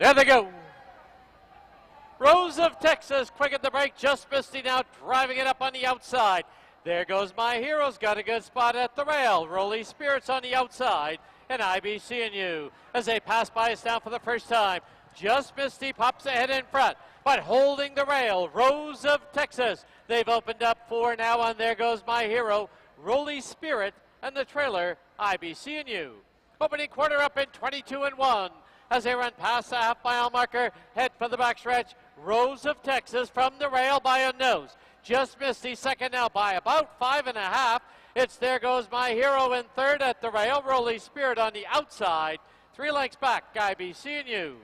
There they go. Rose of Texas, quick at the break, just misting out, driving it up on the outside. There goes My Hero's got a good spot at the rail. Rolly Spirits on the outside, and IBCNU as they pass by us now for the first time. Just Misty pops ahead in front, but holding the rail, Rose of Texas. They've opened up 4 now, and there goes My Hero, Rolly Spirit, and the trailer, IBCNU. Opening quarter up in 22-1. As they run past the half-mile marker, head for the backstretch. Rose of Texas from the rail by a nose. Just Misty second now by about 5.5. It's There Goes My Hero in third at the rail. Rolly Spirit on the outside. 3 lengths back, IBCNU.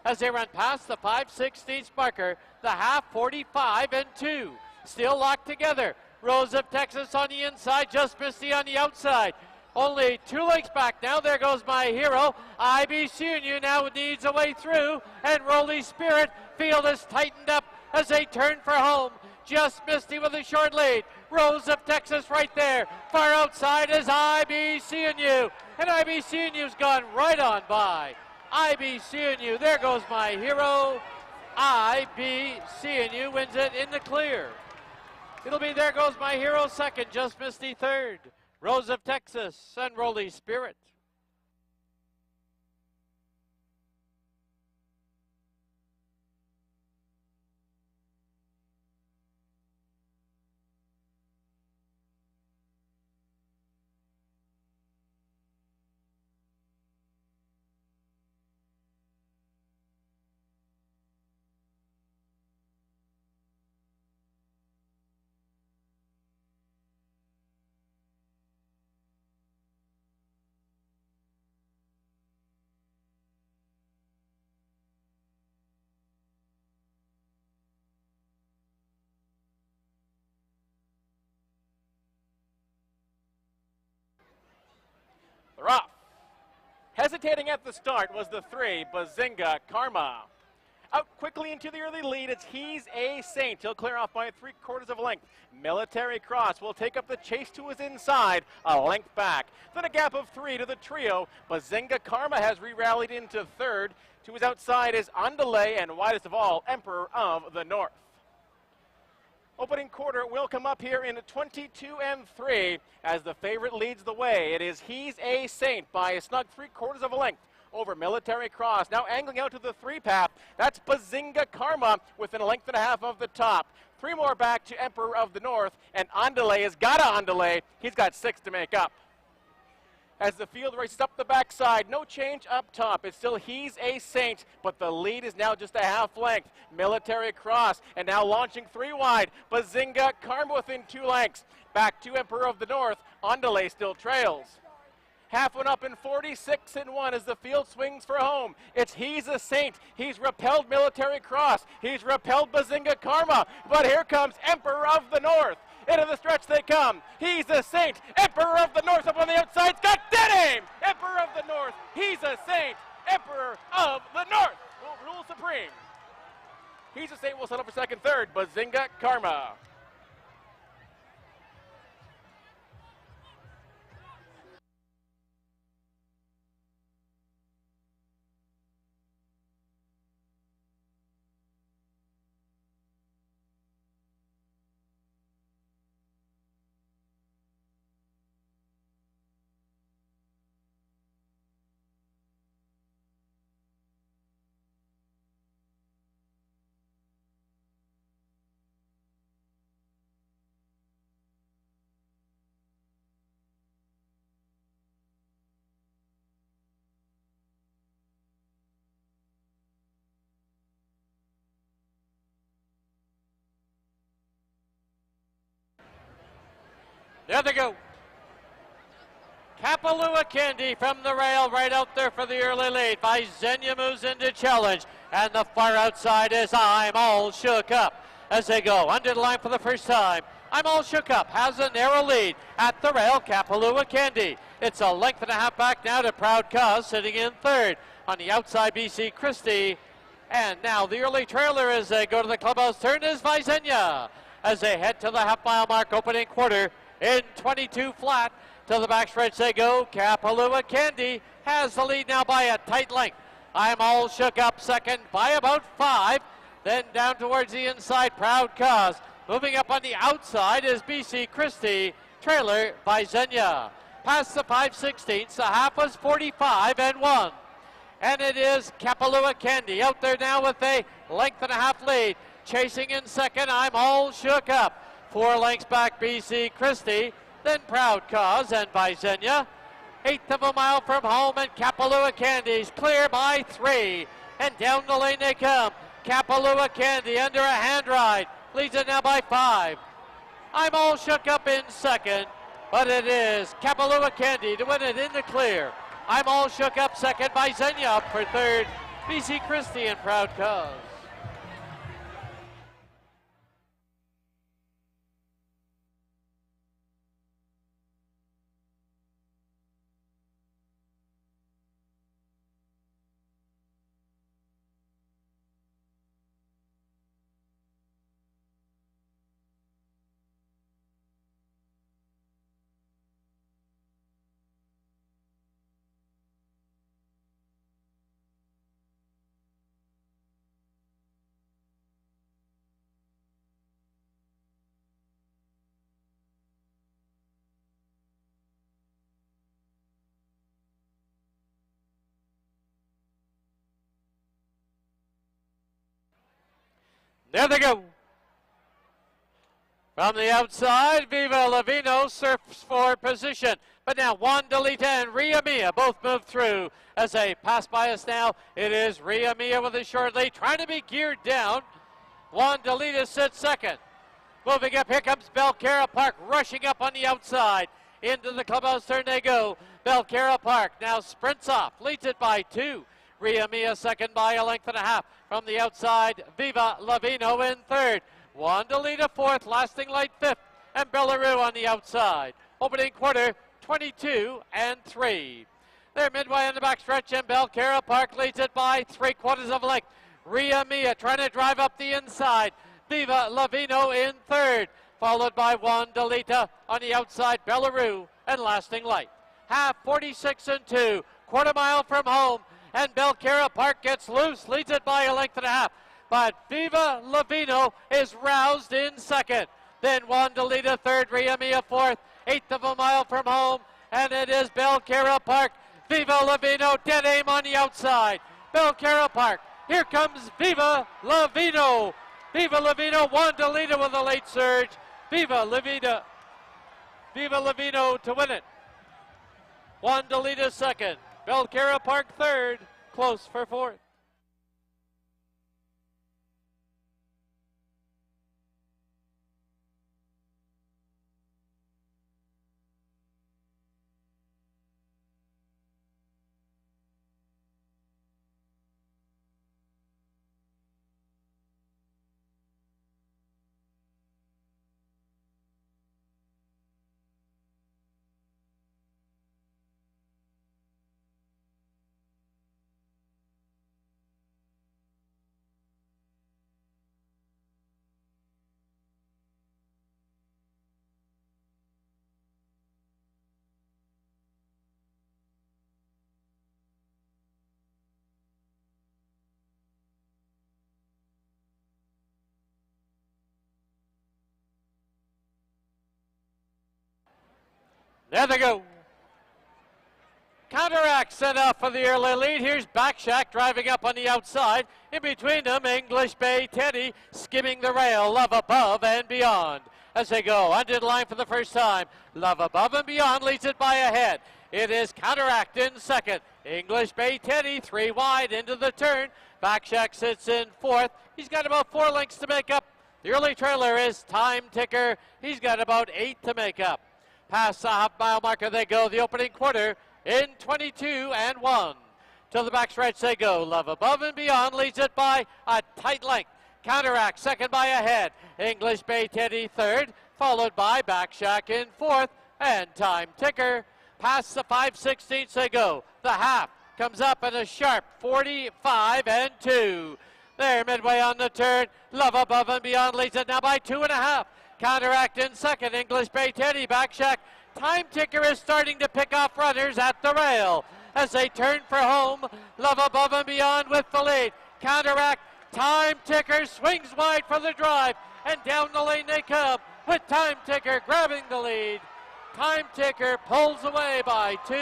As they run past the 5/16 marker, the half 45-2. Still locked together. Rose of Texas on the inside, Just Misty on the outside. Only 2 lengths back now. There goes My Hero. IBCNU now needs a way through, and Rolly Spirit. Field is tightened up as they turn for home. Just Misty with a short lead. Rose of Texas right there. Far outside is IBCNU, and IBCNU's gone right on by. IBCNU, there goes My Hero. IBCNU wins it in the clear. It'll be There Goes My Hero second, Just Misty third. Rose of Texas and Rolly Spirit. They're off. Hesitating at the start was the 3, Bazinga Karma. Out quickly into the early lead, it's He's a Saint. He'll clear off by 3/4 of a length. Military Cross will take up the chase to his inside, a length back. Then a gap of 3 to the trio. Bazinga Karma has re-rallied into third. To his outside is Andale, and widest of all, Emperor of the North. Opening quarter will come up here in 22-3 as the favorite leads the way. It is He's a Saint by a snug 3/4 of a length over Military Cross. Now angling out to the 3 path. That's Bazinga Karma within a length and a half of the top. 3 more back to Emperor of the North, and Andale has got to Andale. He's got 6 to make up. As the field races up the backside, no change up top. It's still He's a Saint, but the lead is now just a half length. Military Cross, and now launching 3 wide. Bazinga Karma within 2 lengths. Back to Emperor of the North. Andale still trails. Half one up in 46-1 as the field swings for home. It's He's a Saint. He's repelled Military Cross. He's repelled Bazinga Karma. But here comes Emperor of the North. Into the stretch they come. He's a Saint. Emperor of the North up on the outside. Got dead aim. Emperor of the North. He's a Saint. Emperor of the North will rule supreme. He's a Saint will settle for second, third. Bazinga Karma. There they go. Kapalua Candy from the rail right out there for the early lead. Vaizenia moves into challenge. And the far outside is I'm All Shook Up as they go under the line for the first time. I'm All Shook Up has a narrow lead at the rail. Kapalua Candy. It's a length and a half back now to Proud Cause sitting in third. On the outside, BC Christie. And now the early trailer as they go to the clubhouse turn is Vaizenia as they head to the half-mile mark opening quarter. In 22 flat, to the backstretch they go. Kapalua Candy has the lead now by a tight length. I'm All Shook Up second by about 5. Then down towards the inside, Proud Cause. Moving up on the outside is BC Christie, trailer by Xenia. Past the 5/16, the half was 45 and 1. And it is Kapalua Candy out there now with a length and a half lead. Chasing in second, I'm All Shook Up. 4 lengths back, BC Christie, then Proud Cause and by Xenia. 1/8 of a mile from home, and Kapalua Candy's clear by 3. And down the lane they come. Kapalua Candy under a hand ride. Leads it now by 5. I'm All Shook Up in second, but it is Kapalua Candy to win it in the clear. I'm All Shook Up second by Xenia up for third. BC Christie and Proud Cause. There they go. From the outside, Viva Lavino surfs for position. But now Juan Delita and Ria Mia both move through. As they pass by us now, it is Ria Mia with a short lead, trying to be geared down. Juan Delita sits second. Moving up, here comes Belcara Park, rushing up on the outside. Into the clubhouse turn they go. Belcara Park now sprints off, leads it by 2. Ria Mia second by a length and a half. From the outside, Viva Lavino in third. Juan Delita fourth, Lasting Light fifth, and Bellaroo on the outside. Opening quarter, 22 and 3. They're midway on the backstretch, and Belcara Park leads it by 3/4 of a length. Ria Mia trying to drive up the inside. Viva Lavino in third, followed by Juan Delita on the outside, Bellaroo and Lasting Light. Half 46 and 2, quarter mile from home. And Belcara Park gets loose, leads it by a length and a half. But Viva Lavino is roused in second. Then Juan Delita third, Ria Mia fourth, 1/8 of a mile from home. And it is Belcara Park. Viva Lavino, dead aim on the outside. Belcara Park, here comes Viva Lavino. Viva Lavino, Juan Delita with a late surge. Viva Lavino to win it. Juan Delita second. Belcara Park third, close for fourth. There they go. Counteract set up for the early lead. Here's Backshack driving up on the outside. In between them, English Bay Teddy skimming the rail. Love Above and Beyond. As they go under the line for the first time, Love Above and Beyond leads it by a head. It is Counteract in second. English Bay Teddy 3 wide into the turn. Backshack sits in fourth. He's got about 4 lengths to make up. The early trailer is Time Ticker. He's got about 8 to make up. Past the half-mile marker they go. The opening quarter in 22 and 1. To the backstretch they go. Love Above and Beyond leads it by a tight length. Counteract second by a head. English Bay Teddy third, followed by Backshack in fourth, and Time Ticker. Past the 5/16 they go. The half comes up in a sharp 45 and 2. There midway on the turn. Love Above and Beyond leads it now by 2.5. Counteract in second. English Bay Teddy, Backshack. Time Ticker is starting to pick off runners at the rail. as they turn for home. Love Above and Beyond with the lead. Counteract. Time Ticker swings wide for the drive, and down the lane they come with Time Ticker grabbing the lead. Time Ticker pulls away by 2.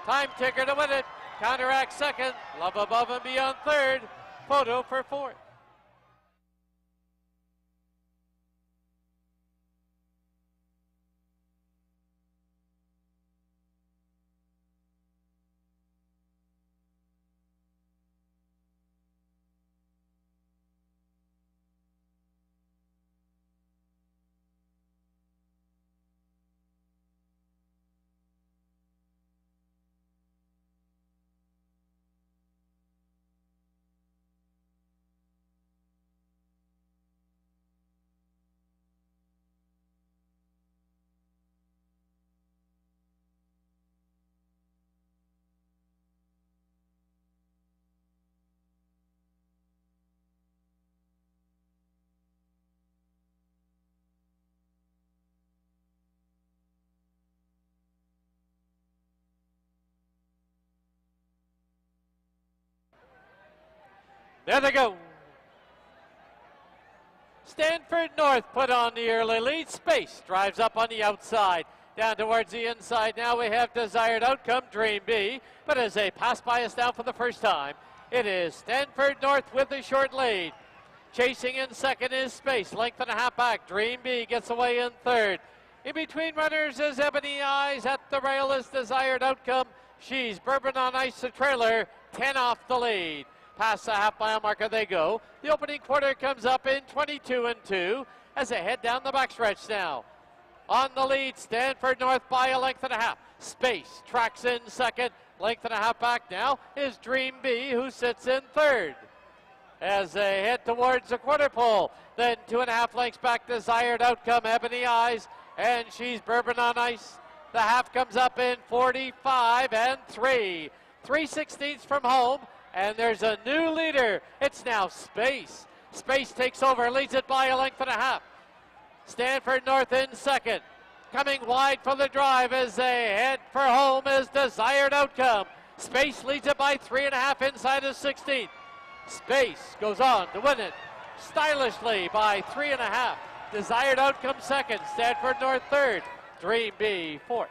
Time Ticker to win it. Counteract second. Love Above and Beyond third. Photo for fourth. There they go. Stanford North put on the early lead. Space drives up on the outside. Down towards the inside now we have Desired Outcome, Dream B. But as they pass by us now for the first time, it is Stanford North with the short lead. Chasing in second is Space. Length and a half back. Dream B gets away in third. In between runners is Ebony Eyes. At the rail is Desired Outcome. She's Bourbon on Ice, the trailer. 10 off the lead. Past the half-mile marker they go. The opening quarter comes up in 22 and 2 as they head down the backstretch now. On the lead, Stanford North by a length and a half. Space tracks in second. Length and a half back now is Dream B, who sits in third. As they head towards the quarter pole, then 2.5 lengths back, Desired Outcome, Ebony Eyes, and she's Bourbon on Ice. The half comes up in 45 and 3. 3/16 from home. And there's a new leader. It's now Space. Space takes over, leads it by a length and a half. Stanford North in second. Coming wide for the drive as they head for home is Desired Outcome. Space leads it by 3.5 inside of 16. Space goes on to win it stylishly by 3.5. Desired Outcome second. Stanford North third. Dream B fourth.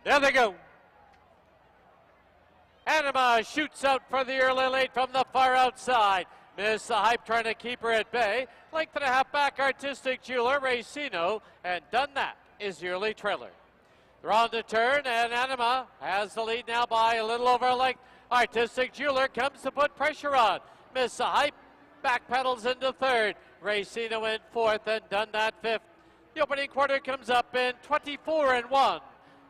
There they go. Anima shoots out for the early lead from the far outside. Miss the Hype trying to keep her at bay. Length and a half back, Artistic Jeweler, Racino, and Done That is the early trailer. They're on the turn, and Anima has the lead now by a little over a length. Artistic Jeweler comes to put pressure on. Miss the Hype back pedals into third. Racino in fourth, and Done That fifth. The opening quarter comes up in 24 and 1.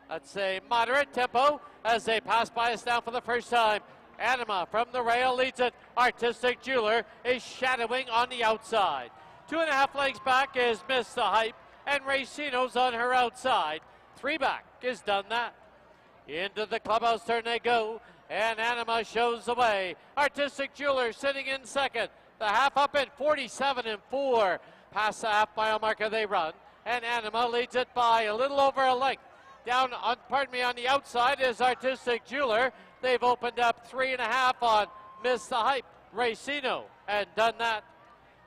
That's a moderate tempo as they pass by us now for the first time. Anima from the rail leads it. Artistic Jeweler is shadowing on the outside. 2.5 lengths back is Miss the Hype, and Racino's on her outside. 3 back is Done That. Into the clubhouse turn they go, and Anima shows the way. Artistic Jeweler sitting in second. The half up at 47 and 4. Past the half-mile marker they run, and Anima leads it by a little over a length. Down on, on the outside is Artistic Jeweler. They've opened up 3.5 on Miss the Hype, Racino, and Done That.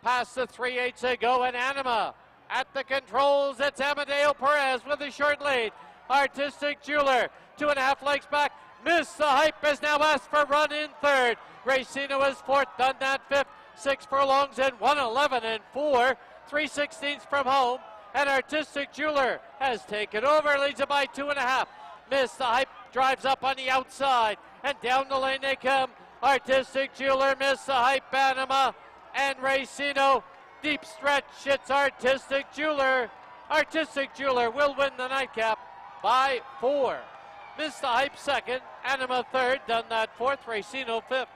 Past the 3/8 they go, and Anima at the controls. It's Amadeo Perez with a short lead. Artistic Jeweler, 2.5 lengths back. Miss the Hype has now asked for run in third. Racino is fourth, Done That fifth. 6 furlongs and 1:11 and 4. 3/16 from home. And Artistic Jeweler has taken over, leads it by 2.5. Missed. The Hype drives up on the outside. And down the lane they come. Artistic Jeweler missed. The Hype, Panama, and Racino. Deep stretch. It's Artistic Jeweler. Artistic Jeweler will win the nightcap by 4. Missed the Hype second. Anima third. Done that fourth. Racino fifth.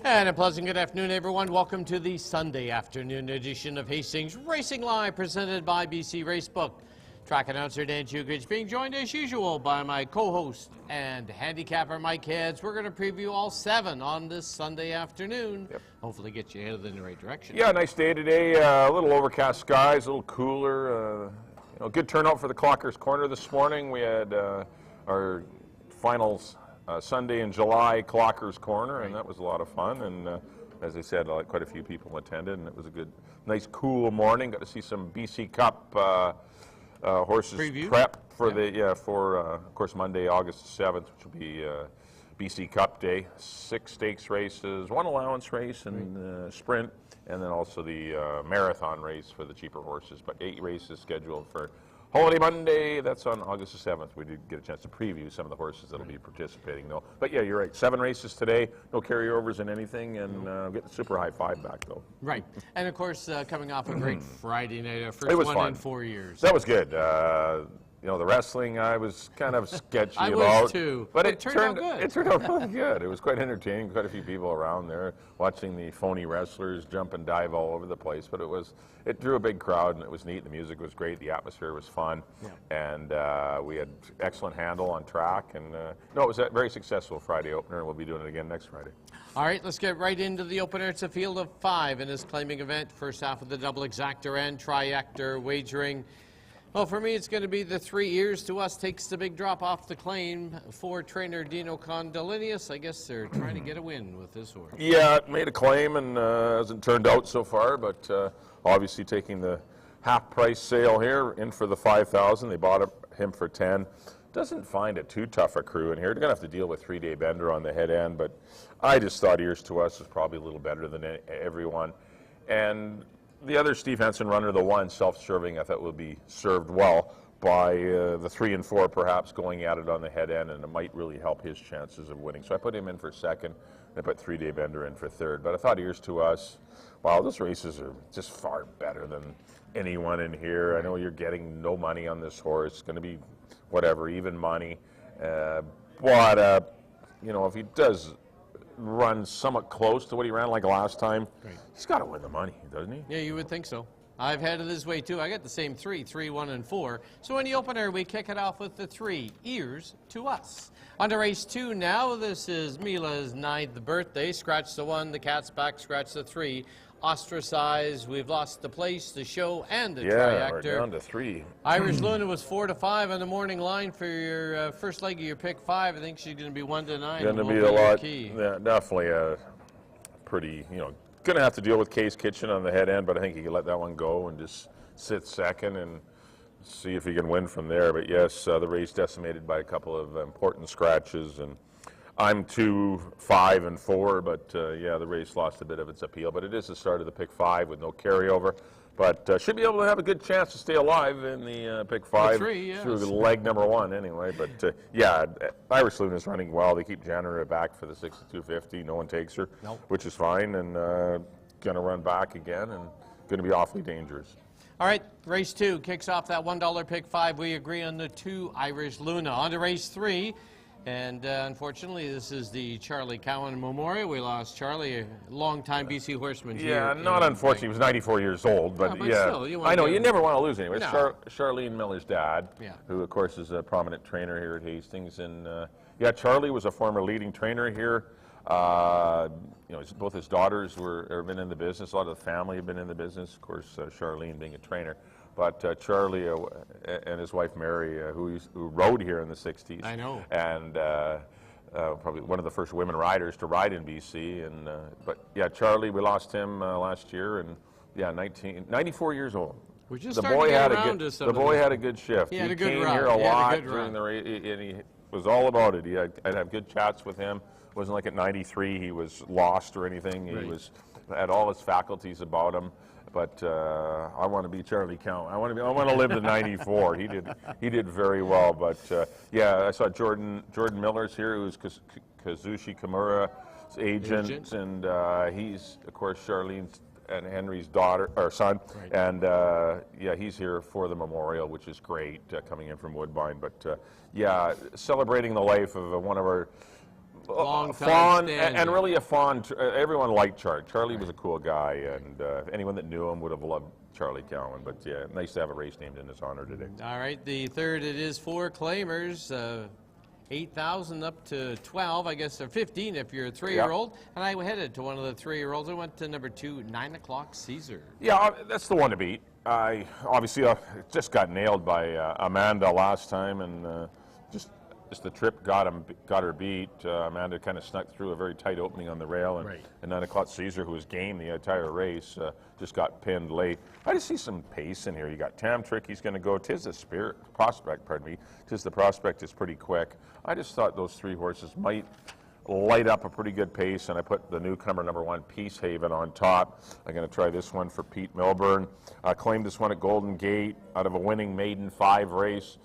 And a pleasant good afternoon, everyone. Welcome to the Sunday afternoon edition of Hastings Racing Live, presented by BC Racebook. Track announcer Dan Chukich being joined as usual by my co-host and handicapper Mike Heads. We're going to preview all 7 on this Sunday afternoon. Yep. Hopefully get you headed in the right direction. Yeah, nice day today. A little overcast skies, a little cooler. Good turnout for the Clockers Corner this morning. We had our finals Sunday in July Clockers Corner, and that was a lot of fun. And as I said, quite a few people attended, and it was a good, nice, cool morning. Got to see some BC Cup horses Preview. prep for of course, Monday, August 7th, which will be BC Cup Day. 6 stakes races, 1 allowance race and sprint, and then also the marathon race for the cheaper horses. But 8 races scheduled for Holiday Monday. That's on August the 7th. We did get a chance to preview some of the horses that will be participating, though. But yeah, you're right. 7 races today. No carryovers in anything, and get the super high 5 back, though. Right. And of course, coming off a great Friday night, our first It was one fun. in 4 years. That was good. The wrestling I was kind of sketchy I about. was too. But it turned out good. It turned out really good. It was quite entertaining. Quite a few people around there watching the phony wrestlers jump and dive all over the place. But it drew a big crowd, and it was neat. The music was great. The atmosphere was fun. Yeah. And we had excellent handle on track. And no, it was a very successful Friday opener, and we'll be doing it again next Friday. All right, let's get right into the opener. It's a field of 5 in this claiming event. First half of the double exactor and triactor wagering. Well, for me, it's going to be the 3 years to us. Takes the big drop off the claim for trainer Dino Condolinius. I guess they're trying to get a win with this horse. Yeah, it made a claim and hasn't turned out so far, but obviously taking the half-price sale here in for the $5,000. They bought him for 10. Doesn't find it too tough a crew in here. They're going to have to deal with 3-day bender on the head end, but I just thought Ears to Us was probably a little better than everyone. And the other Steve Henson runner, the 1, self-serving, I thought will be served well by the 3 and 4 perhaps going at it on the head end, and it might really help his chances of winning. So I put him in for 2nd. I put 3-day bender in for 3rd. But I thought Ears to Us, wow, those races are just far better than anyone in here. I know you're getting no money on this horse. It's going to be whatever, even money. But if he does run somewhat close to what he ran like last time, he's got to win the money, doesn't he? Yeah, you would think so. I've had it this way too. I got the same 3, 1, and 4. So in the opener, we kick it off with the 3, Ears to Us. On to race 2 now. This is Mila's 9th birthday. Scratch the 1, the cat's back, scratch the 3. Ostracized, we've lost the place, the show, and the triactor. We're down to 3. Irish Luna was 4 to 5 on the morning line for your first leg of your pick 5. I think she's going to be 1 to 9. Going to be a lot. Yeah, definitely a pretty, going to have to deal with Case Kitchen on the head end, but I think you can let that one go and just sit 2nd and see if he can win from there. But yes, the race decimated by a couple of important scratches, and I'm 2, 5, and 4, but yeah, the race lost a bit of its appeal. But it is the start of the pick 5 with no carryover. But should be able to have a good chance to stay alive in the pick 5 through leg number 1 anyway. But yeah, Irish Luna's running well. They keep January back for the 6250. No one takes her, which is fine, and going to run back again and going to be awfully dangerous. All right, race 2 kicks off that $1 pick 5. We agree on the 2, Irish Luna. On to race 3. And unfortunately, this is the Charlie Cowan Memorial. We lost Charlie, a long-time BC horseman. Yeah, not unfortunately. He was 94 years old, but yeah. Still, I know, you never want to lose anyway. No. Charlene Miller's dad, who, of course, is a prominent trainer here at Hastings. And, yeah, Charlie was a former leading trainer here. Both his daughters have been in the business. A lot of the family have been in the business. Of course, Charlene being a trainer. But Charlie and his wife Mary, who rode here in the 60s. I know. And probably one of the first women riders to ride in BC. And but yeah, Charlie, we lost him last year, and yeah, 94 years old. We're just the boy had a good shift. He had a good came run. here a lot during the race, and he was all about it. I'd have good chats with him. It wasn't like at 93 he was lost or anything. He had all his faculties about him. But I want to be Charlie Cowan. I want to live to 94. He did very well. But yeah, I saw Jordan Miller's here, who's Kazushi Kimura's agent. And he's of course Charlene's and Henry's son. And yeah, he's here for the memorial, which is great, coming in from Woodbine. But yeah, celebrating the life of one of our Long time Fawn, standing. and really a Fawn. Everyone liked Charlie. Charlie was a cool guy, and anyone that knew him would have loved Charlie Cowan. But yeah, nice to have a race named in his honor today. All right, the third, it is 4 claimers. 8,000 up to 12, I guess, or 15 if you're a 3-year-old. And I headed to one of the 3-year-olds. I went to number 2, 9 o'clock Caesar. Yeah, that's the one to beat. I obviously just got nailed by Amanda last time, and just the trip got her beat. Amanda kind of snuck through a very tight opening on the rail, and 9 o'clock Caesar, who was game the entire race, just got pinned late. I just see some pace in here. You got Tam Trick, he's going to go. Tis the Spirit Prospect, pardon me. Tis the Prospect is pretty quick. I just thought those 3 horses might light up a pretty good pace, and I put the newcomer number 1, Peace Haven, on top. I'm going to try this one for Pete Milburn. I claimed this one at Golden Gate out of a winning maiden 5 race,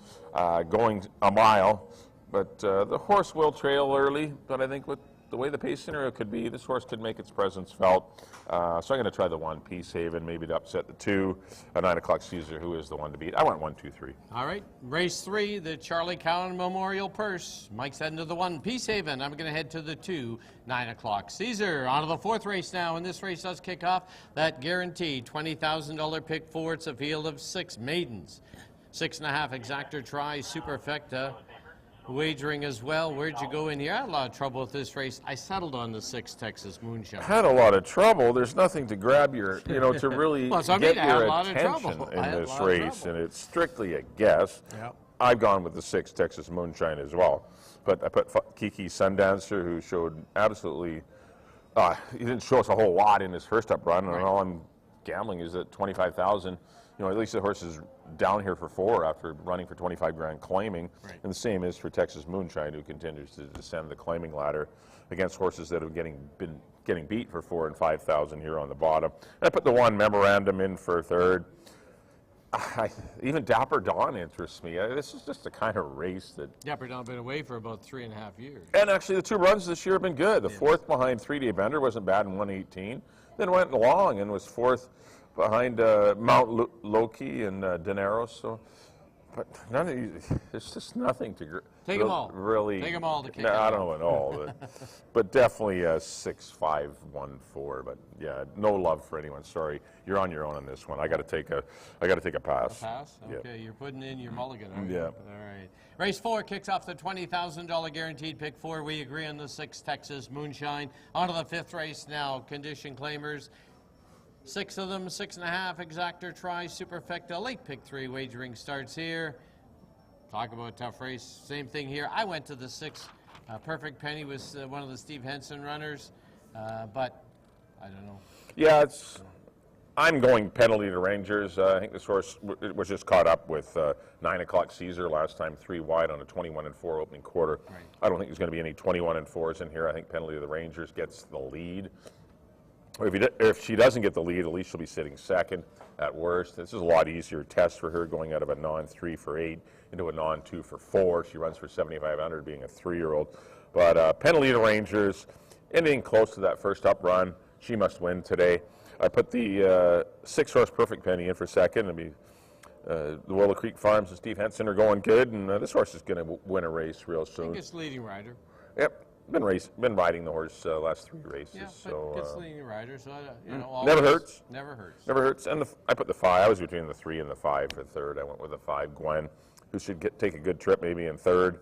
going a mile. But the horse will trail early, but I think with the way the pace scenario could be, this horse could make its presence felt. So I'm going to try the 1, Peace Haven, maybe to upset the 2, 9 o'clock Caesar, who is the one to beat. I want 1, 2, 3. All right, race 3, the Charlie Cowan Memorial Purse. Mike's heading to the 1, Peace Haven. I'm going to head to the 2, 9 o'clock Caesar. On to the 4th race now, and this race does kick off that guaranteed $20,000 pick 4. It's a field of 6 maidens. 6.5 exactor try, superfecta. Wagering as well. Where'd you go in here? I had a lot of trouble with this race. I settled on the 6 Texas Moonshine. Had a lot of trouble. There's nothing to grab your, to really well, so get your attention in this race, and it's strictly a guess. Yep. I've gone with the 6 Texas Moonshine as well, but I put Kiki Sundancer, who showed absolutely. He didn't show us a whole lot in his first up run, and all I'm gambling is at 25,000. At least the horse is down here for 4 after running for 25 grand claiming. And the same is for Texas Moonshine, who continues to descend the claiming ladder against horses that have been getting beat for 4 and 5,000 here on the bottom. And I put the 1 Memorandum in for 3rd. Even Dapper Dawn interests me. This is just the kind of race that... Dapper Dawn been away for about 3.5 years. And actually the 2 runs this year have been good. The 4th behind 3-Day Bender wasn't bad in 118. Then went long and was 4th behind Mount Loki and Dineros. So, but none of these, there's just nothing to take them all. Really, take them all to kick. No, I don't know at all, but definitely 6, 5, 1, 4. But yeah, no love for anyone. Sorry, you're on your own on this one. I got to take a pass. A pass? Okay, yeah. You're putting in your mulligan. Yeah. All right. Race 4 kicks off the $20,000 guaranteed pick 4. We agree on the 6 Texas Moonshine. On to the 5th race now. Condition claimers. 6 of them, 6.5 exactor try, superfecta, late pick 3 wagering starts here. Talk about a tough race. Same thing here. I went to the 6. Perfect Penny was one of the Steve Henson runners, but I don't know. Yeah, I'm going penalty to Rangers. I think this horse was just caught up with 9 o'clock Caesar last time, 3 wide on a 21 and 4 opening quarter. Right. I don't think there's going to be any 21 and 4s in here. I think penalty to the Rangers gets the lead. If she doesn't get the lead, at least she'll be sitting 2nd at worst. This is a lot easier test for her, going out of a non-3 for 8 into a non-2 for 4. She runs for 7,500, being a 3-year-old. But penalty to Rangers, anything close to that first up run, she must win today. I put the 6-horse Perfect Penny in for 2nd. The Willow Creek Farms and Steve Henson are going good, and this horse is going to win a race real soon. I think it's leading rider. Yep. Been riding the horse last 3 races. Yeah, so it's leading rider, so never hurts. Never hurts. Never hurts. And I put the 5. I was between the 3 and the 5 for 3rd. I went with the 5 Gwen, who should take a good trip maybe in 3rd.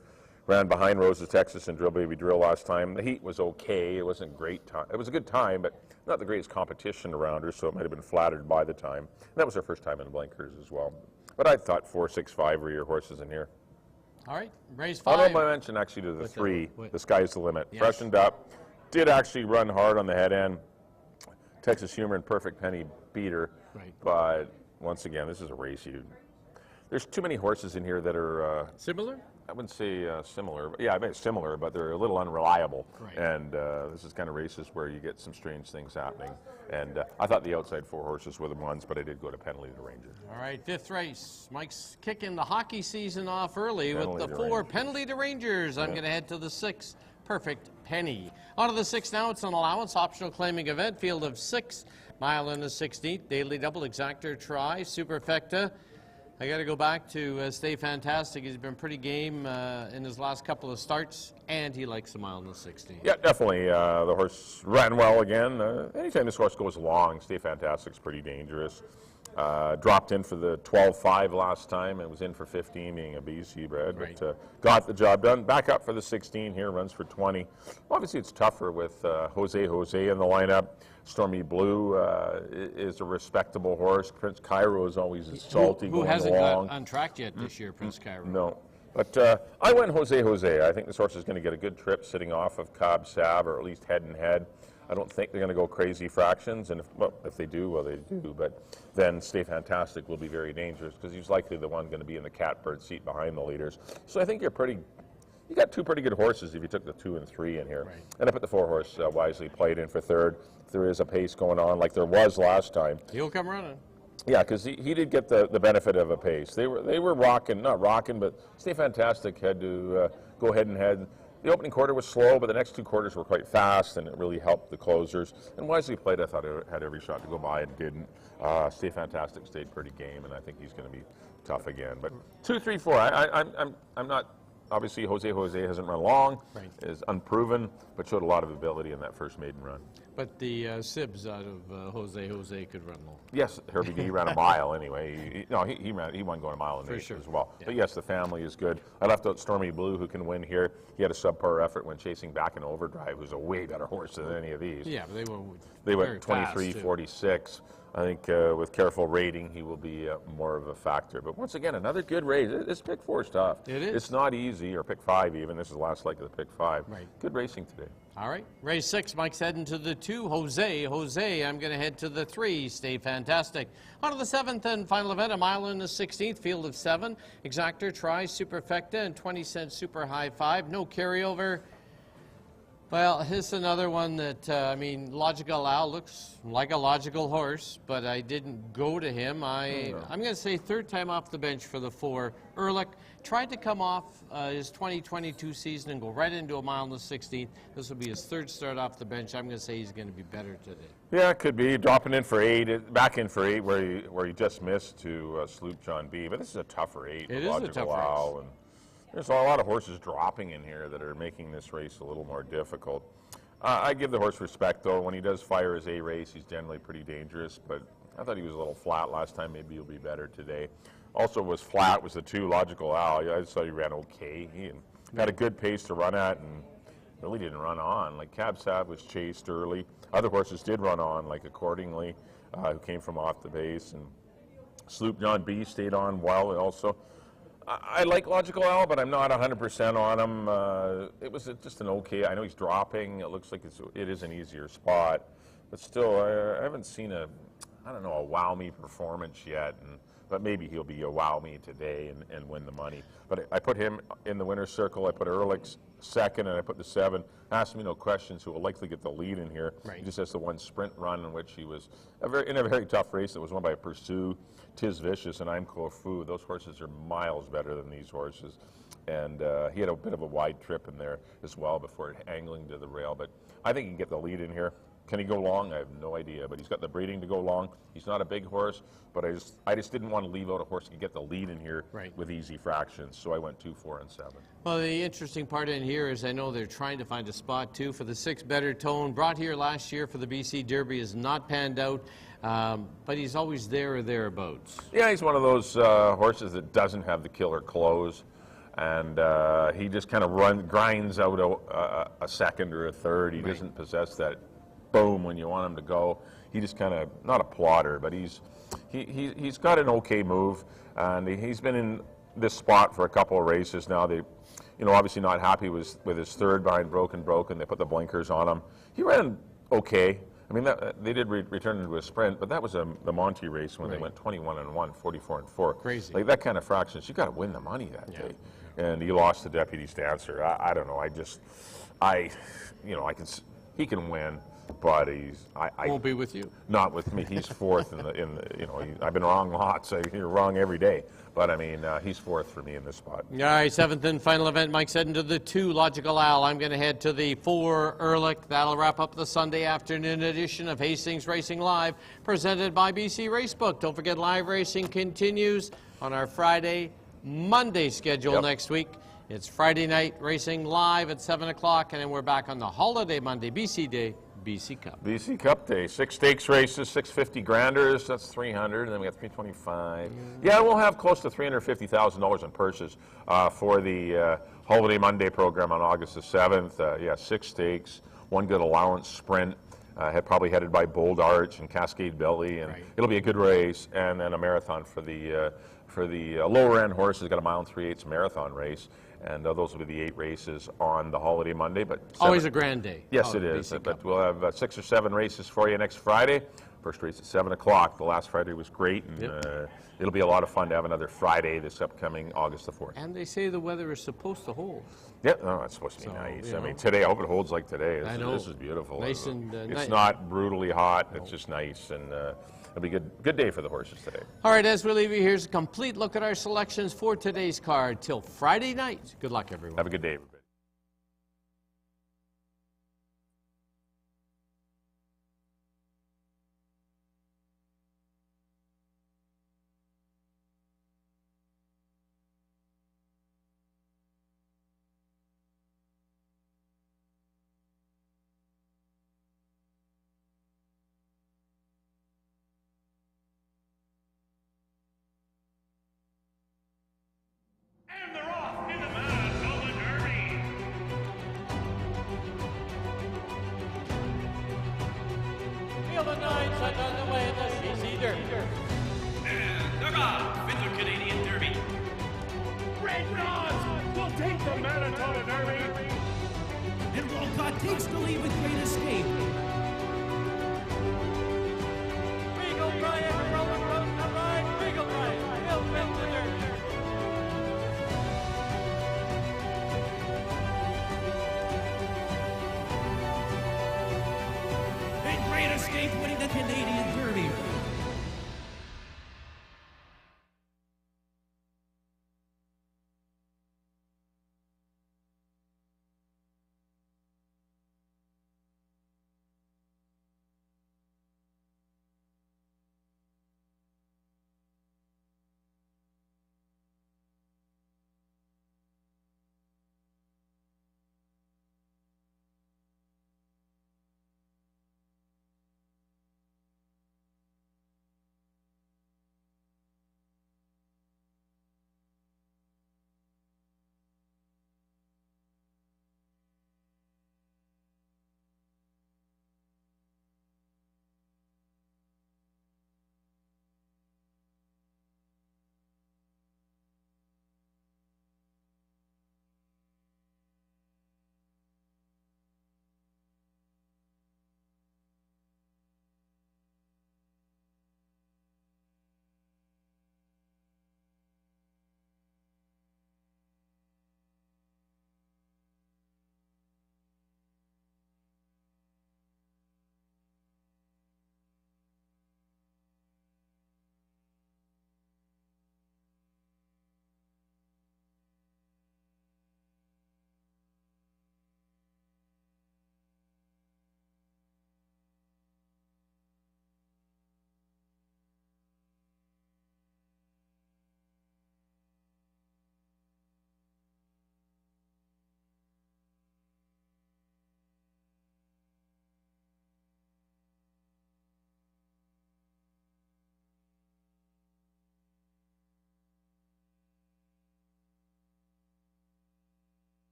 Ran behind Roses Texas and Drill Baby Drill last time. The heat was okay. It wasn't a great time. It was a good time, but not the greatest competition around her, so it might have been flattered by the time. And that was her first time in blinkers as well. But I thought 4, 6, 5 were your horses in here. All right, race 5. Honorable mention actually to the 3, the Sky's the Limit. Yes. Freshened up, did actually run hard on the head end. Texas Humor and Perfect Penny beat her. Right. But once again, this is a race. There's too many horses in here that are similar? I wouldn't say similar. But yeah, I mean similar, but they're a little unreliable. Right. And this is kind of races where you get some strange things happening. And I thought the outside 4 horses were the ones, but I did go to penalty to Rangers. All right, 5th race. Mike's kicking the hockey season off early with the 4 Rangers. Penalty to Rangers. I'm going to head to the 6 Perfect Penny. On to the 6 now. It's an allowance optional claiming event. Field of 6. Mile in the 16th. Daily double exactor try. Superfecta. I got to go back to Stay Fantastic. He's been pretty game in his last couple of starts, and he likes a mile in the 16. Yeah, definitely. The horse ran well again. Anytime this horse goes long, Stay Fantastic's pretty dangerous. Dropped in for the 12.5 last time and was in for 15 being a BC bred, Right. but got the job done. Back up for the 16 here, runs for 20. Obviously it's tougher with Jose in the lineup. Stormy Blue is a respectable horse. Prince Cairo is always salty Who going hasn't along. got untracked yet this year, Prince Cairo? No. But I went Jose. I think this horse is going to get a good trip sitting off of Cobb Sav, or at least head and head. I don't think they're going to go crazy fractions, and if they do, well, they do. But then Stay Fantastic will be very dangerous because he's likely the one going to be in the catbird seat behind the leaders. So I think you got two pretty good horses if you took the 2 and 3 in here. Right. And I put the 4 horse Wisely played in for third. If there is a pace going on like there was last time. He'll come running. Yeah, because he did get the benefit of a pace. They were rocking, not rocking, but Stay Fantastic had to go head and head. The opening quarter was slow, but the next 2 quarters were quite fast, and it really helped the closers. And Wisely played, I thought it had every shot to go by, and didn't. Stay Fantastic stayed pretty game, and I think he's going to be tough again. But 2, 3, 4. I'm not. Obviously, Jose hasn't run long, Right. is unproven, but showed a lot of ability in that first maiden run. But the Sibs out of Jose could run long. Yes, Herbie D ran a mile anyway. He won going a mile and For 8 sure. as well. Yeah. But yes, the family is good. I left out Stormy Blue, who can win here. He had a subpar effort when chasing Back in Overdrive, who's a way better horse than any of these. Yeah, but They very went fast, 23, too. 46. I think with careful rating, he will be more of a factor. But once again, another good race. This pick 4 is tough. It is. It's not easy, or pick 5 even. This is the last leg of the pick 5. Right. Good racing today. All right, race 6, Mike's heading to the 2, Jose, I'm going to head to the 3, Stay Fantastic. On to the 7th and final event, a mile in the 16th, field of 7, Exactor, Tri, Superfecta, and 20-cent Super High 5, no carryover. Well, here's another one that, Logical Al looks like a logical horse, but I didn't go to him. I'm going to say third time off the bench for the 4. Ehrlich tried to come off his 2022 season and go right into a mile in the 16th. This will be his third start off the bench. I'm going to say he's going to be better today. Yeah, it could be. Dropping in for 8, back in for 8 where he just missed to Sloop John B. But this is a tougher 8. It is a tough race. And there's a lot of horses dropping in here that are making this race a little more difficult. I give the horse respect, though. When he does fire his A race, he's generally pretty dangerous. But I thought he was a little flat last time. Maybe he'll be better today. Also was flat was the 2, Logical Al. I just thought he ran okay. He had a good pace to run at and really didn't run on. Like Cab Sav was chased early. Other horses did run on, like Accordingly, who came from off the base. And Sloop John B stayed on well also. I like Logical Al, but I'm not 100% on him. It was just an okay. I know he's dropping. It looks like it is an easier spot, but still, I haven't seen a wow me performance yet. But maybe he'll be a wow me today and win the money. But I put him in the winner's circle. I put Ehrlich's second, and I put the 7. Ask me no questions, who will likely get the lead in here. Right. He just has the one sprint run in which he was in a very tough race that was won by Pursue, Tis Vicious, and I'm Corfu. Those horses are miles better than these horses. And he had a bit of a wide trip in there as well before angling to the rail. But I think he can get the lead in here. Can he go long? I have no idea, but he's got the breeding to go long. He's not a big horse, but I just didn't want to leave out a horse that could get the lead in here with easy fractions, so I went 2, 4, and 7. Well, the interesting part in here is I know they're trying to find a spot, too, for the 6 Better Tone. Brought here last year for the BC Derby, has not panned out, but he's always there or thereabouts. Yeah, he's one of those horses that doesn't have the killer close, and he just kind of grinds out a second or a third. He doesn't possess that boom when you want him to go. He just kind of, not a plotter, but he's got an okay move, and he's been in this spot for a couple of races now. They, obviously not happy with his third behind Broken. They put the blinkers on him. He ran okay. I mean, they did return into a sprint, but that was the Monty race when they went 21-1, 44-4. Crazy. Like that kind of fractions, you got to win the money that day. And he lost to Deputy Stancer. I don't know. He can win. but I Won't be with you. not with me. He's fourth I've been wrong lots. You're wrong every day. But I mean, he's fourth for me in this spot. All right, seventh and final event. Mike's heading to the 2 Logical Owl. I'm going to head to the 4 Ehrlich. That'll wrap up the Sunday afternoon edition of Hastings Racing Live, presented by BC Racebook. Don't forget, live racing continues on our Monday schedule next week. It's Friday night racing live at 7 o'clock, and then we're back on the holiday Monday, BC Day, BC Cup. BC Cup Day, 6 stakes races, 650 granders, that's 300, and then we got 325. Yeah, we'll have close to $350,000 in purses for the Holiday Monday program on August the 7th. Yeah, 6 stakes, 1 good allowance sprint, probably headed by Bold Arch and Cascade Belly, and it'll be a good race, and then a marathon for the lower end horses. Got a 1 3/8 marathon race. And those will be the 8 races on the Holiday Monday. But always a grand day. Yes, it is. But we'll have 6 or 7 races for you next Friday. First race at 7 o'clock. The last Friday was great, and it'll be a lot of fun to have another Friday this upcoming August the 4th. And they say the weather is supposed to hold. Yeah, no, it's supposed to be nice. I mean, today, I hope it holds like today. This is beautiful. Nice and it's not brutally hot. It's just nice, and it'll be a good day for the horses today. All right, as we leave you, here's a complete look at our selections for today's card till Friday night. Good luck, everyone. Have a good day, everybody. Field of 9 set on the way in the CC Derby. And they're off in the Canadian Derby. Red Rods will take the Manitoba Derby. And Walcott takes the lead with Great Escape. Regal Bryant, Roland Road to ride. Regal Bryant, he'll win the Derby. And Great Escape winning the Canadian Derby.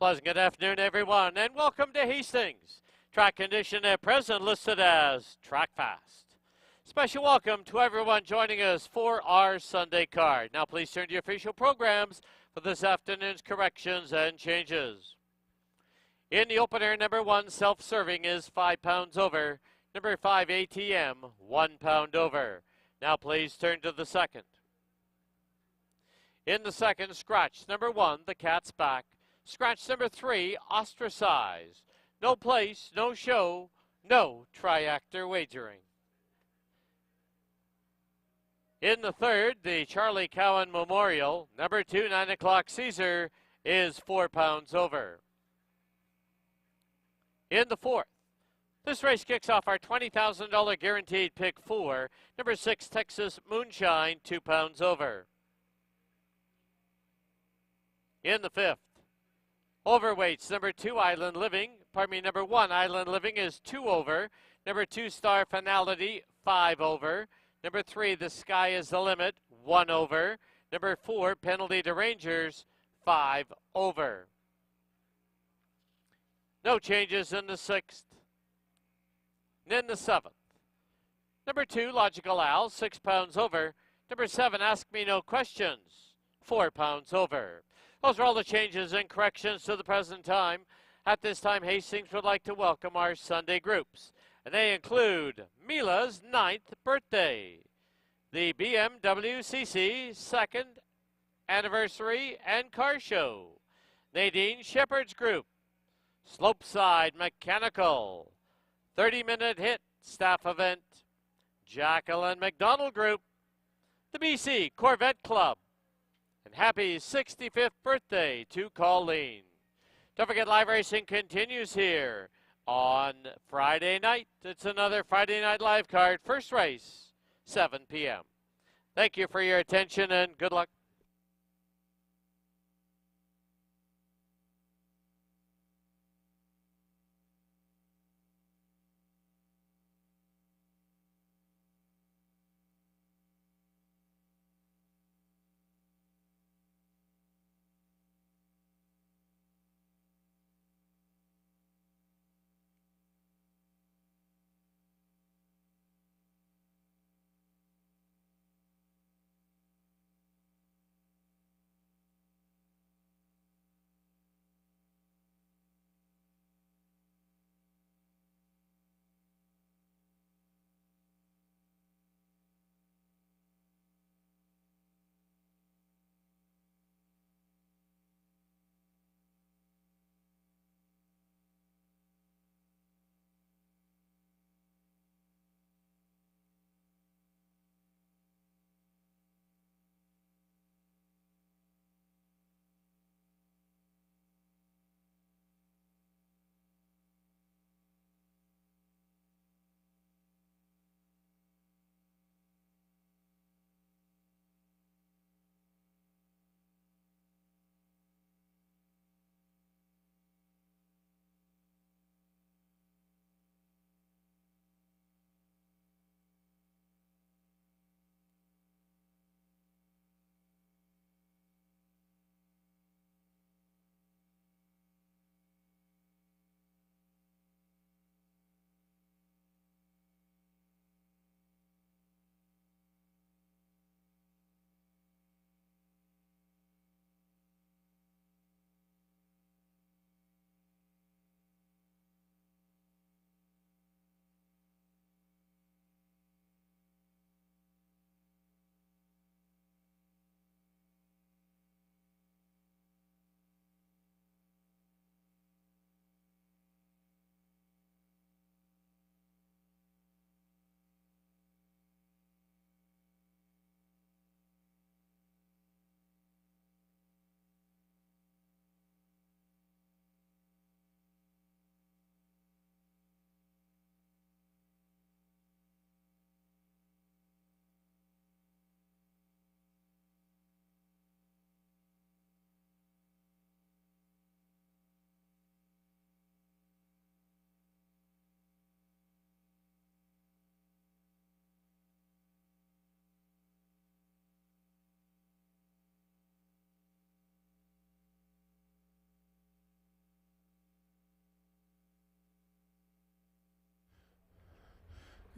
Pleasant good afternoon, everyone, and welcome to Hastings. Track condition at present listed as track fast. Special welcome to everyone joining us for our Sunday card. Now please turn to your official programs for this afternoon's corrections and changes. In the opener, number 1 self-serving is 5 pounds over. Number 5 ATM, 1 pound over. Now please turn to the second. In the second, scratch number 1, the cat's back. Scratch number 3, ostracize. No place, no show, no triactor wagering. In the third, the Charlie Cowan Memorial, number 2, 9 o'clock Caesar, is 4 pounds over. In the fourth, this race kicks off our $20,000 guaranteed pick 4, number 6, Texas Moonshine, 2 pounds over. In the fifth, overweights, number 2, number 1, Island Living is 2 over. Number 2, Star Finality, 5 over. Number 3, The Sky is the Limit, 1 over. Number 4, Penalty to Rangers, 5 over. No changes in the sixth. And in the seventh, number 2, Logical Al, 6 pounds over. Number 7, Ask Me No Questions, 4 pounds over. Those are all the changes and corrections to the present time. At this time, Hastings would like to welcome our Sunday groups. And they include Mila's 9th birthday, the BMWCC 2nd anniversary and car show, Nadine Shepherd's group, Slopeside Mechanical, 30-minute hit staff event, Jacqueline McDonald group, the BC Corvette Club, and happy 65th birthday to Colleen. Don't forget, live racing continues here on Friday night. It's another Friday Night Live card. First race, 7 p.m. Thank you for your attention and good luck.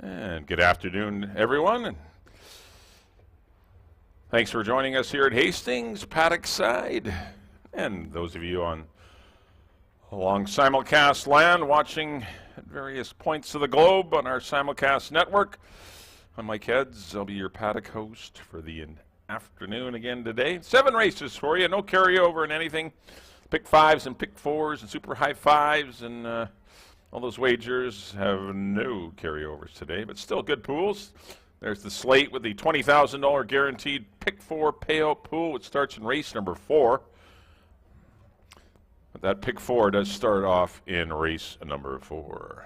And good afternoon, everyone. And thanks for joining us here at Hastings, paddock side, and those of you on along simulcast land watching at various points of the globe on our simulcast network. I'm Mike Heads. I'll be your paddock host for the afternoon again today. 7 races for you, no carryover in anything. Pick 5s and pick 4s and super high 5s and all those wagers have no carryovers today, but still good pools. There's the slate with the $20,000 guaranteed pick 4 payout pool, which starts in race number 4. But that pick 4 does start off in race number 4.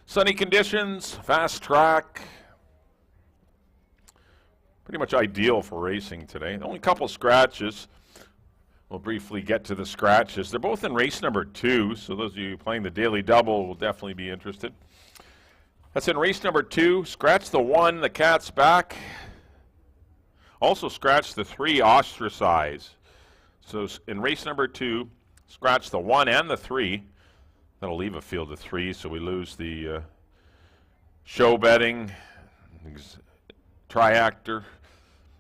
Sunny conditions, fast track. Pretty much ideal for racing today. Only a couple scratches. We'll briefly get to the scratches. They're both in race number 2, so those of you playing the daily double will definitely be interested. That's in race number 2. Scratch the 1, the cat's back. Also scratch the 3, ostracize. So in race number 2, scratch the 1 and the 3. That'll leave a field of 3, so we lose the show betting, triactor.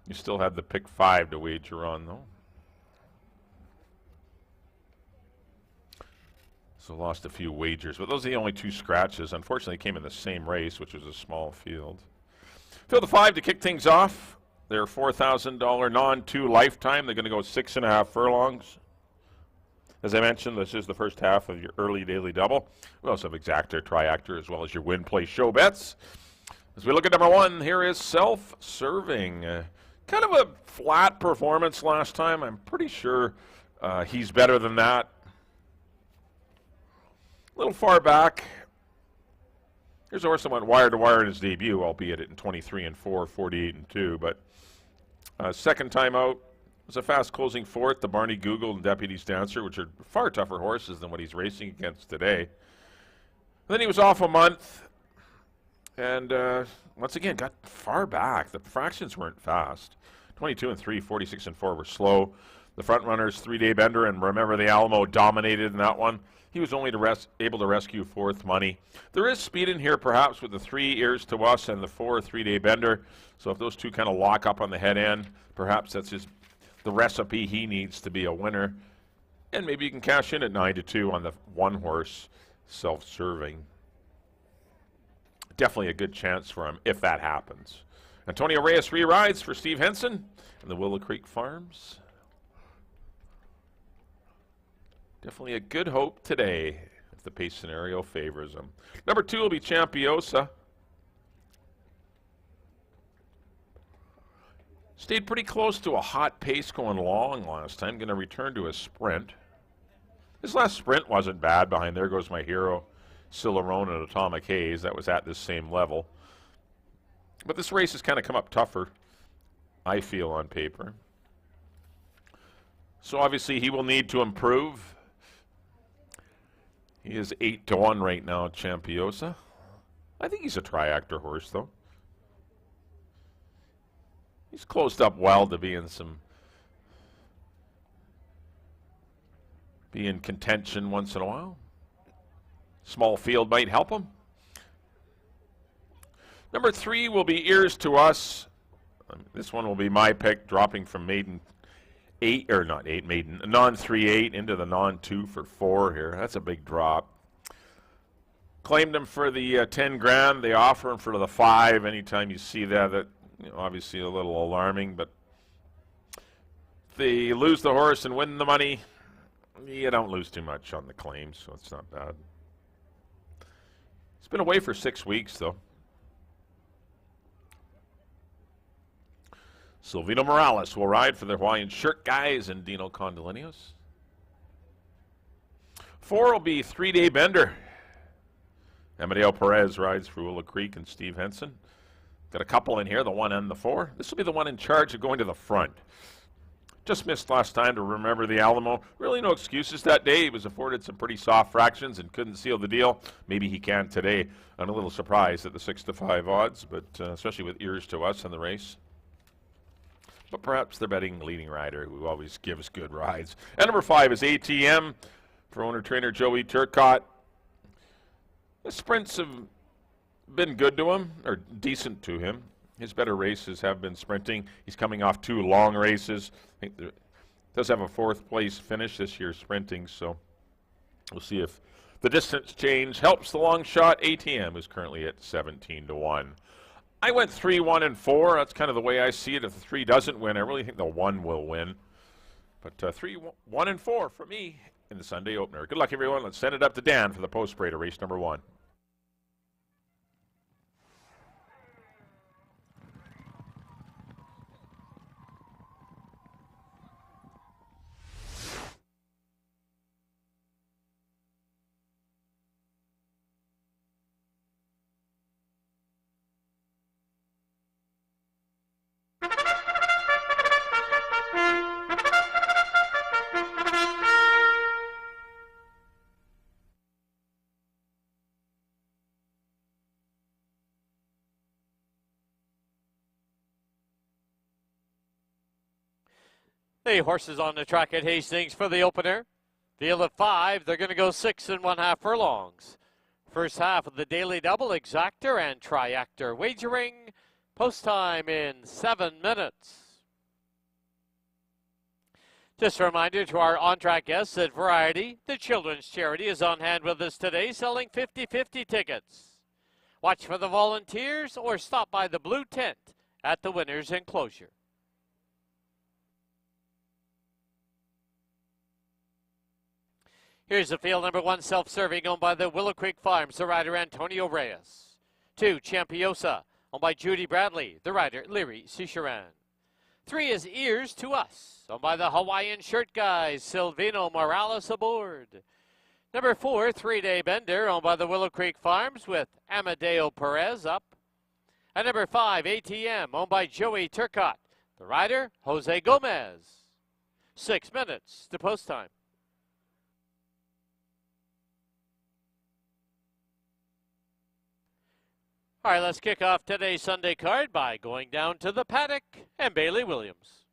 You still have the pick 5 to wager on, though. So lost a few wagers, but those are the only 2 scratches. Unfortunately, came in the same race, which was a small field. Field of 5 to kick things off. They're $4,000 non-2 lifetime. They're going to go 6.5 furlongs. As I mentioned, this is the first half of your early daily double. We also have exactor, triactor, as well as your win, play, show bets. As we look at number 1, here is Self-Serving. Kind of a flat performance last time. I'm pretty sure he's better than that. A little far back. Here's a horse that went wire to wire in his debut, albeit it in 23-4, 48-2. But second time out was a fast closing 4th. The Barney Google and Deputy's Dancer, which are far tougher horses than what he's racing against today. Then he was off a month, and once again got far back. The fractions weren't fast. 22-3, 46-4 were slow. The front runners, 3-Day Bender and Remember the Alamo, dominated in that one. He was only able to rescue 4th money. There is speed in here, perhaps, with the 3 Ears to Us and the 4 3-Day Bender. So if those 2 kind of lock up on the head end, perhaps that's the recipe he needs to be a winner. And maybe you can cash in at 9-2 on the 1 horse, Self-Serving. Definitely a good chance for him if that happens. Antonio Reyes re-rides for Steve Henson and the Willow Creek Farms. Definitely a good hope today if the pace scenario favors him. Number 2 will be Champiosa. Stayed pretty close to a hot pace going long last time. Going to return to a sprint. His last sprint wasn't bad. Behind there goes my hero, Cilarone and Atomic Haze. That was at this same level. But this race has kind of come up tougher, I feel, on paper. So obviously he will need to improve. He is 8-1 right now, Champiosa. I think he's a triactor horse, though. He's closed up well to be in contention once in a while. Small field might help him. Number 3 will be Ears to Us. This one will be my pick, dropping from maiden 8, or not 8, maiden, non-3-8 into the non-2 for 4 here. That's a big drop. Claimed him for the 10 grand. They offer him for the 5. Anytime you see that, obviously a little alarming, but if they lose the horse and win the money, you don't lose too much on the claim, so it's not bad. He's been away for 6 weeks, though. Silvino Morales will ride for the Hawaiian Shirt Guys and Dino Condolinos. 4 will be 3-Day Bender. Amadeo Perez rides for Willow Creek and Steve Henson. Got a couple in here, the 1 and the 4. This will be the one in charge of going to the front. Just missed last time to Remember the Alamo. Really no excuses that day. He was afforded some pretty soft fractions and couldn't seal the deal. Maybe he can today. I'm a little surprised at the 6-5 odds, but especially with Ears to Us in the race. But perhaps they're betting leading rider who always gives good rides. And number 5 is ATM for owner-trainer Joey Turcotte. The sprints have been good to him, or decent to him. His better races have been sprinting. He's coming off 2 long races. I think does have a 4th place finish this year sprinting, so we'll see if the distance change helps the long shot. ATM is currently at 17-1. I went 3, 1, and 4. That's kind of the way I see it. If the 3 doesn't win, I really think the 1 will win. But 3, 1, and 4 for me in the Sunday opener. Good luck, everyone. Let's send it up to Dan for the post parade of race number 1. The horses on the track at Hastings for the opener. Field of 5, they're going to go 6 1/2 furlongs. First half of the daily double, exactor and triactor wagering. Post time in 7 minutes. Just a reminder to our on-track guests that Variety, the children's charity, is on hand with us today selling 50/50 tickets. Watch for the volunteers or stop by the blue tent at the winner's enclosure. Here's the field, number 1, self-serving, owned by the Willow Creek Farms, the rider Antonio Reyes. 2, Champiosa, owned by Judy Bradley, the rider Leary Cicheran. 3 is Ears to Us, owned by the Hawaiian Shirt Guys, Silvino Morales aboard. Number 4, 3-Day Bender, owned by the Willow Creek Farms with Amadeo Perez up. And number 5, ATM, owned by Joey Turcotte, the rider Jose Gomez. 6 minutes to post time. All right, let's kick off today's Sunday card by going down to the paddock and Bailey Williams.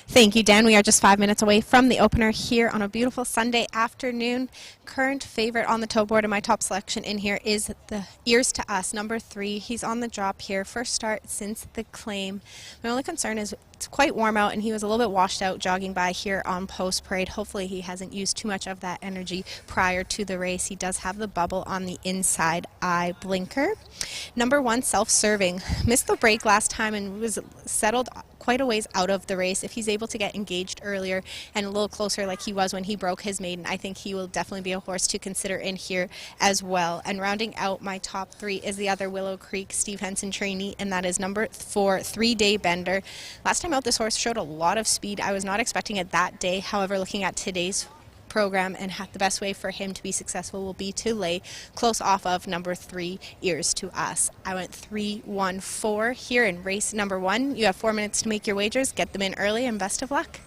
Thank you, Dan. We are just 5 minutes away from the opener here on a beautiful Sunday afternoon. Current favorite on the toe board, and my top selection in here is the Ears to Us, number 3. He's on the drop here. First start since the claim. My only concern is it's quite warm out, and he was a little bit washed out jogging by here on post parade. Hopefully he hasn't used too much of that energy prior to the race. He does have the bubble on the inside eye blinker. Number 1, self-serving. Missed the break last time and was settled quite a ways out of the race. If he's able to get engaged earlier and a little closer like he was when he broke his maiden, I think he will definitely be a horse to consider in here as well. And rounding out my top 3 is the other Willow Creek Steve Henson trainee, and that is number 4, 3-Day Bender. Last time out, this horse showed a lot of speed. I was not expecting it that day. However, looking at today's program, and the best way for him to be successful will be to lay close off of number 3, Ears to Us. I went 3, 1, 4 here in race number 1. You have 4 minutes to make your wagers. Get them in early, and best of luck.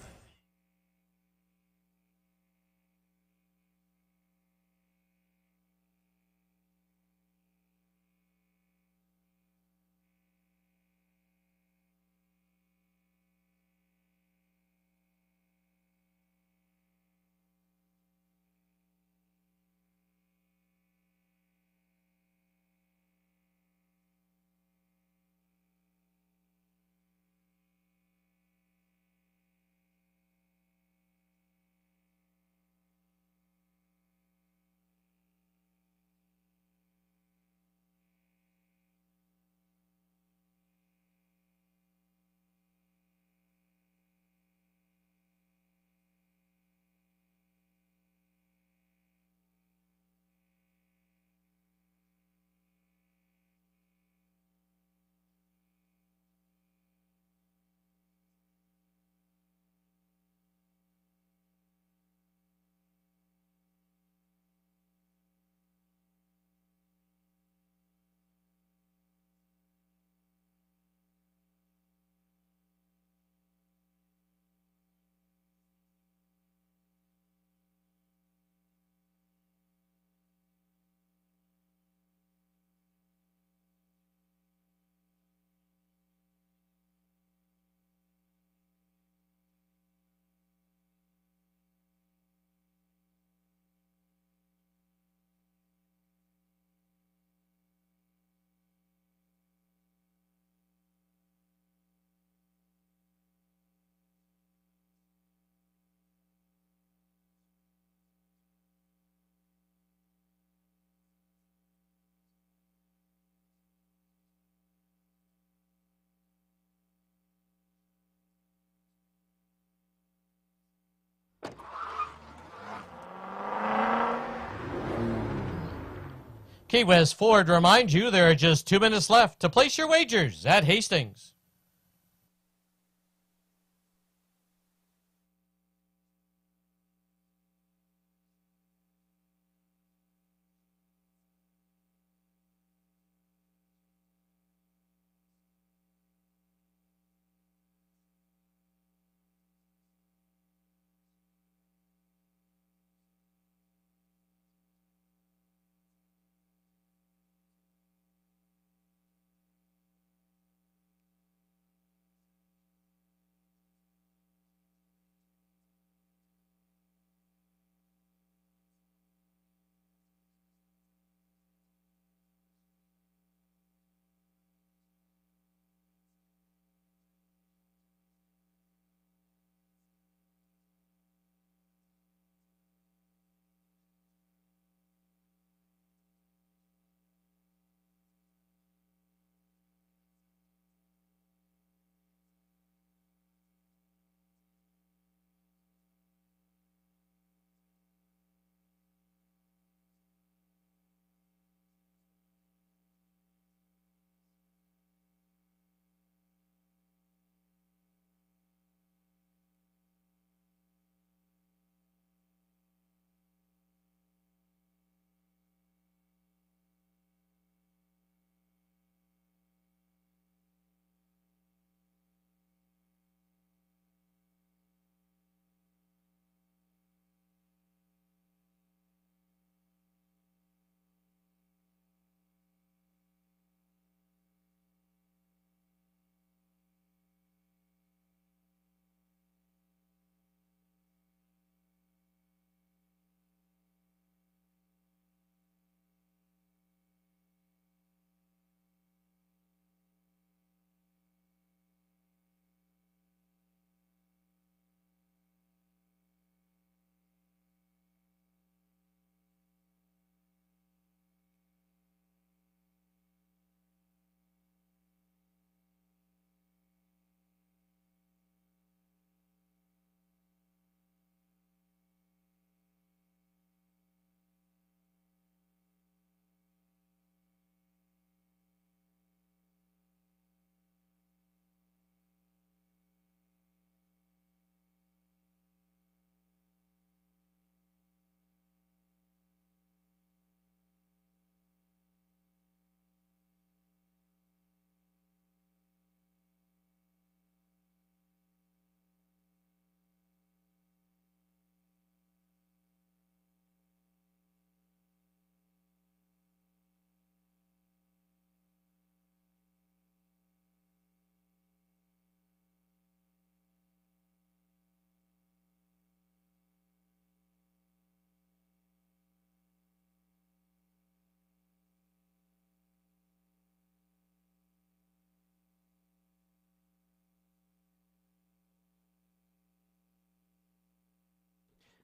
Key West Ford reminds you there are just 2 minutes left to place your wagers at Hastings.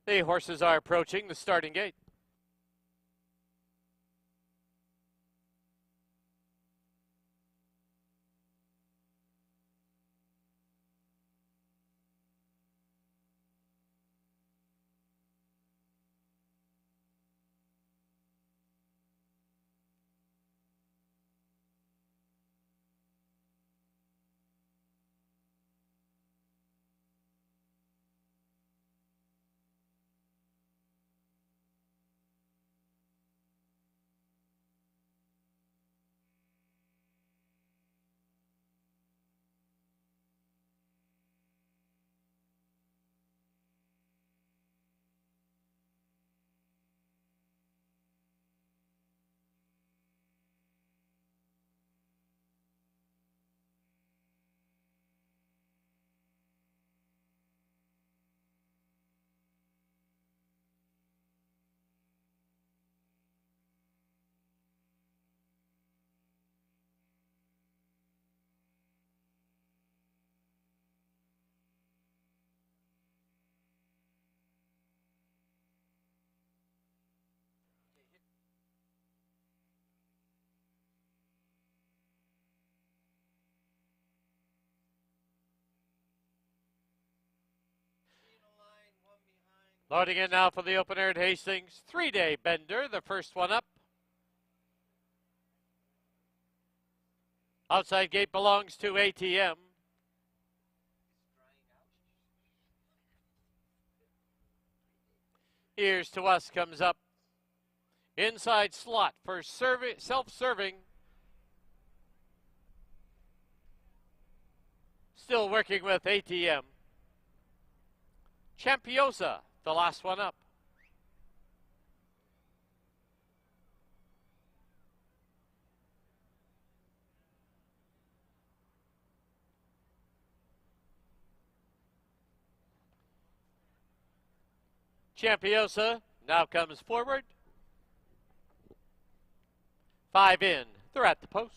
The horses are approaching the starting gate. Loading in now for the opener at Hastings. 3-day bender, the first one up. Outside gate belongs to ATM. Here's to Us comes up. Inside slot for self-serving. Still working with ATM. Champiosa, the last one up. Champiosa now comes forward. 5 in. They're at the post.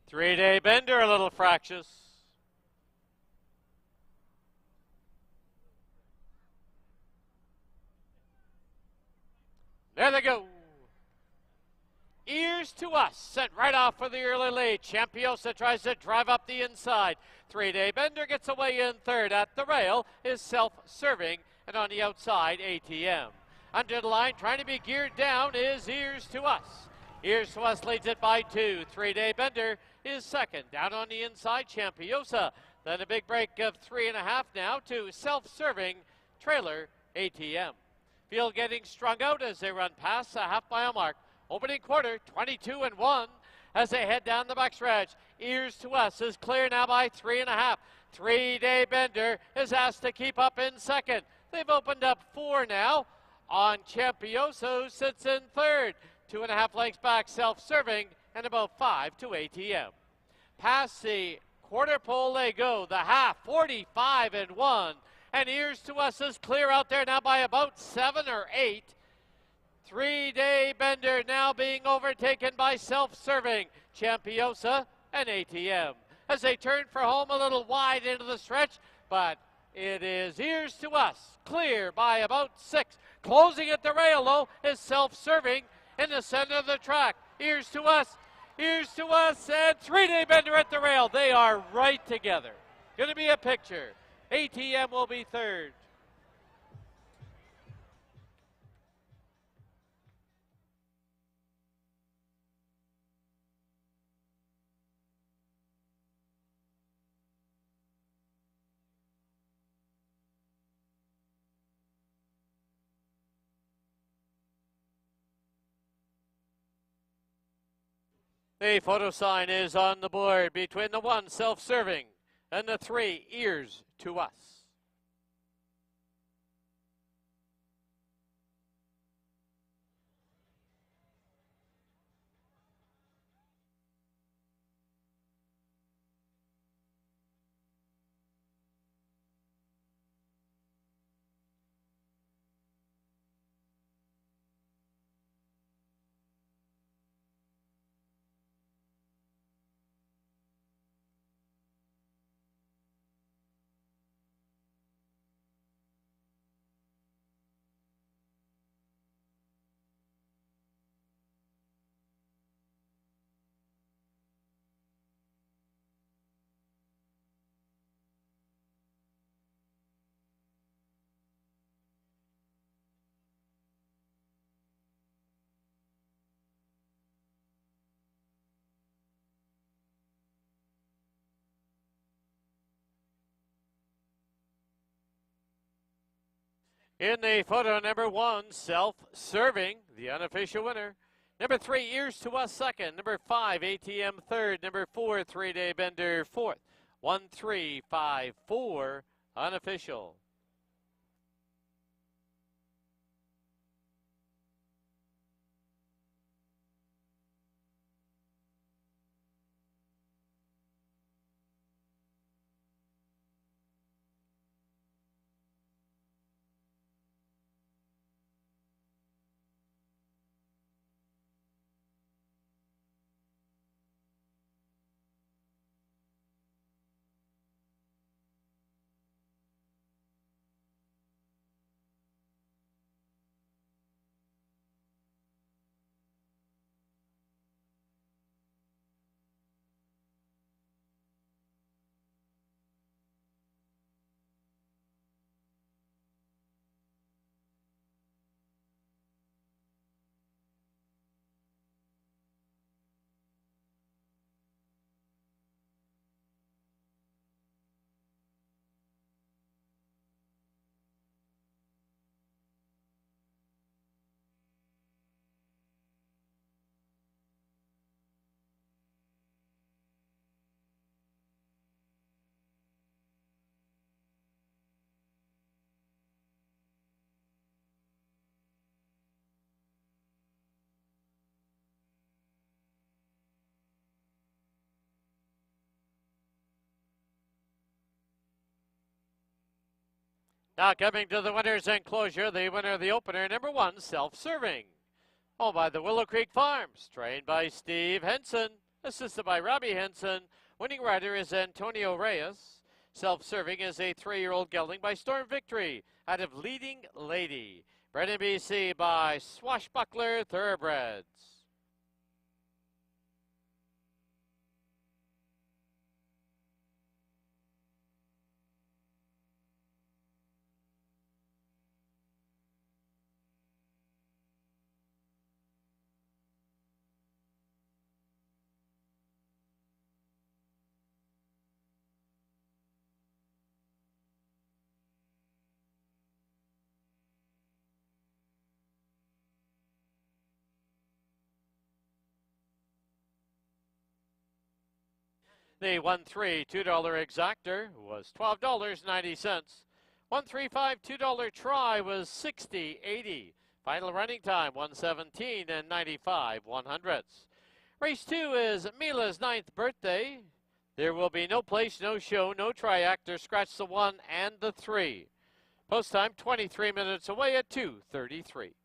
Three-day bender, a little fractious. There they go. Ears to Us, sent right off for the early lead. Champiosa tries to drive up the inside. Three-day bender gets away in third. At the rail is self-serving, and on the outside, ATM. Under the line, trying to be geared down, is Ears to Us. Ears to Us leads it by 2. Three-day bender is second. Down on the inside, Champiosa. Then a big break of 3.5 now to self-serving trailer ATM. Field getting strung out as they run past the half-mile mark. Opening quarter, 22-1 as they head down the backstretch. Ears to Us is clear now by 3.5. Three-day bender is asked to keep up in second. They've opened up 4 now on Champiosa, who sits in third. 2.5 lengths back, self-serving, and about 5 to ATM. Past the quarter pole they go, the half, 45-1. And Ears to Us is clear out there now by about 7 or 8. Three-day bender now being overtaken by self-serving Champiosa and ATM. As they turn for home a little wide into the stretch, but it is Ears to Us, clear by about 6. Closing at the rail, though, is self-serving in the center of the track. Ears to Us, and three-day bender at the rail. They are right together. Going to be a picture. ATM will be third. The photo sign is on the board between the 1 self-serving and the 3 Ears to Us. In the photo, number 1, self-serving, the unofficial winner. Number 3, Ears to Us, second. Number 5, ATM, third. Number 4, three-day bender, fourth. 1, 3, 5, 4, unofficial. Now coming to the winner's enclosure, the winner of the opener, number 1, Self-Serving. Owned by the Willow Creek Farms, trained by Steve Henson, assisted by Robbie Henson. Winning rider is Antonio Reyes. Self-Serving is a 3-year-old gelding by Storm Victory out of Leading Lady. Bred in BC by Swashbuckler Thoroughbreds. The 1-3 $2 exactor was $12.90. 1-3-5 $2 try was $60.80. Final running time 1:17 and 95/100ths. Race 2 is Mila's 9th birthday. There will be no place, no show, no triactor. Scratch the 1 and the 3. Post time 23 minutes away at 2:33.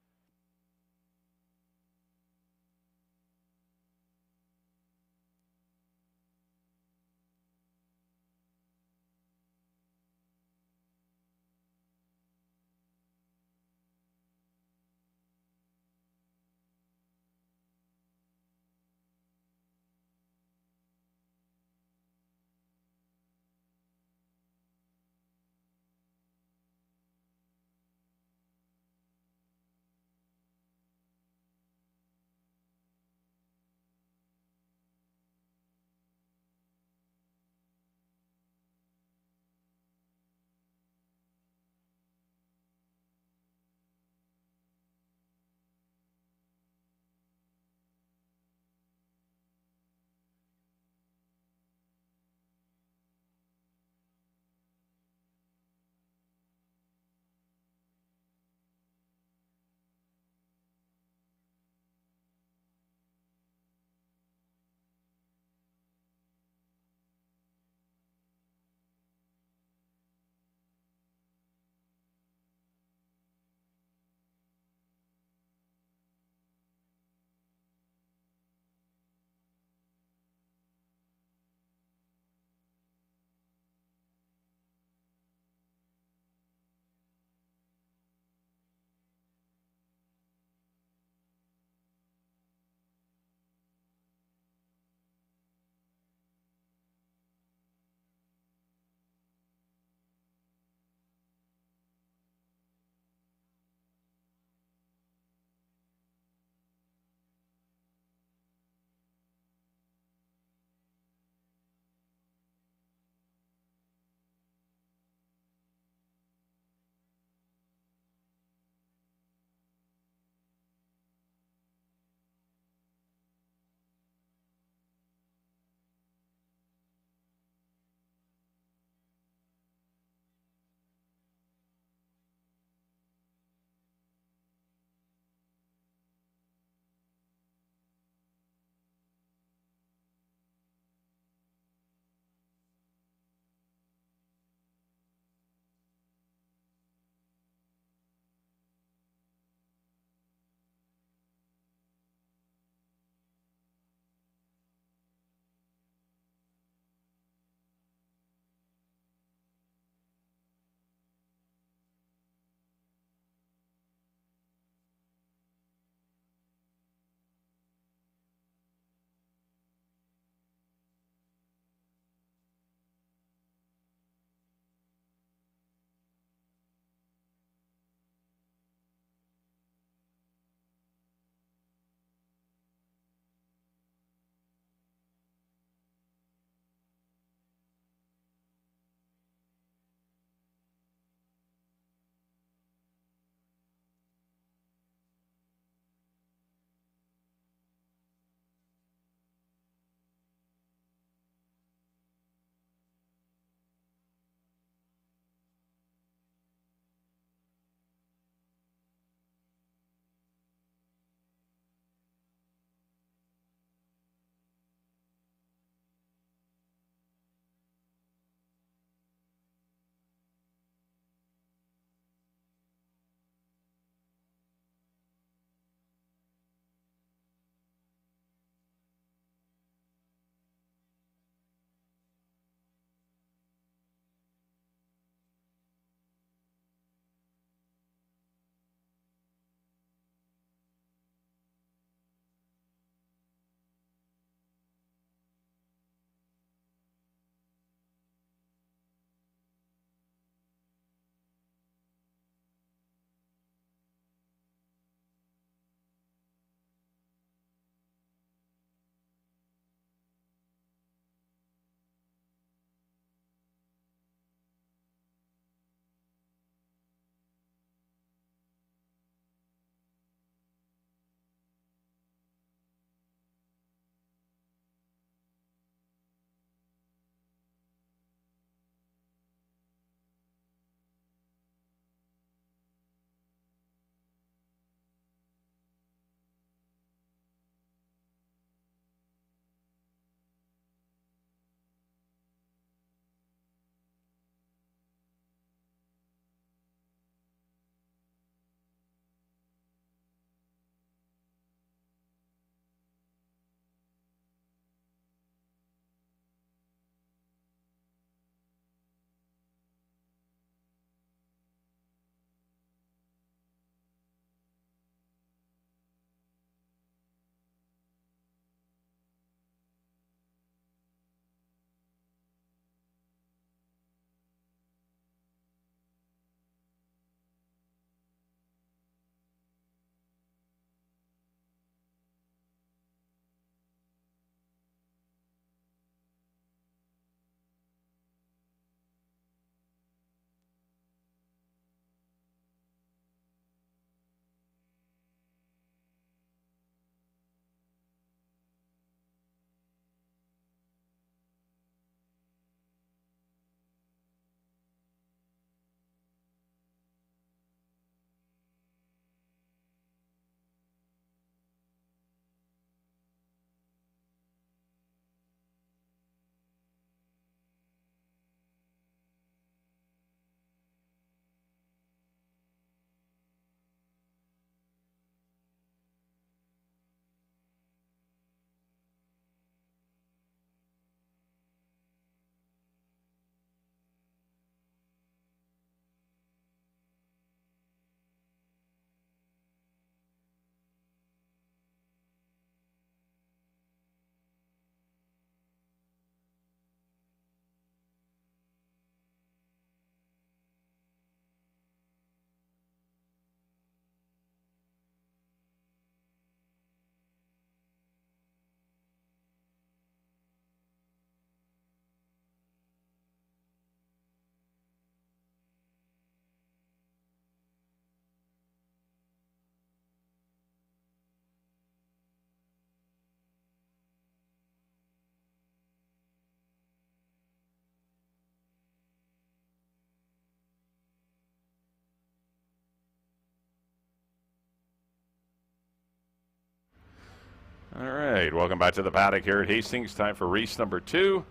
right, welcome back to the paddock here at Hastings. Time for race number 2.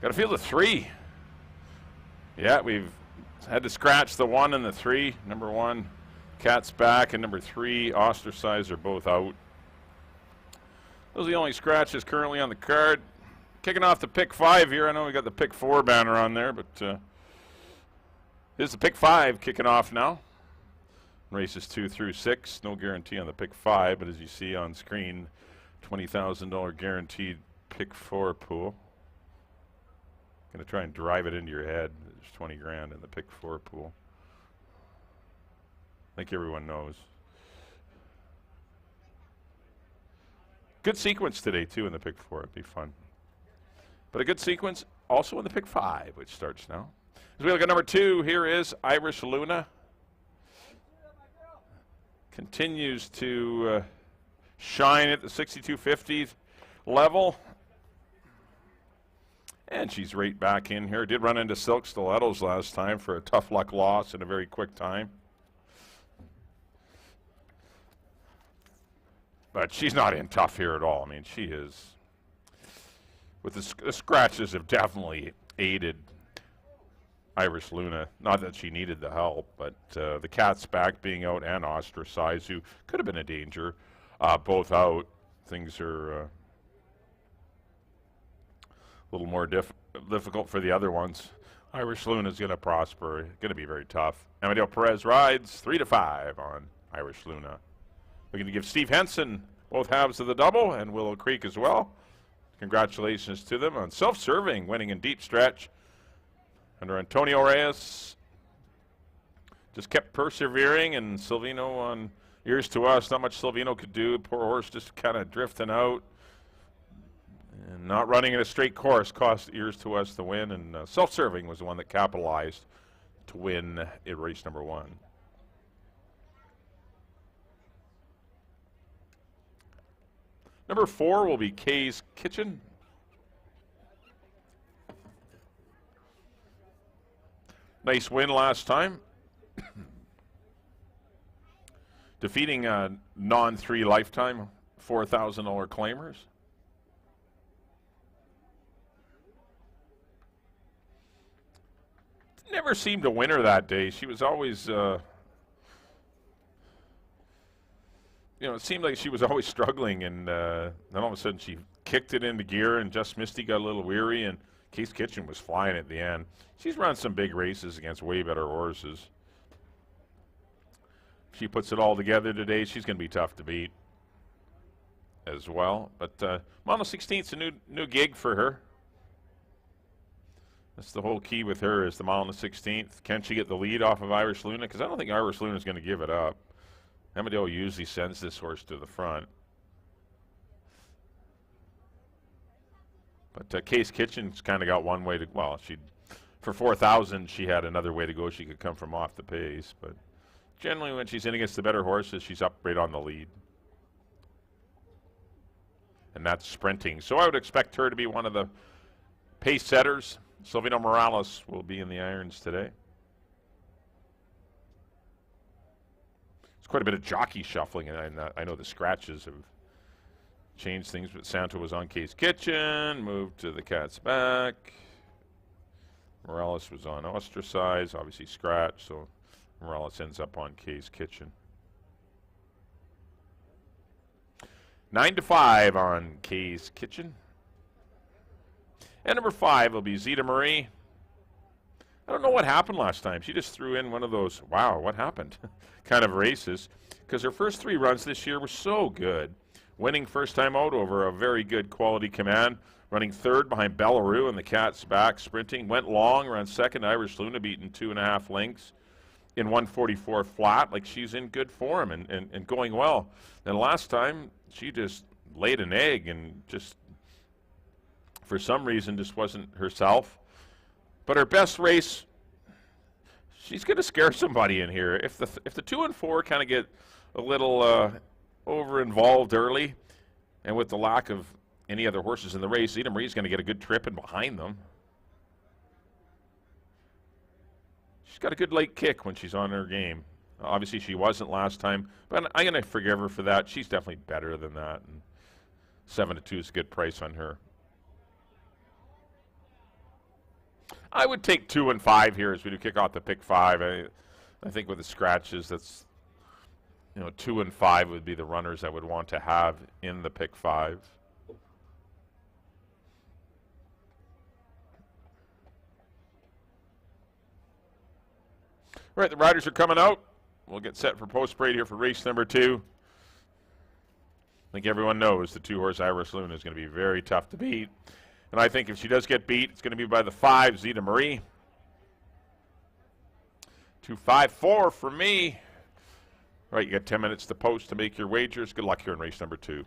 Got to feel the 3. Yeah, we've had to scratch the 1 and the 3. Number 1, Cat's Back, and number 3, Ostracized, are both out. Those are the only scratches currently on the card. Kicking off the pick 5 here. I know we got the pick 4 banner on there, but here's the pick 5 kicking off now. Races 2 through 6. No guarantee on the pick 5, but as you see on screen, $20,000 guaranteed pick 4 pool. Going to try and drive it into your head. There's 20 grand in the pick 4 pool. I think everyone knows. Good sequence today, too, in the pick 4. It'd be fun. But a good sequence also in the pick 5, which starts now. As we look at number 2, here is Irish Luna. Continues to shine at the 6250 level. And she's right back in here. Did run into Silk Stilettos last time for a tough luck loss in a very quick time. But she's not in tough here at all. I mean, she is. With the scratches have definitely aided Irish Luna. Not that she needed the help, but the Cat's Back being out and Ostracized, who could have been a danger, both out. Things are a little more difficult for the other ones. Irish Luna is going to prosper. Going to be very tough. Amadeo Perez rides 3-5 on Irish Luna. We're going to give Steve Henson both halves of the double, and Willow Creek as well. Congratulations to them on self-serving, winning in deep stretch under Antonio Reyes. Just kept persevering, and Silvino on Ears to Us. Not much Silvino could do. Poor horse just kind of drifting out. And not running in a straight course cost Ears to Us the win, and self-serving was the one that capitalized to win in race number 1. Number 4 will be Kay's Kitchen. Nice win last time. Defeating non-3 lifetime $4,000 claimers. Never seemed to win her that day. She was always, it seemed like she was always struggling, and then all of a sudden she kicked it into gear, and Just Misty got a little weary, and Case Kitchen was flying at the end. She's run some big races against way better horses. If she puts it all together today, she's going to be tough to beat as well. But Mono 16th's a new gig for her. That's the whole key with her, is the mile and the 16th. Can she get the lead off of Irish Luna? Because I don't think Irish Luna is going to give it up. Amadeo usually sends this horse to the front. But Case Kitchen's kind of got one way to, well, for 4,000, she had another way to go. She could come from off the pace. But generally when she's in against the better horses, she's up right on the lead. And that's sprinting. So I would expect her to be one of the pace setters. Silvino Morales will be in the irons today. It's quite a bit of jockey shuffling, and I know the scratches have changed things, but Santo was on Case Kitchen, moved to the Cat's Back. Morales was on Ostracized, obviously scratch, so Morales ends up on Case Kitchen. 9-5 on Case Kitchen. And number 5 will be Zeta Marie. I don't know what happened last time. She just threw in one of those, wow, what happened kind of races, because her first 3 runs this year were so good. Winning first time out over a very good quality command. Running 3rd behind Bellaroo in the Cat's Back. Sprinting. Went long, ran 2nd. Irish Luna beaten 2.5 lengths in 144 flat. Like, she's in good form and going well. And last time, she just laid an egg and just, for some reason, just wasn't herself. But her best race, she's going to scare somebody in here. If the 2 and 4 kind of get a little over-involved early, and with the lack of any other horses in the race, Zeta Marie's going to get a good trip in behind them. She's got a good late kick when she's on her game. Obviously, she wasn't last time, but I'm going to forgive her for that. She's definitely better than that. And 7-2 is a good price on her. I would take 2 and 5 here as we do kick off the pick 5. I think with the scratches, that's 2 and 5 would be the runners I would want to have in the pick 5. All right, the riders are coming out. We'll get set for post parade here for race number 2. I think everyone knows the 2-horse Iris Luna is going to be very tough to beat. And I think if she does get beat, it's going to be by the 5, Zeta Marie. 2-5-4 for me. All right, you got 10 minutes to post to make your wagers. Good luck here in race number 2.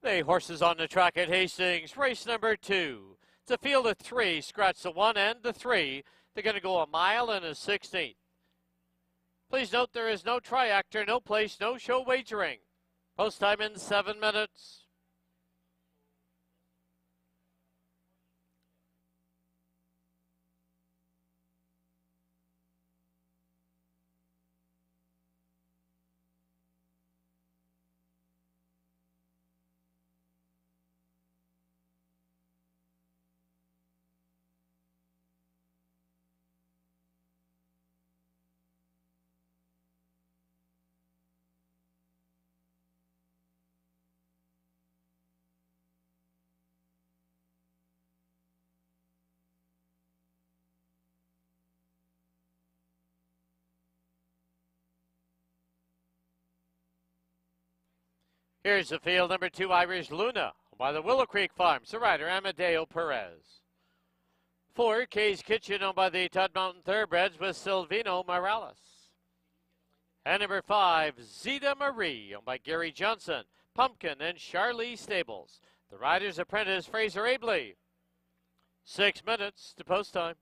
The horses on the track at Hastings, race number 2. It's a field of 3. Scratch the 1 and the 3. They're going to go 1 mile and a 16th. Please note there is no triactor, no place, no show wagering. Post time in 7 minutes. Here's the field, number 2, Irish Luna, by the Willow Creek Farms, the rider Amadeo Perez. 4, Kay's Kitchen, owned by the Todd Mountain Thoroughbreds with Silvino Morales. And number 5, Zeta Marie, owned by Gary Johnson, Pumpkin, and Charlie Stables. The rider's apprentice, Fraser Abley. 6 minutes to post time.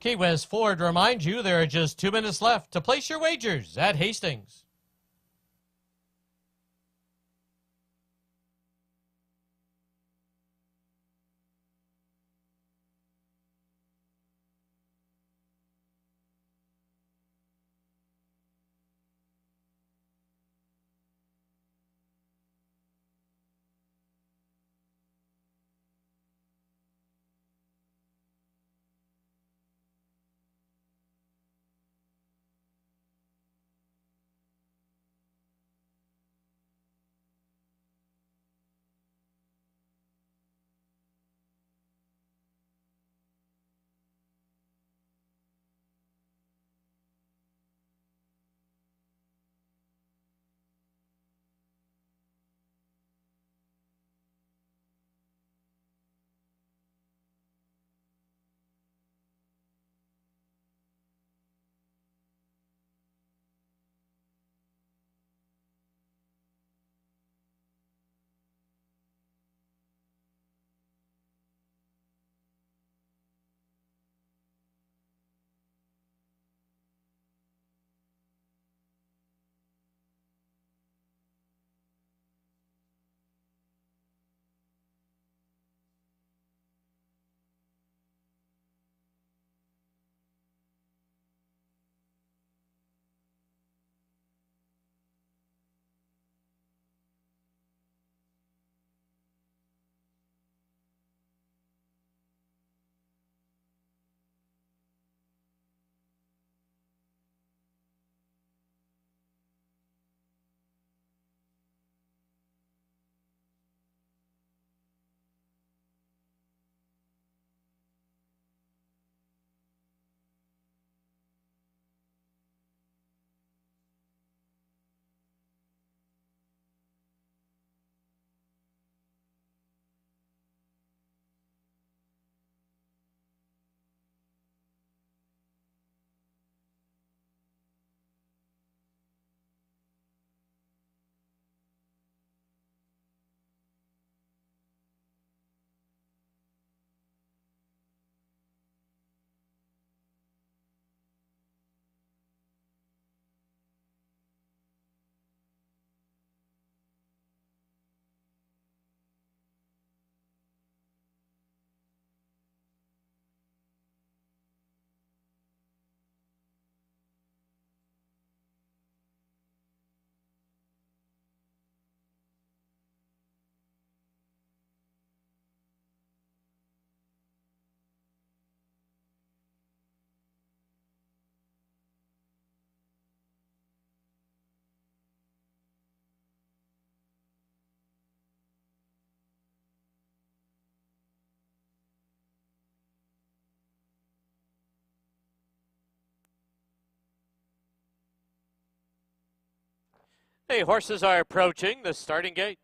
Key West Ford reminds you there are just 2 minutes left to place your wagers at Hastings. Hey, horses are approaching the starting gate.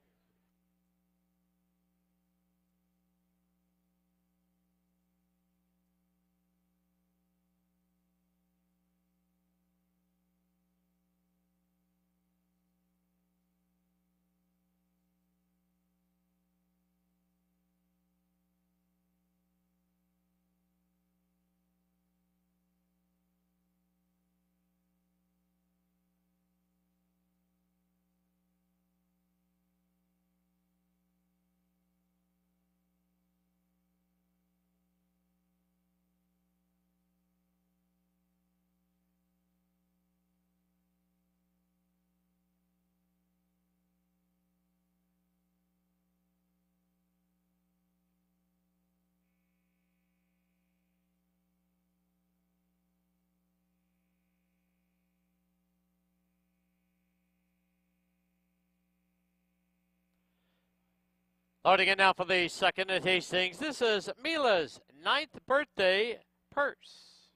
Loading in now for the second at Hastings. This is Mila's 9th birthday purse.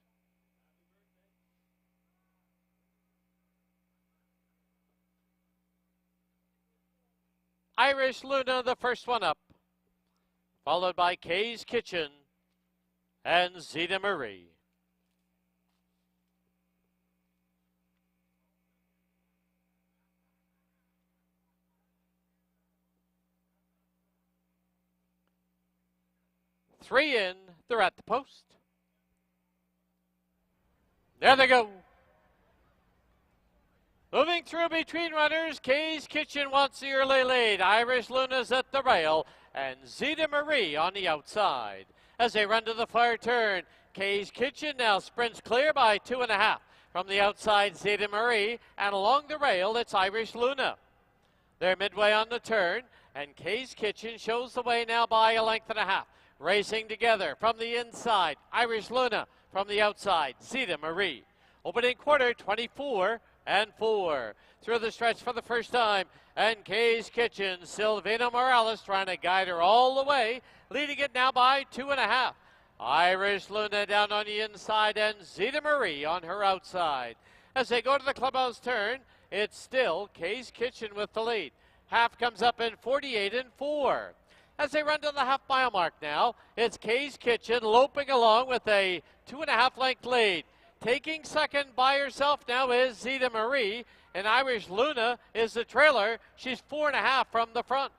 Irish Luna, the first one up, followed by Kay's Kitchen and Zeta Marie. Three in, they're at the post. There they go. Moving through between runners, Kay's Kitchen wants the early lead. Irish Luna's at the rail, and Zeta Marie on the outside. As they run to the far turn, Kay's Kitchen now sprints clear by 2.5. From the outside, Zeta Marie, and along the rail, it's Irish Luna. They're midway on the turn, and Kay's Kitchen shows the way now by 1.5 lengths. Racing together from the inside, Irish Luna. From the outside, Zeta Marie. Opening quarter, 24 and 4. Through the stretch for the first time, and Kay's Kitchen, Silvina Morales trying to guide her all the way, leading it now by 2.5. Irish Luna down on the inside, and Zeta Marie on her outside. As they go to the clubhouse turn, it's still Kay's Kitchen with the lead. Half comes up in 48 and 4. As they run to the half-mile mark now, it's Kay's Kitchen loping along with a 2.5 length lead. Taking second by herself now is Zeta Marie, and Irish Luna is the trailer. She's 4.5 from the front.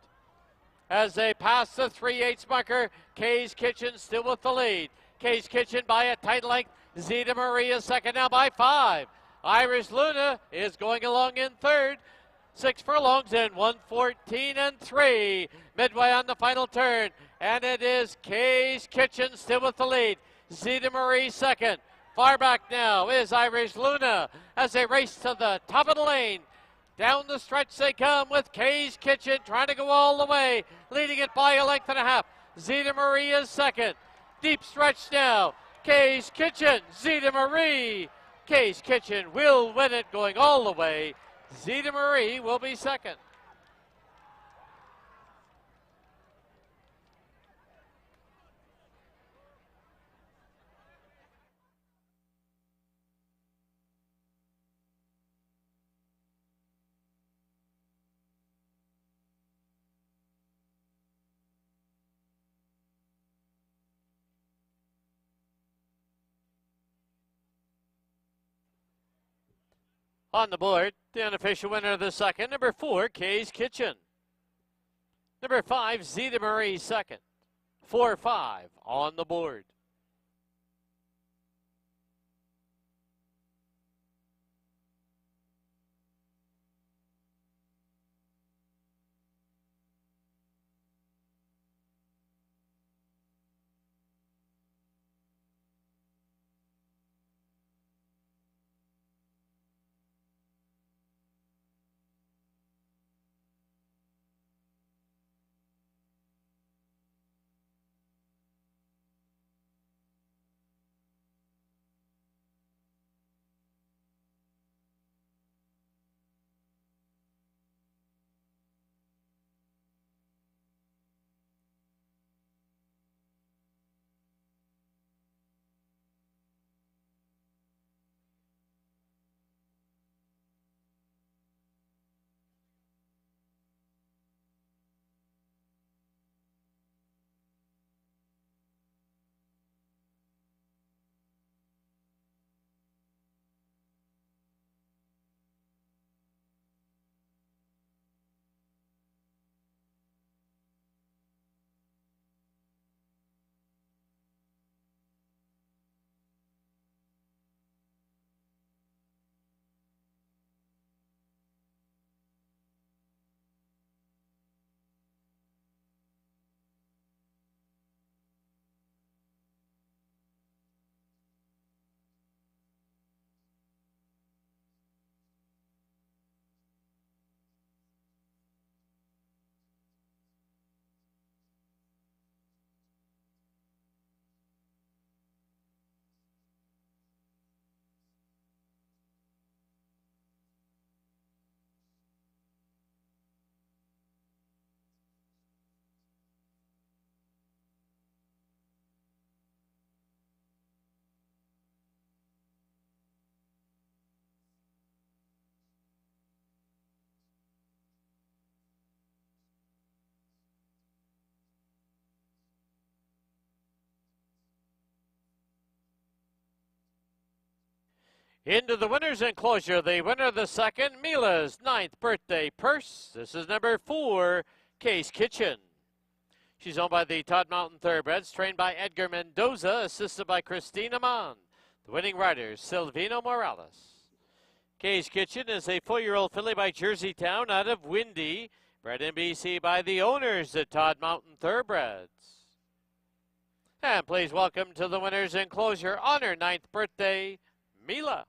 As they pass the 3/8 marker, Kay's Kitchen still with the lead. Kay's Kitchen by a tight length. Zeta Marie is second now by 5. Irish Luna is going along in third. 6 furlongs in 1:14 and 3. Midway on the final turn, and it is Kay's Kitchen still with the lead. Zeta Marie second. Far back now is Irish Luna as they race to the top of the lane. Down the stretch they come with Kay's Kitchen trying to go all the way, leading it by 1.5 lengths. Zeta Marie is second. Deep stretch now. Kay's Kitchen, Zeta Marie. Kay's Kitchen will win it going all the way. Zeta Marie will be second. On the board, the unofficial winner of the second, number 4, Kay's Kitchen. Number 5, Zeta Marie second. 4-5 on the board. Into the winner's enclosure, the winner of the second, Mila's 9th birthday purse. This is number 4, Kay's Kitchen. She's owned by the Todd Mountain Thoroughbreds, trained by Edgar Mendoza, assisted by Christina Mann. The winning rider, Silvino Morales. Kay's Kitchen is a 4-year-old filly by Jersey Town out of Windy, bred in BC by the owners at Todd Mountain Thoroughbreds. And please welcome to the winner's enclosure on her 9th birthday, Mila.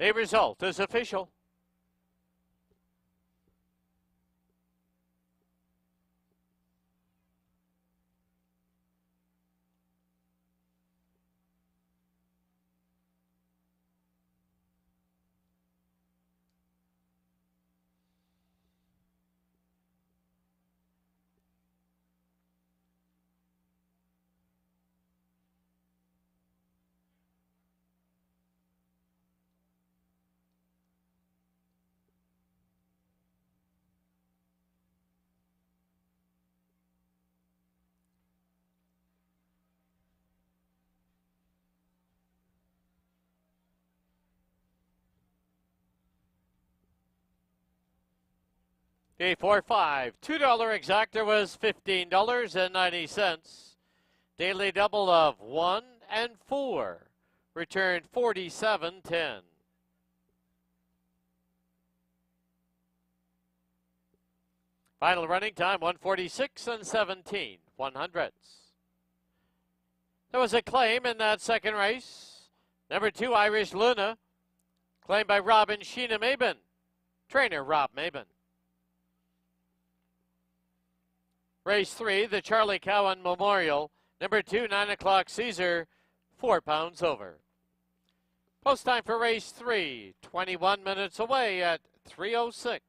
A result is official. A 4-5, $2 exactor was $15.90. Daily double of 1 and 4 returned $47.10. Final running time 146 and 17/100ths. There was a claim in that second race. Number 2, Irish Luna, claimed by Robin Sheena Maben, trainer Rob Maben. Race 3, the Charlie Cowan Memorial. Number 2, 9 o'clock Caesar, 4 pounds over. Post time for race 3, 21 minutes away at 3:06.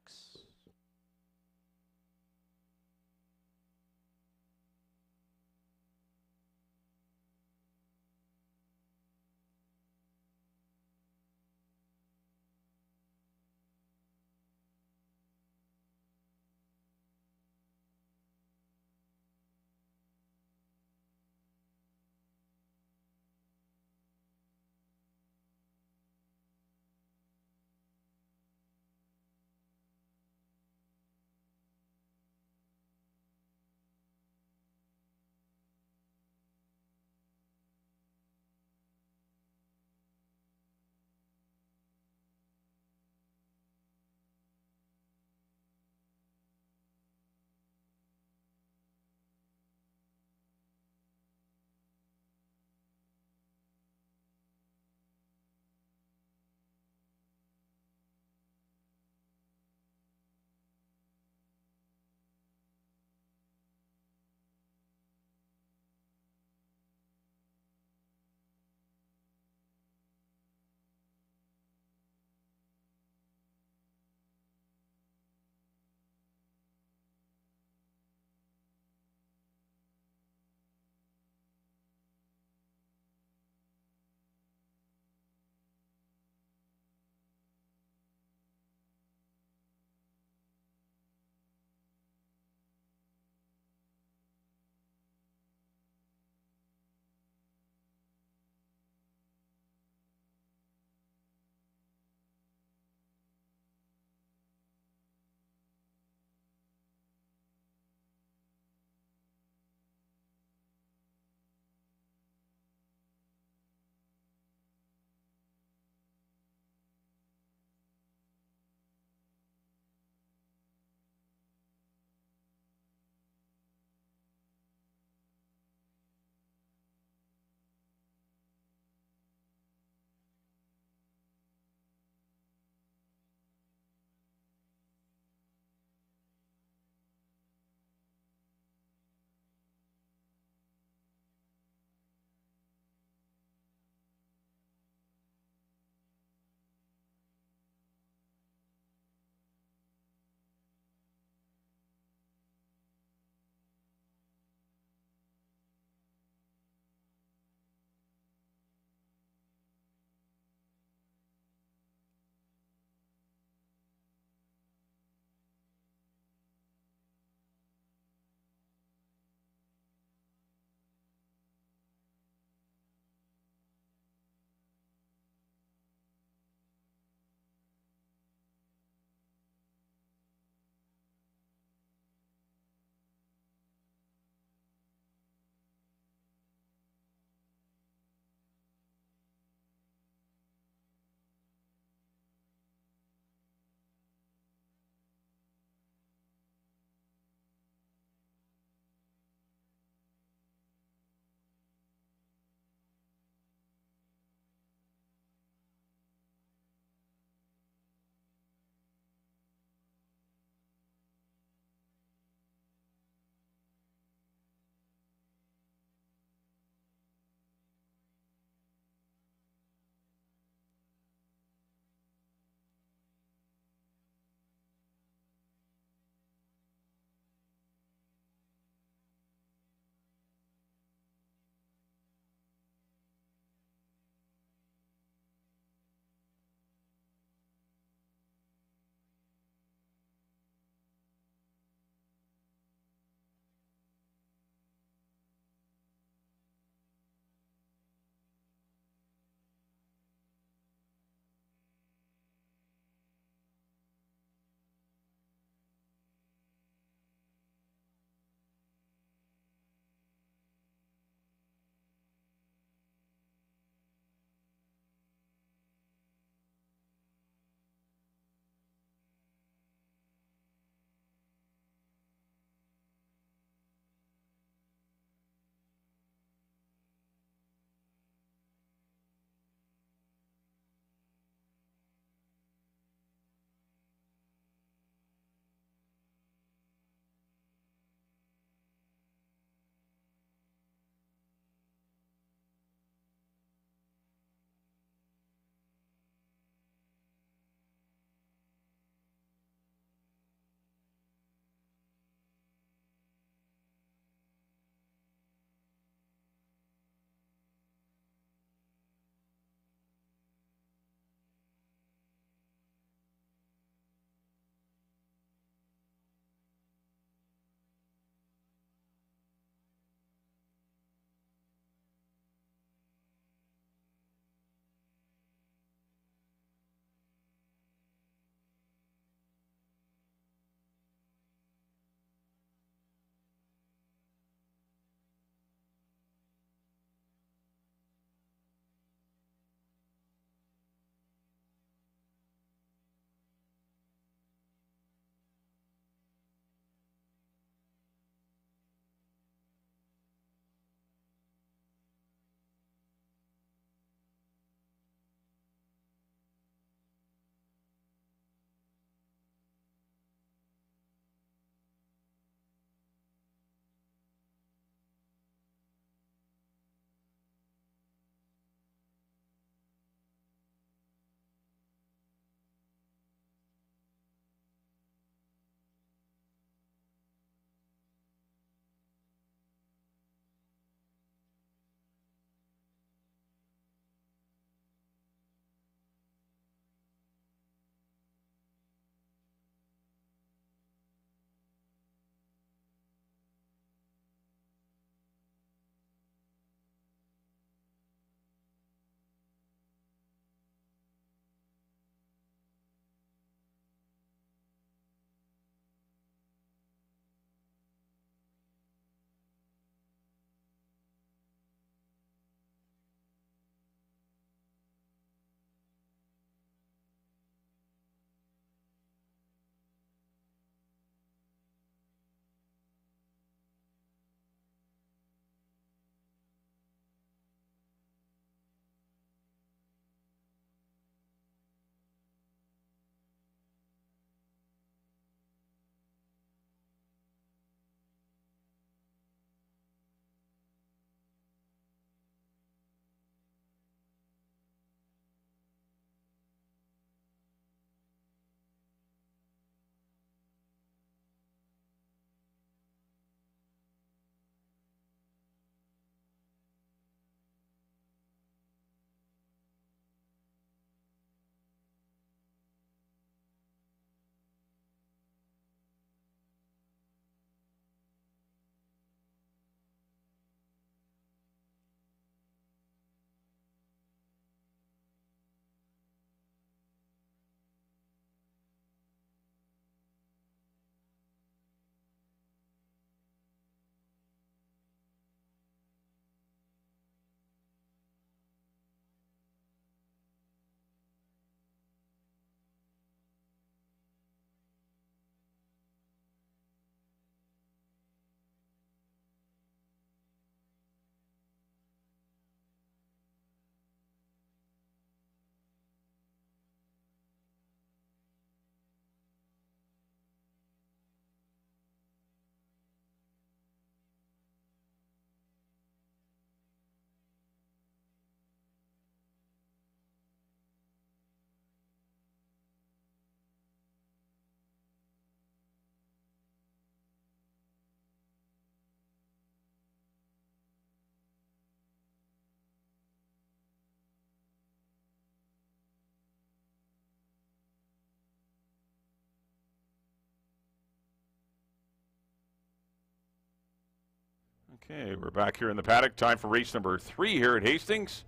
Okay, we're back here in the paddock. Time for race number 3 here at Hastings.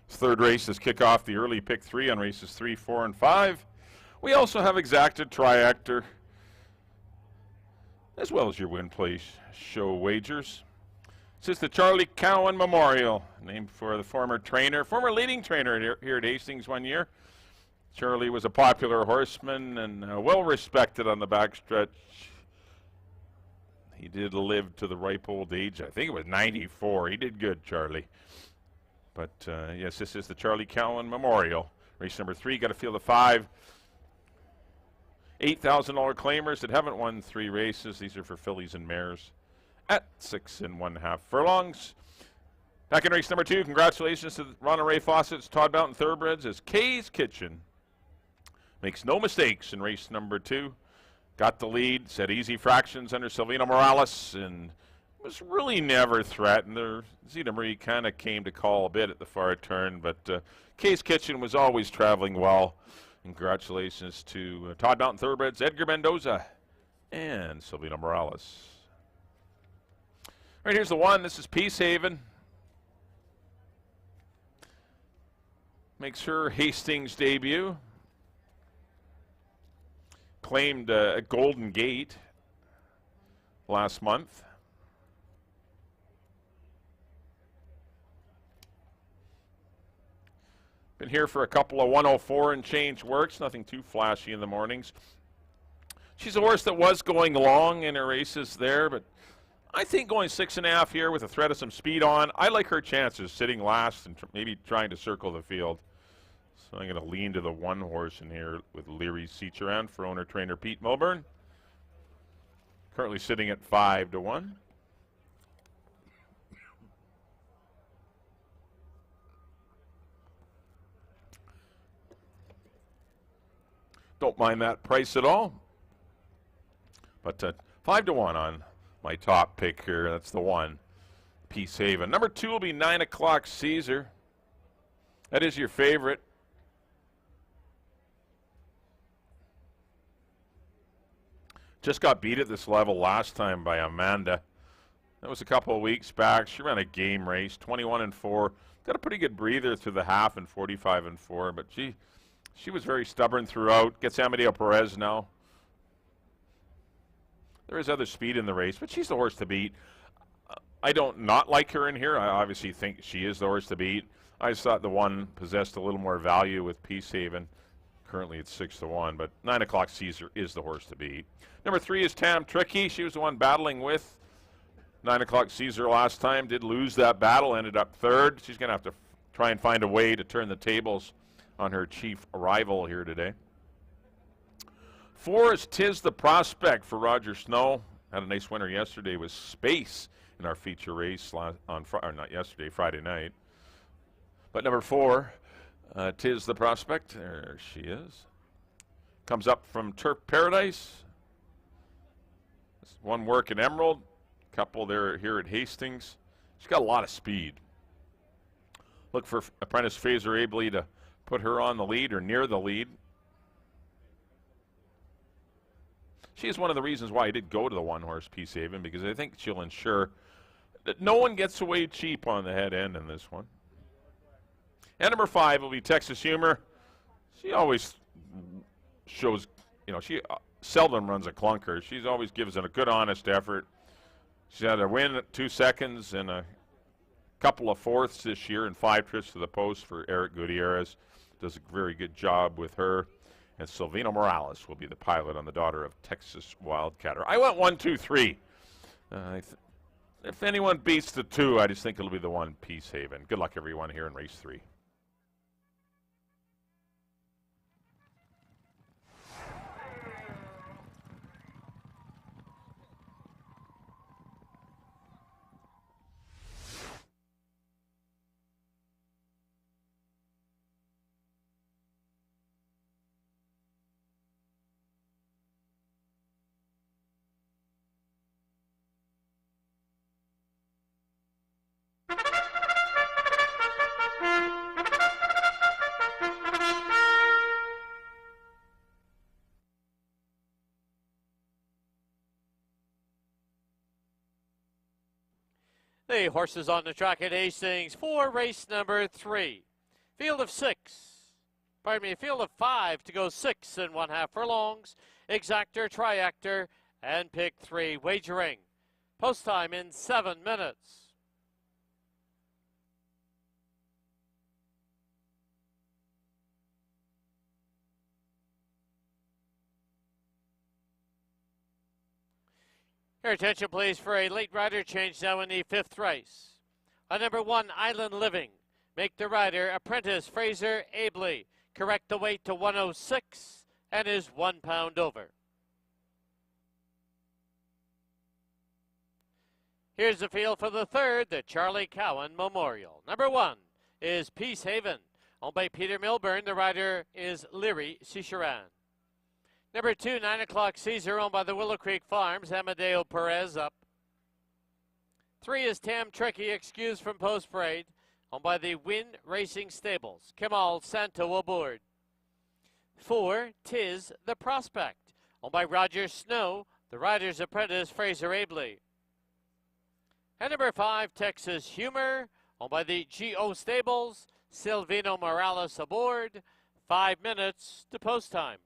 This third race is kick off the early pick 3 on races 3, 4, and 5. We also have exacted triactor, as well as your win place show wagers. This is the Charlie Cowan Memorial, named for the former leading trainer here at Hastings one year. Charlie was a popular horseman and well respected on the backstretch. He did live to the ripe old age. I think it was 94. He did good, Charlie. But yes, this is the Charlie Cowan Memorial. Race number 3, got to field the 5 $8,000 claimers that haven't won 3 races. These are for fillies and mares at 6 1/2 furlongs. Back in race number 2, congratulations to Ron and Ray Fawcett's Todd Mountain Thoroughbreds as Kay's Kitchen makes no mistakes in race number 2. Got the lead, set easy fractions under Silvino Morales, and was really never threatened. Zeta Marie kind of came to call a bit at the far turn, but Kay's Kitchen was always traveling well. Congratulations to Todd Mountain Thoroughbreds, Edgar Mendoza, and Silvino Morales. Right, here's the 1. This is Peace Haven. Makes her Hastings debut. Claimed a Golden Gate last month. Been here for a couple of 104 and change works, nothing too flashy in the mornings. She's a horse that was going long in her races there, but I think going 6 1/2 here with a threat of some speed on, I like her chances sitting last and maybe trying to circle the field. So I'm going to lean to the 1 horse in here with Leary Seacharan for owner-trainer Pete Milburn. Currently sitting at 5 1. Don't mind that price at all. But 5 1 on my top pick here. That's the 1, Peace Haven. Number 2 will be 9 o'clock Caesar. That is your favorite. Just got beat at this level last time by Amanda. That was a couple of weeks back. She ran a game race, 21 4. Got a pretty good breather through the half and 45 4, but she was very stubborn throughout. Gets Amadeo Perez now. There is other speed in the race, but she's the horse to beat. I don't not like her in here. I obviously think she is the horse to beat. I just thought the 1 possessed a little more value with Peace Haven. Currently it's 6 1, but 9 o'clock Caesar is the horse to beat. Number 3 is Tam Tricky. She was the one battling with 9 o'clock Caesar last time. Did lose that battle, ended up 3rd. She's going to have to try and find a way to turn the tables on her chief rival here today. 4 is Tis the Prospect for Roger Snow. Had a nice winner yesterday with Space in our feature race Friday night. But number 4, Tis the Prospect. There she is. Comes up from Turf Paradise. This 1 work in Emerald. Couple there here at Hastings. She's got a lot of speed. Look for apprentice Fraser Abley to put her on the lead or near the lead. She is one of the reasons why I did go to the 1 horse Peace Haven, because I think she'll ensure that no one gets away cheap on the head end in this one. And number 5 will be Texas Humor. She always shows, she seldom runs a clunker. She always gives it a good, honest effort. She's had a win at 2 seconds and a couple of 4ths this year and 5 trips to the post for Eric Gutierrez. Does a very good job with her. And Silvino Morales will be the pilot on the daughter of Texas Wildcatter. I went 1, 2, 3. If anyone beats the 2, I just think it'll be the 1, Peace Haven. Good luck, everyone, here in race 3. Okay, horses on the track at Hastings for race number 3. Field of 5 to go 6 1/2 furlongs. Exactor, Triactor, and pick 3 wagering. Post time in 7 minutes. Your attention please for a late rider change now in the 5th race. On number 1, Island Living. Make the rider Apprentice Fraser Abley. Correct the weight to 106 and is 1 pound over. Here's the field for the 3rd, the Charlie Cowan Memorial. Number 1 is Peace Haven. Owned by Peter Milburn. The rider is Leary Cicheran. Number 2, 9 o'clock Caesar, owned by the Willow Creek Farms. Amadeo Perez up. 3 is Tam Tricky, excused from post parade, owned by the Wynn Racing Stables. Kemal Santo aboard. 4, Tis the Prospect, owned by Roger Snow. The rider's apprentice, Fraser Abley. And number 5, Texas Humor, owned by the G.O. Stables. Silvino Morales aboard. 5 minutes to post time.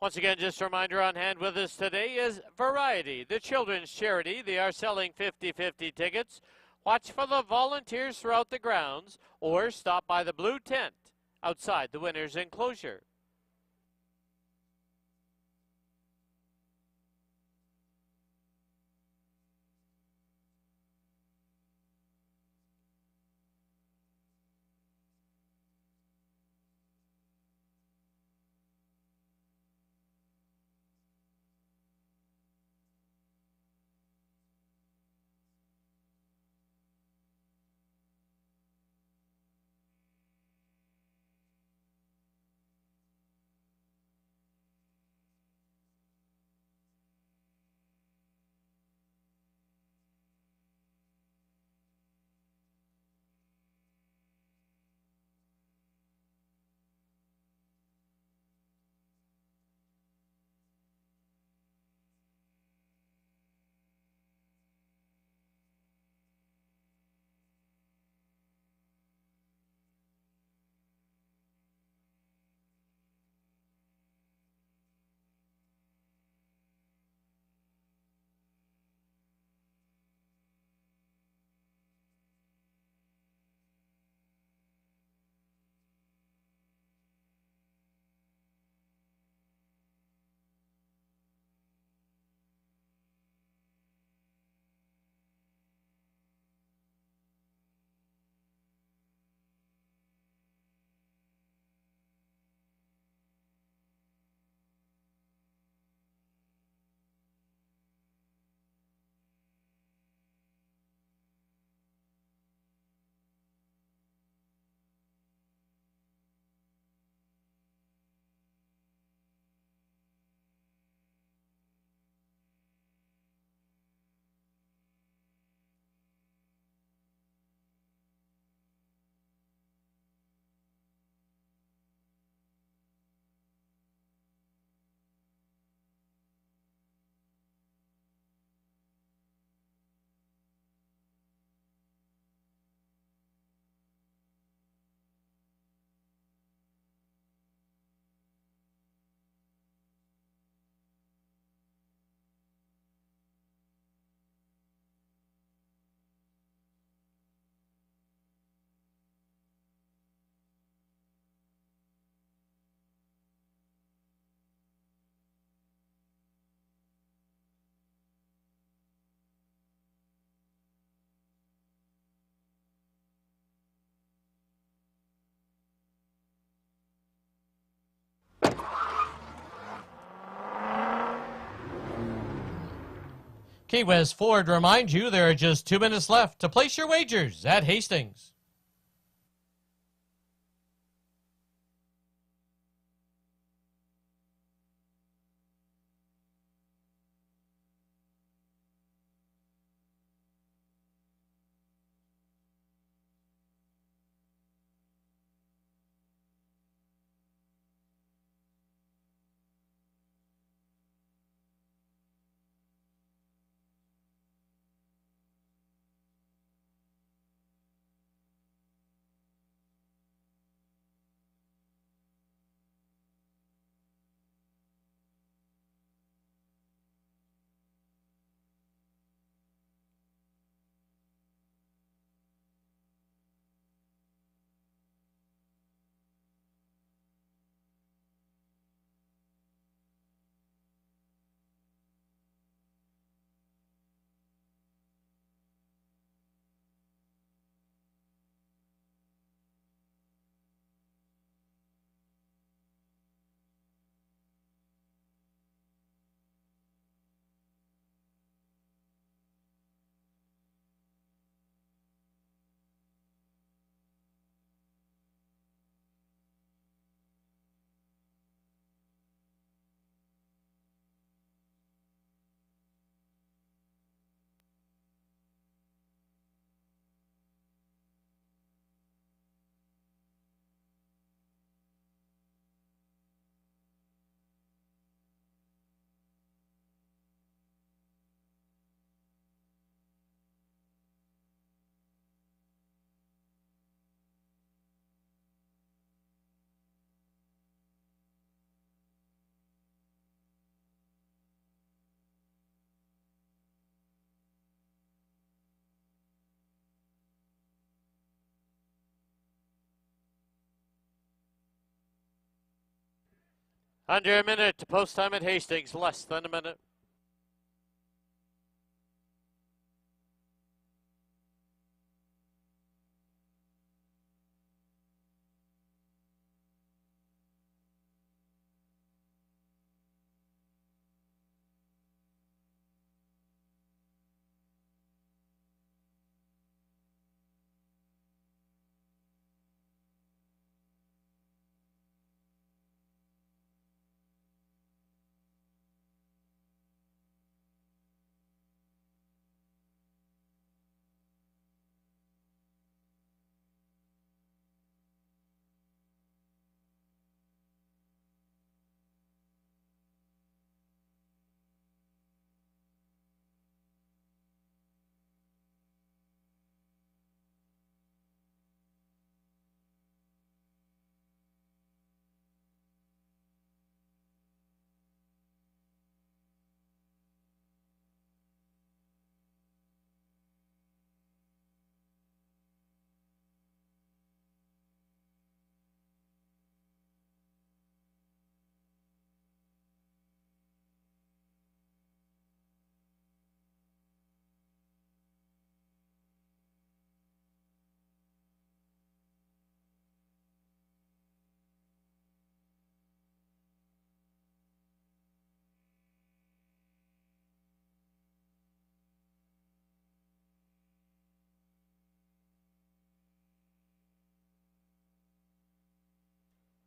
Once again, just a reminder, on hand with us today is Variety, the children's charity. They are selling 50-50 tickets. Watch for the volunteers throughout the grounds or stop by the blue tent outside the winner's enclosure. Key West Ford reminds you there are just 2 minutes left to place your wagers at Hastings. Under a minute to post time at Hastings, less than a minute.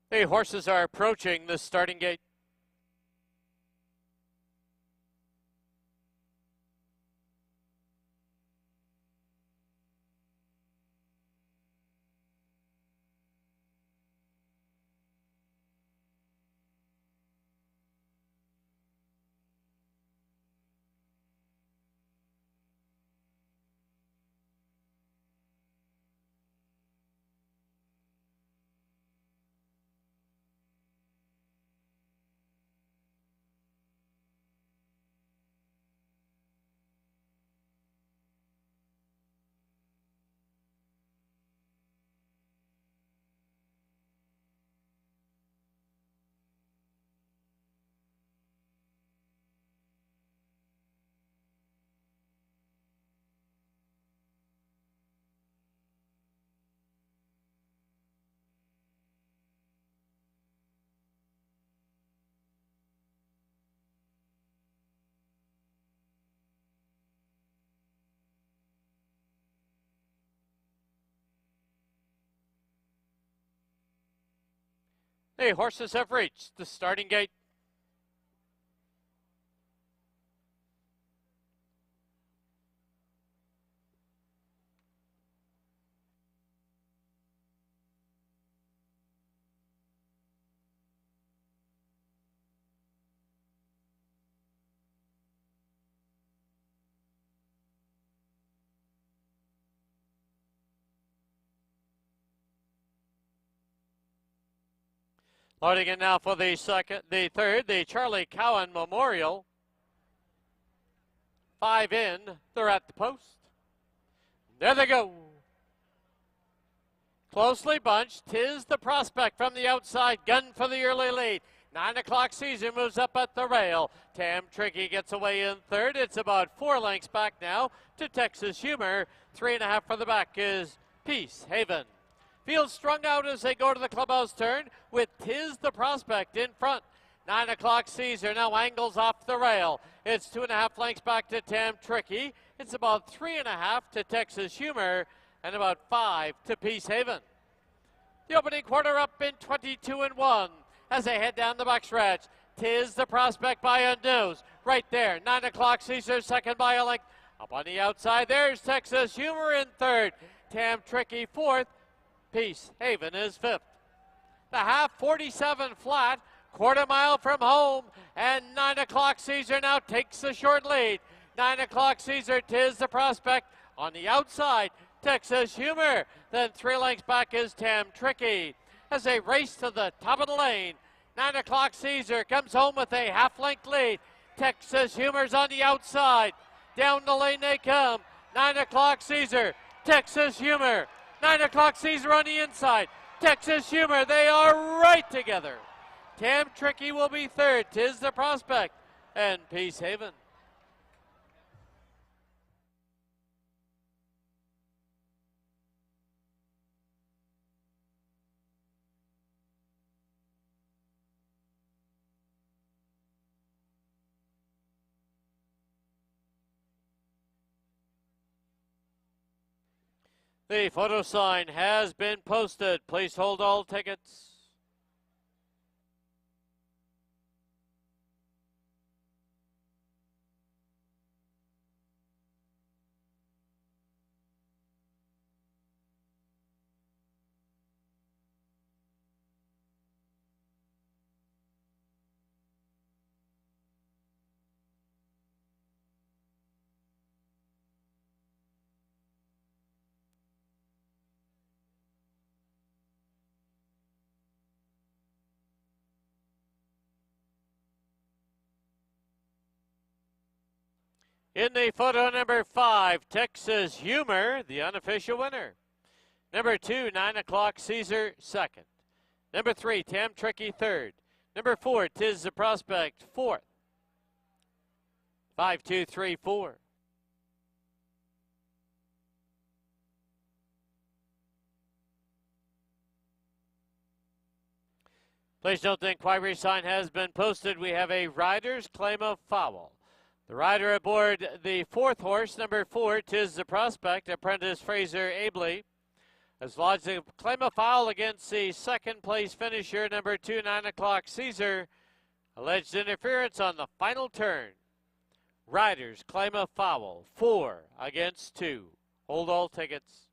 The horses are approaching the starting gate. The horses have reached the starting gate. Loading in now for the third, the Charlie Cowan Memorial. 5 in, they're at the post. There they go. Closely bunched, Tis the Prospect from the outside, gun for the early lead. 9 o'clock Caesar moves up at the rail. Tam Tricky gets away in third. It's about 4 lengths back now to Texas Humor. 3.5 for the back is Peace Haven. Field strung out as they go to the clubhouse turn with Tis the Prospect in front. 9 o'clock Caesar now angles off the rail. It's 2.5 lengths back to Tam Tricky. It's about 3.5 to Texas Humor and about 5 to Peace Haven. The opening quarter up in 22-1 as they head down the backstretch. Tis the Prospect by a nose. Right there, 9 o'clock Caesar second by a length. Up on the outside, there's Texas Humor in third. Tam Tricky fourth. Peace Haven is fifth. The half 47 flat, quarter mile from home, and 9 o'clock Caesar now takes the short lead. 9 o'clock Caesar, Tis the Prospect. On the outside, Texas Humor. Then 3 lengths back is Tam Tricky. As they race to the top of the lane, 9 o'clock Caesar comes home with a half-length lead. Texas Humor's on the outside. Down the lane they come. 9 o'clock Caesar, Texas Humor. 9 o'clock Caesar on the inside. Texas Humor, they are right together. Tam Tricky will be third. Tis the Prospect and Peace Haven. The photo sign has been posted. Please hold all tickets. In the photo number 5, Texas Humor, the unofficial winner. Number 2, 9 o'clock Caesar, second. Number 3, Tam Tricky, third. Number 4, Tis the Prospect, fourth. 5, 2, 3, 4. Please note the inquiry sign has been posted. We have a rider's claim of foul. The rider aboard the 4th horse, number 4, Tis the Prospect, apprentice Fraser Abley, has lodged a claim of foul against the 2nd place finisher, number 2, 9 o'clock Caesar, alleged interference on the final turn. Riders claim of foul, 4 against 2. Hold all tickets.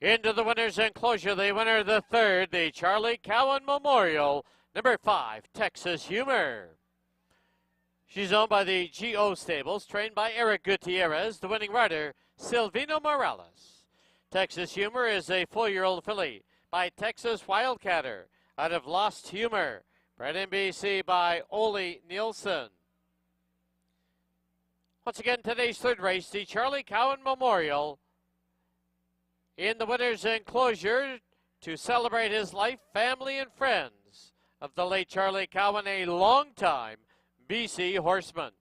Into the winner's enclosure, the winner of the 3rd, the Charlie Cowan Memorial, number 5, Texas Humor. She's owned by the G.O. Stables, trained by Eric Gutierrez, the winning rider, Silvino Morales. Texas Humor is a 4-year-old filly by Texas Wildcatter out of Lost Humor, bred in BC by Ole Nielsen. Once again, today's 3rd race, the Charlie Cowan Memorial, In the winner's enclosure, to celebrate his life, family, and friends of the late Charlie Cowan, a longtime BC horseman.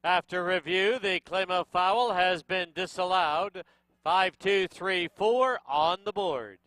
After review, the claim of foul has been disallowed. 5-2, 3-4 on the board.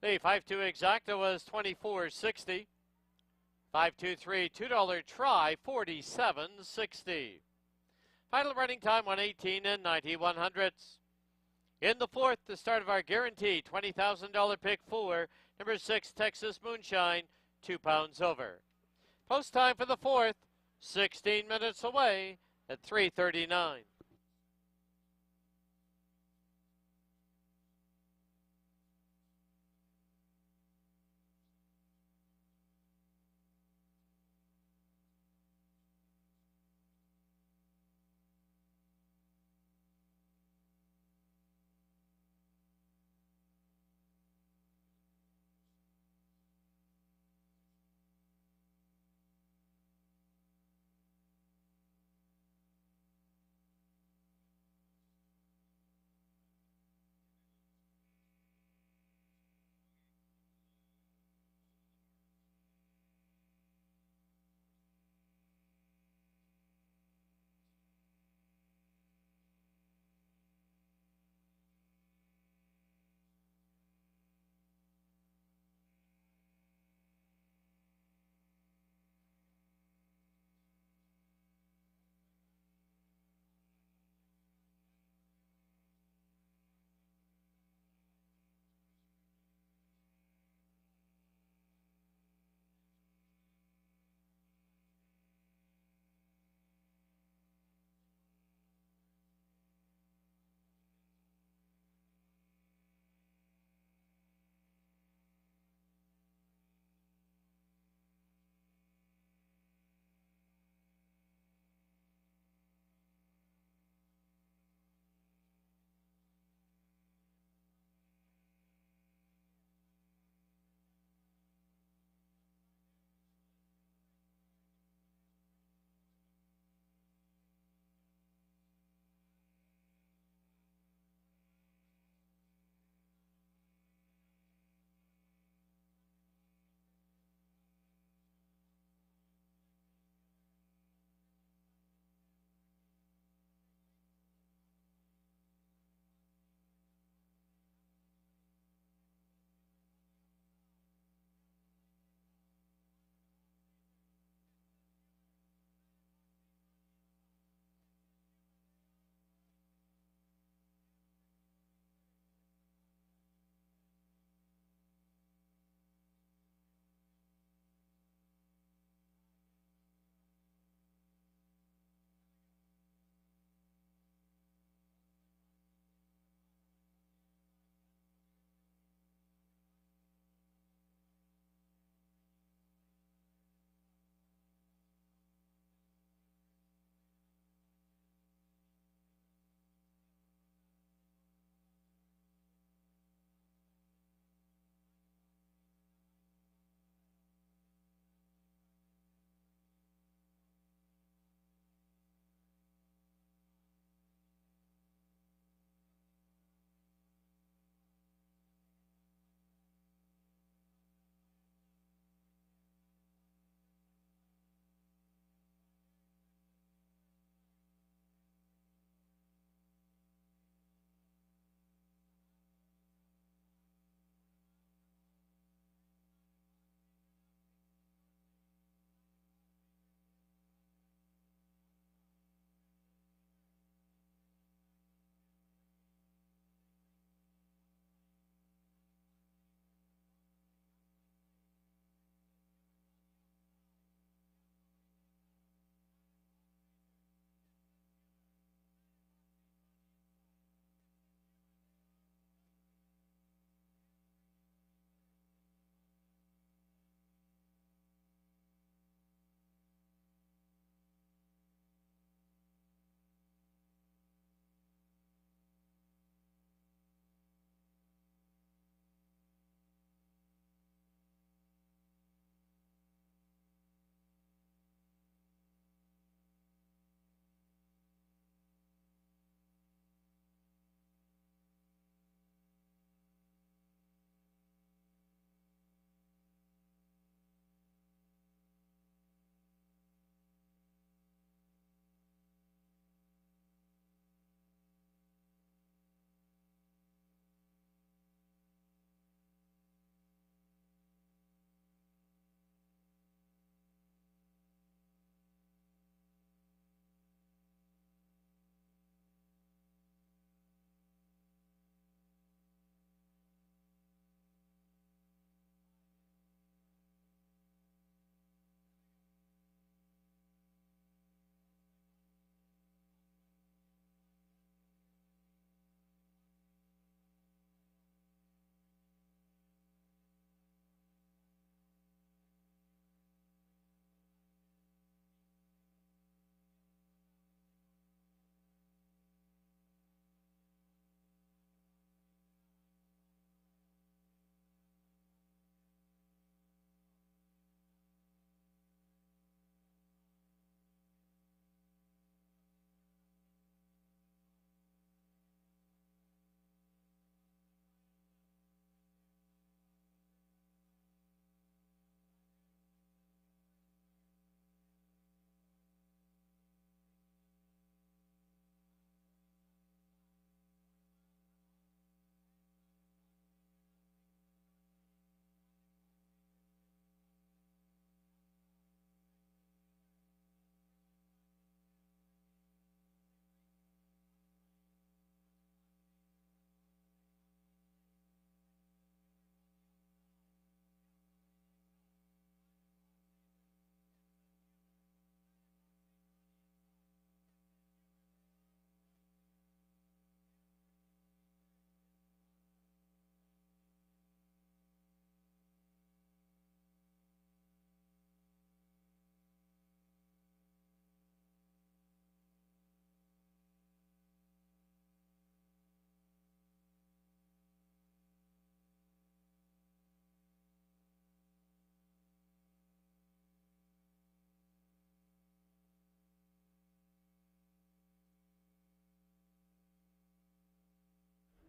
The 5-2 exacta was $24.60. 5-2-3 $2 try, $47.60. Final running time 1:18 and 91 hundredths. In the fourth, the start of our guaranteed $20,000 pick 4, number 6 Texas Moonshine, 2 pounds over. Post time for the fourth, 16 minutes away at 3:39.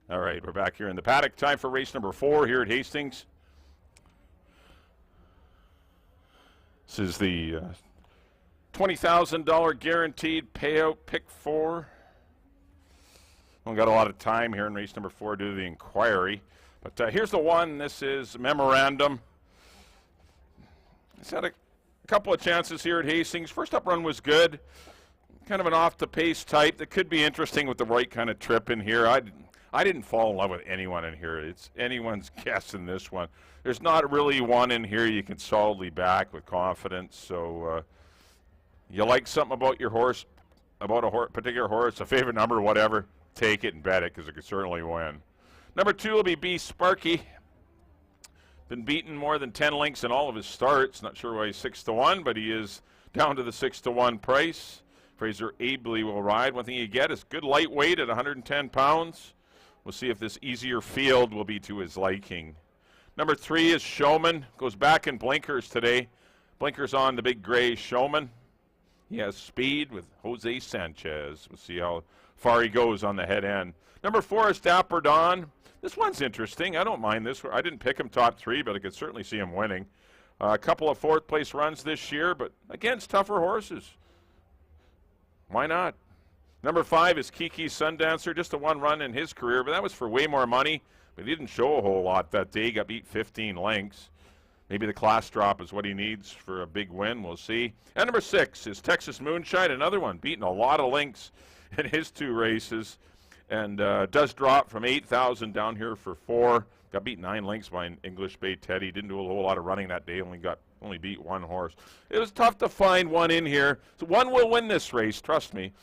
All right, we're back here in the paddock. Time for race number 4 here at Hastings. This is the $20,000 guaranteed payout pick 4. Don't got a lot of time here in race number 4 due to the inquiry. But here's the one. This is Memorandum. He's had a couple of chances here at Hastings. First up run was good. Kind of an off-the-pace type that could be interesting with the right kind of trip in here. I didn't fall in love with anyone in here. It's anyone's guess in this one. There's not really one in here you can solidly back with confidence. So you like something about your horse, about a particular horse, a favorite number, whatever, take it and bet it because it could certainly win. Number 2 will be Sparky. Been beaten more than 10 lengths in all of his starts. Not sure why he's 6-1, but he is down to the 6-1 price. Fraser Abley will ride. One thing you get is good lightweight at 110 pounds. We'll see if this easier field will be to his liking. Number 3 is Showman. Goes back in blinkers today. Blinkers on the big gray Showman. He has speed with Jose Sanchez. We'll see how far he goes on the head end. Number 4 is Dapper Don. This one's interesting. I don't mind this. I didn't pick him top 3, but I could certainly see him winning. A couple of 4th place runs this year, but against tougher horses. Why not? Number 5 is Kiki Sundancer. Just a 1 run in his career, but that was for way more money. But he didn't show a whole lot that day. He got beat 15 lengths. Maybe the class drop is what he needs for a big win. We'll see. And number 6 is Texas Moonshine. Another one, beating a lot of lengths in his 2 races. And does drop from 8,000 down here for 4. Got beat 9 lengths by an English Bay Teddy. Didn't do a whole lot of running that day. Only beat 1 horse. It was tough to find one in here. So one will win this race, trust me.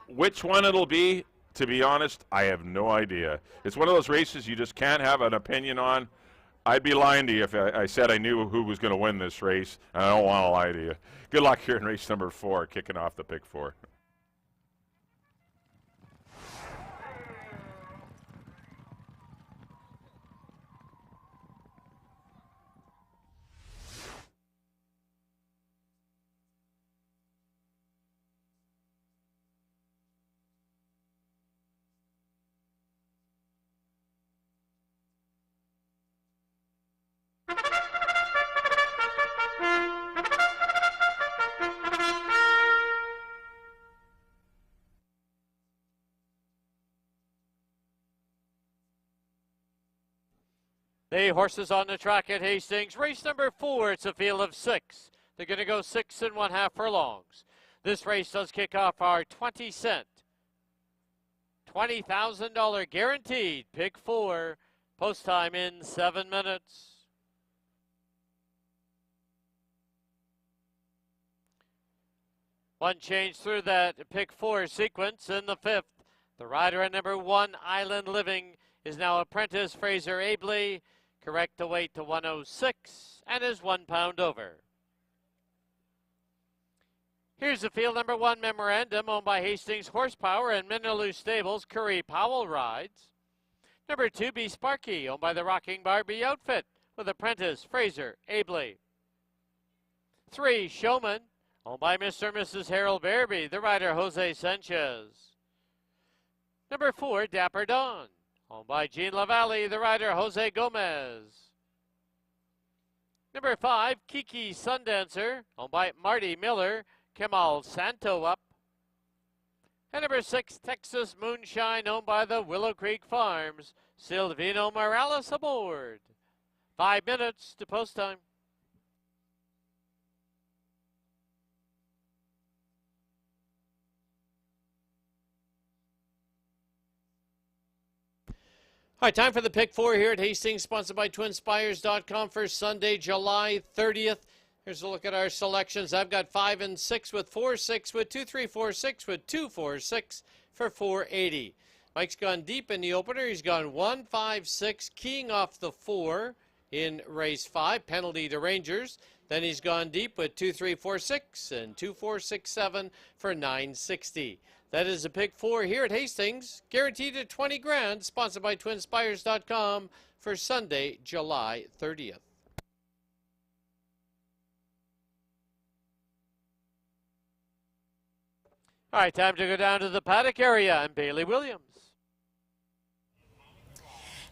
Which one it'll be, to be honest, I have no idea. It's one of those races you just can't have an opinion on. I'd be lying to you if I said I knew who was going to win this race, and I don't want to lie to you. Good luck here in race number 4, kicking off the pick 4. The horses on the track at Hastings. Race number 4, it's a field of 6. They're going to go 6 1/2 furlongs. This race does kick off our 20-cent, $20,000 guaranteed pick 4. Post time in 7 minutes. One change through that pick 4 sequence in the 5th. The rider at number 1, Island Living, is now apprentice Fraser Abley. Correct the weight to 106 and is 1 pound over. Here's the field. Number 1, Memorandum, owned by Hastings Horsepower and Minnaloo Stables. Curry Powell rides. Number 2, Be Sparky, owned by the Rocking Barbie Outfit, with apprentice Fraser Abley. 3, Showman, owned by Mr. and Mrs. Harold Bearby, the rider Jose Sanchez. Number 4, Dapper Don, owned by Jean Lavallee, the rider Jose Gomez. Number 5, Kiki Sundancer, owned by Marty Miller, Kemal Santo up. And number 6, Texas Moonshine, owned by the Willow Creek Farms, Silvino Morales aboard. 5 minutes to post time. All right, time for the pick 4 here at Hastings, sponsored by TwinSpires.com for Sunday, July 30th. Here's a look at our selections. I've got 5 and 6 with 4-6 with 2-3-4-6 with 2-4-6 for 480. Mike's gone deep in the opener. He's gone 1-5-6, keying off the 4 in race 5, penalty to Rangers. Then he's gone deep with 2-3-4-6 and 2-4-6-7 for 960. That is a pick 4 here at Hastings, guaranteed at 20 grand, sponsored by TwinSpires.com for Sunday, July 30th. All right, time to go down to the paddock area. I'm Bailey Williams.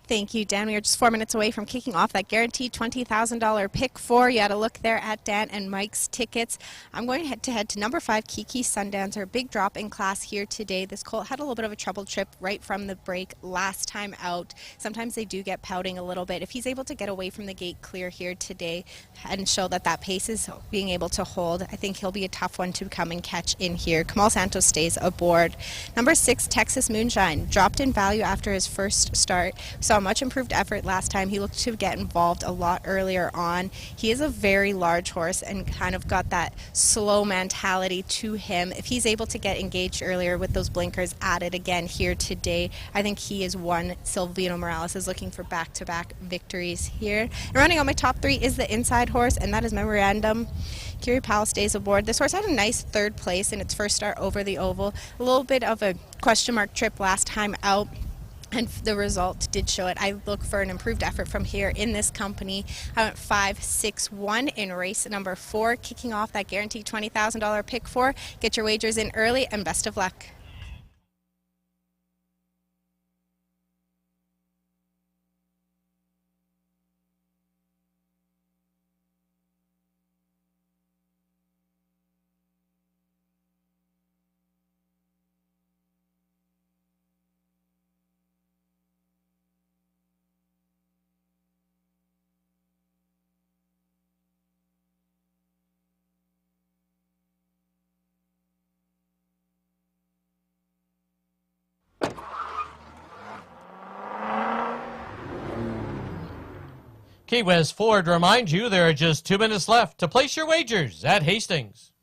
Thank you, Dan. We are just 4 minutes away from kicking off that guaranteed $20,000 pick four. You had a look there at Dan and Mike's tickets. I'm going to head to number 5, Kiki Sundancer. Big drop in class here today. This colt had a little bit of a trouble trip right from the break last time out. Sometimes they do get pouting a little bit. If he's able to get away from the gate clear here today and show that that pace is being able to hold, I think he'll be a tough one to come and catch in here. Kamal Santos stays aboard. Number 6, Texas Moonshine. Dropped in value after his first start. Saw much improved effort last time. He looked to get involved a lot earlier on. He is a very large horse and kind of got that slow mentality to him. If he's able to get engaged earlier with those blinkers added again here today, I think he is one. Silvino Morales is looking for back-to-back victories here. And running on my top 3 is the inside horse, and that is Memorandum. Kiri Powell stays aboard. This horse had a nice 3rd place in its first start over the oval. A little bit of a question mark trip last time out, and the result did show it. I look for an improved effort from here in this company. I went 5-6-1 in race number 4, kicking off that guaranteed $20,000 pick 4. Get your wagers in early, and best of luck. Key West Ford reminds you there are just 2 minutes left to place your wagers at Hastings.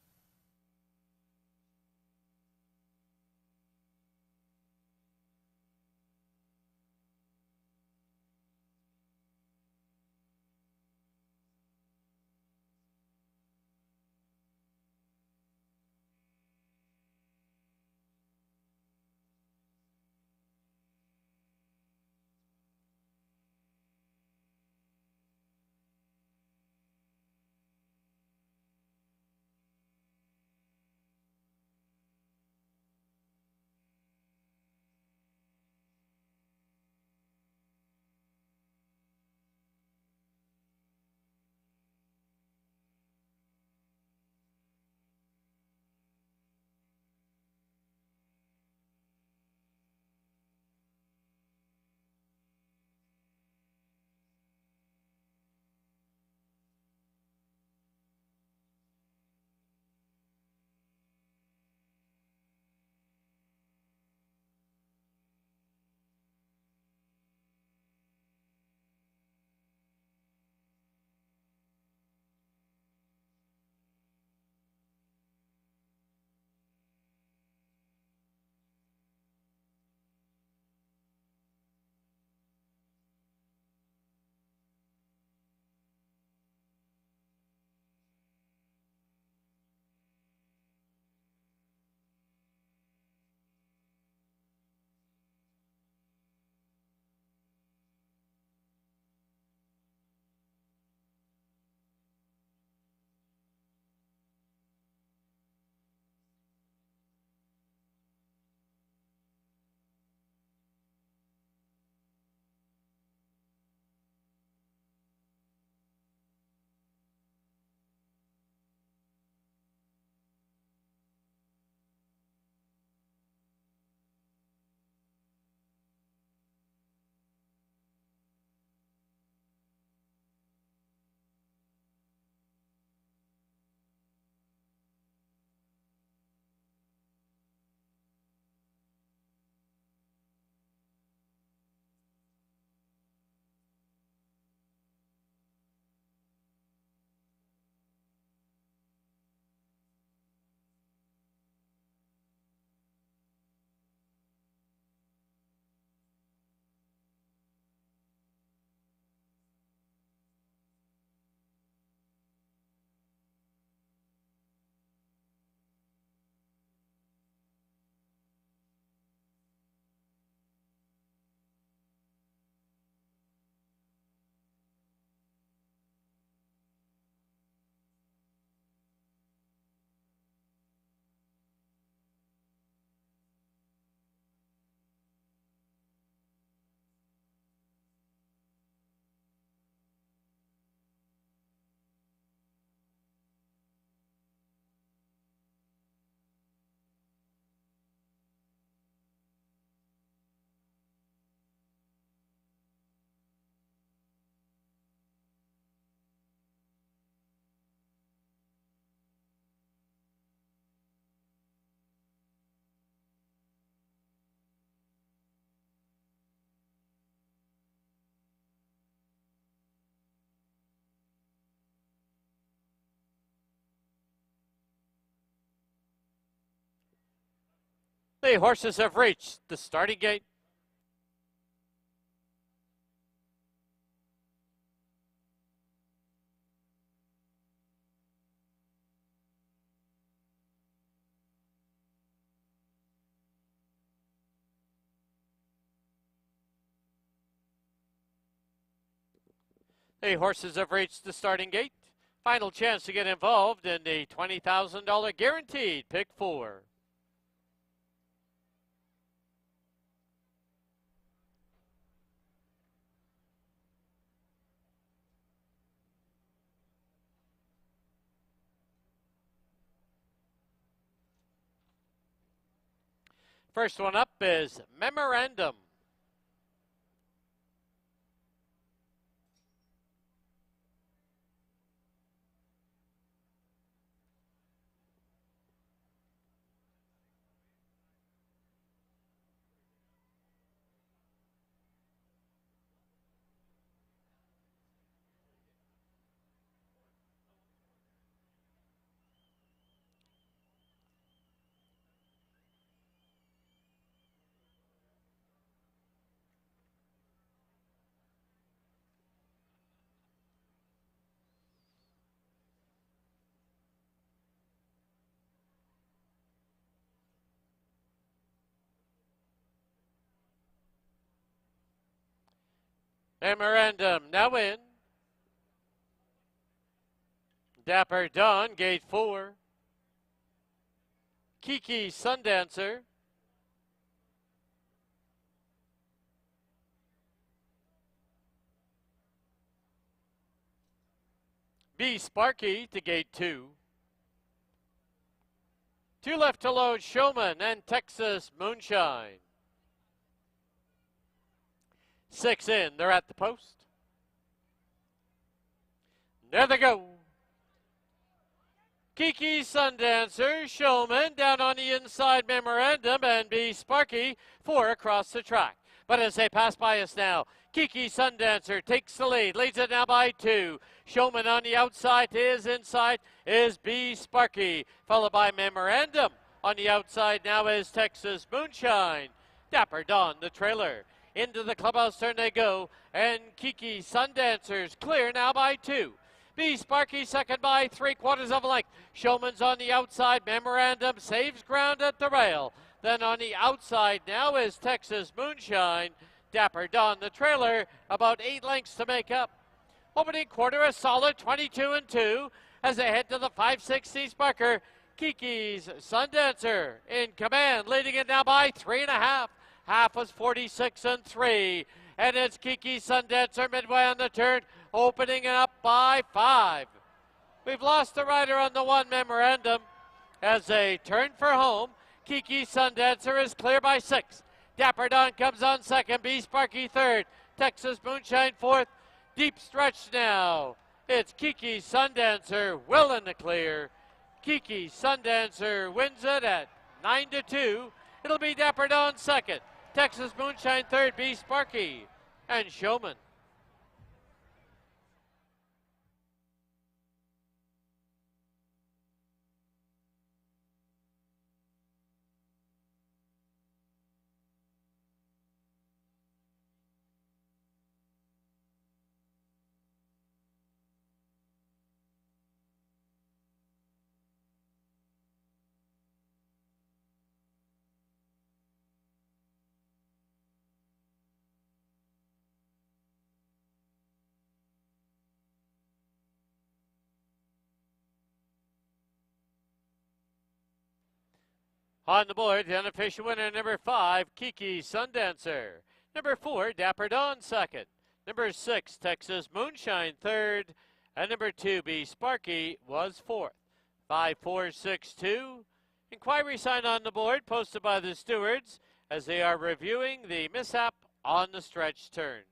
The horses have reached the starting gate. The horses have reached the starting gate. Final chance to get involved in the $20,000 guaranteed pick 4. First one up is Memorandum. Memorandum now in. Dapper Dawn, gate 4. Kiki Sundancer. B Sparky to gate 2. 2 left to load, Showman and Texas Moonshine. 6 in, they're at the post. There they go. Kiki Sundancer, Showman down on the inside, Memorandum, and B Sparky 4 across the track. But as they pass by us now, Kiki Sundancer takes the lead, leads it now by 2. Showman on the outside to his inside is B Sparky, followed by Memorandum. On the outside now is Texas Moonshine. Dapper Dawn, the trailer. Into the clubhouse turn they go, and Kiki Sundancer's clear now by 2. B Sparky second by 3/4 of a length. Showman's on the outside. Memorandum saves ground at the rail. Then on the outside now is Texas Moonshine. Dapper Dawn, the trailer, about 8 lengths to make up. Opening quarter, a solid 22-2 as they head to the 560 Sparker. Kiki's Sundancer in command, leading it now by 3.5. Half was 46-3. And it's Kiki Sundancer midway on the turn, opening it up by 5. We've lost the rider on the 1, Memorandum. As they turn for home, Kiki Sundancer is clear by 6. Dapper Dawn comes on second, B Sparky third, Texas Moonshine fourth. Deep stretch now. It's Kiki Sundancer well in the clear. Kiki Sundancer wins it at 9-2. It'll be Dapper Dawn second, Texas Moonshine third, B Sparky, and Showman. On the board, the unofficial winner, number 5, Kiki Sundancer. Number 4, Dapper Dawn second. Number 6, Texas Moonshine third. And number 2, B Sparky, was fourth. 5-4-6-2. Inquiry sign on the board posted by the stewards as they are reviewing the mishap on the stretch turn.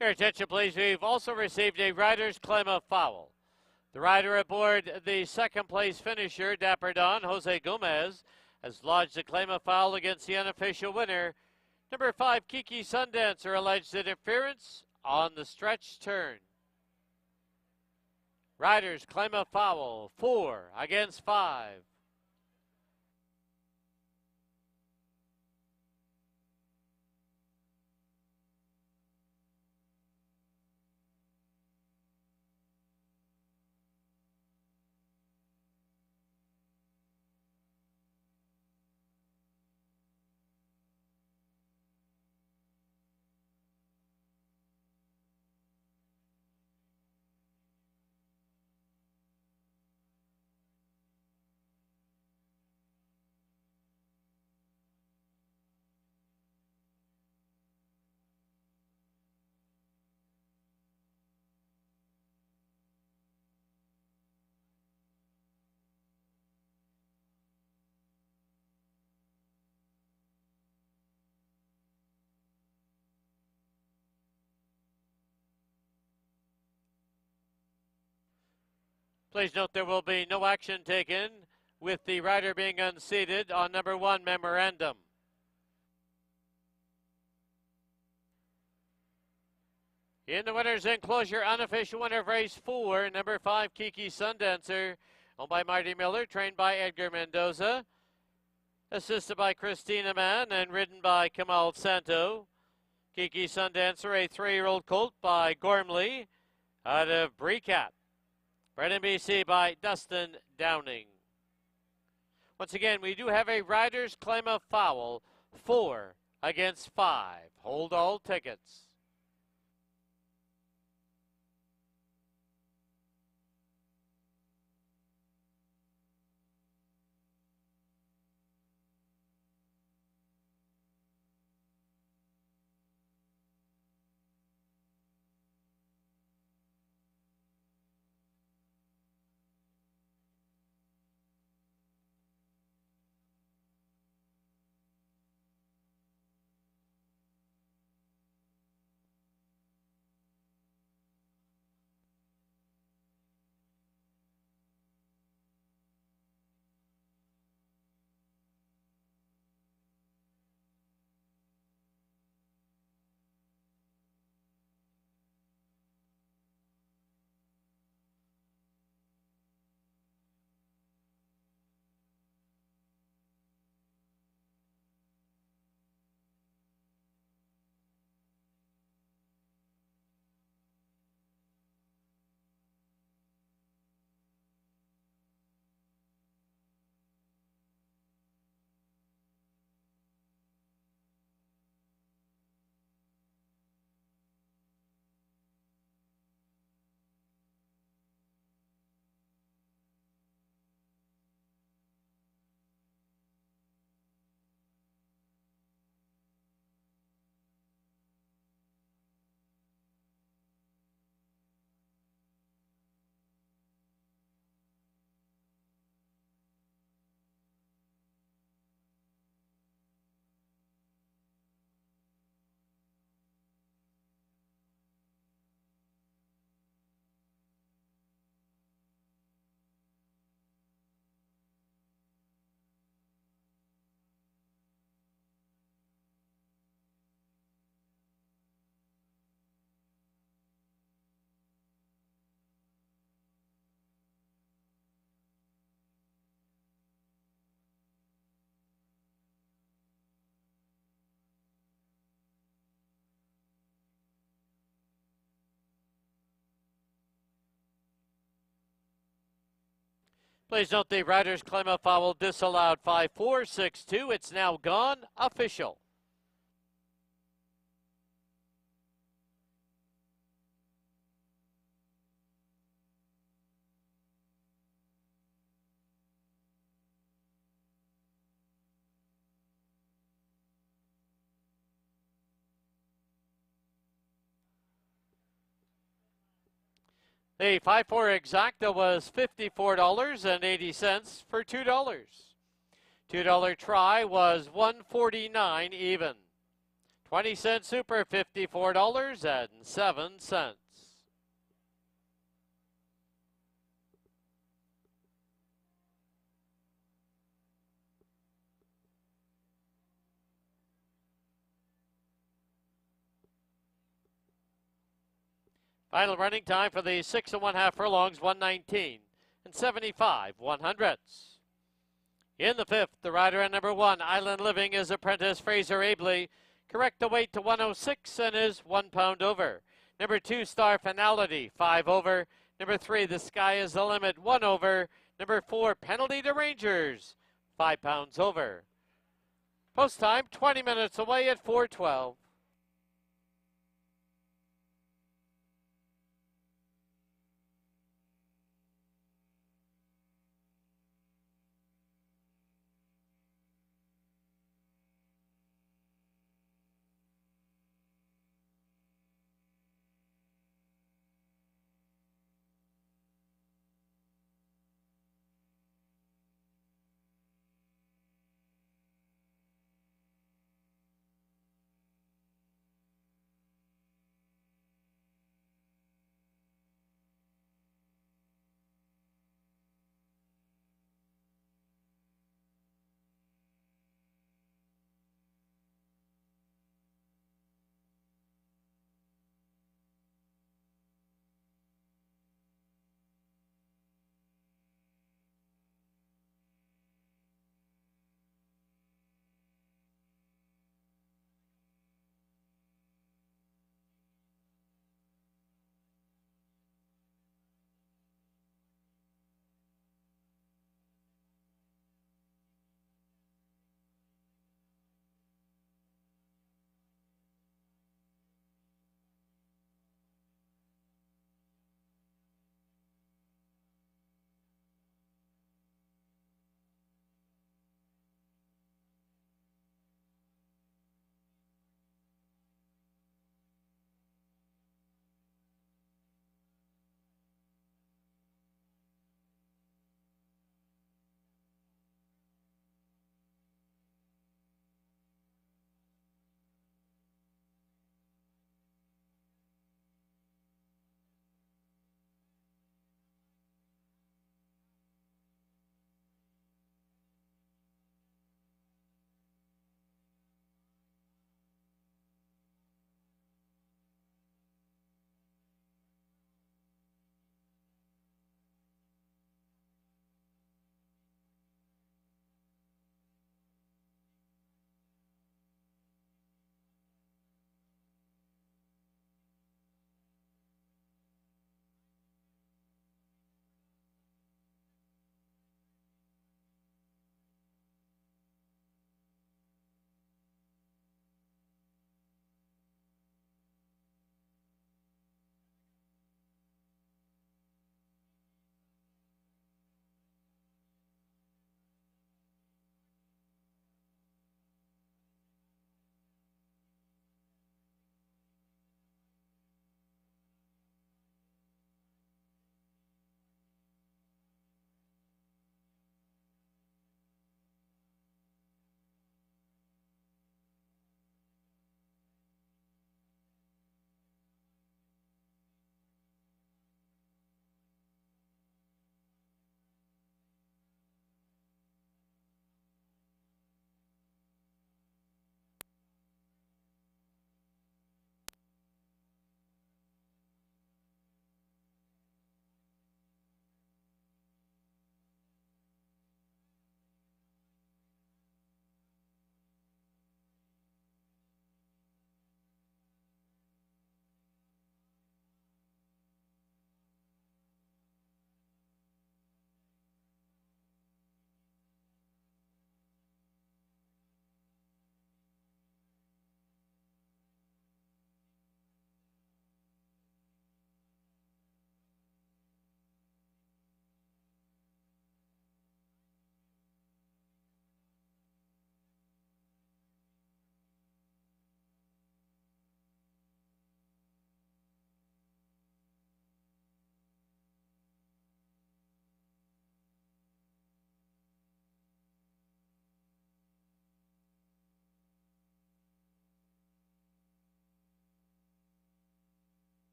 Your attention, please. We've also received a rider's claim of foul. The rider aboard the second place finisher, Dapper Don, Jose Gomez, has lodged a claim of foul against the unofficial winner, number 5, Kiki Sundancer, alleged interference on the stretch turn. Riders claim a foul, 4 against 5. Please note there will be no action taken with the rider being unseated on number 1 memorandum. In the winner's enclosure, unofficial winner of race 4, number 5, Kiki Sundancer, owned by Marty Miller, trained by Edgar Mendoza, assisted by Christina Mann and ridden by Kamal Santo. Kiki Sundancer, a 3-year-old colt by Gormley out of Brecat. Bred in BC by Dustin Downing. Once again, we do have a rider's claim of foul, 4 against 5. Hold all tickets. Please note the rider's claim of foul disallowed, 5-4-6-2. It's now gone official. The 5-4 exacta was $54.80 for $2. $2 try was $149 even. 20-cent super, $54.07. Final running time for the 6 1/2 furlongs, 1:19 and 75/100ths. In the 5th, the rider at number 1, Island Living, is apprentice Fraser Abley. Correct the weight to 106 and is 1 pound over. Number 2, Star Finality, 5 over. Number 3, The Sky is the Limit, 1 over. Number 4, Penalty to Rangers, 5 pounds over. Post time, 20 minutes away at 4:12.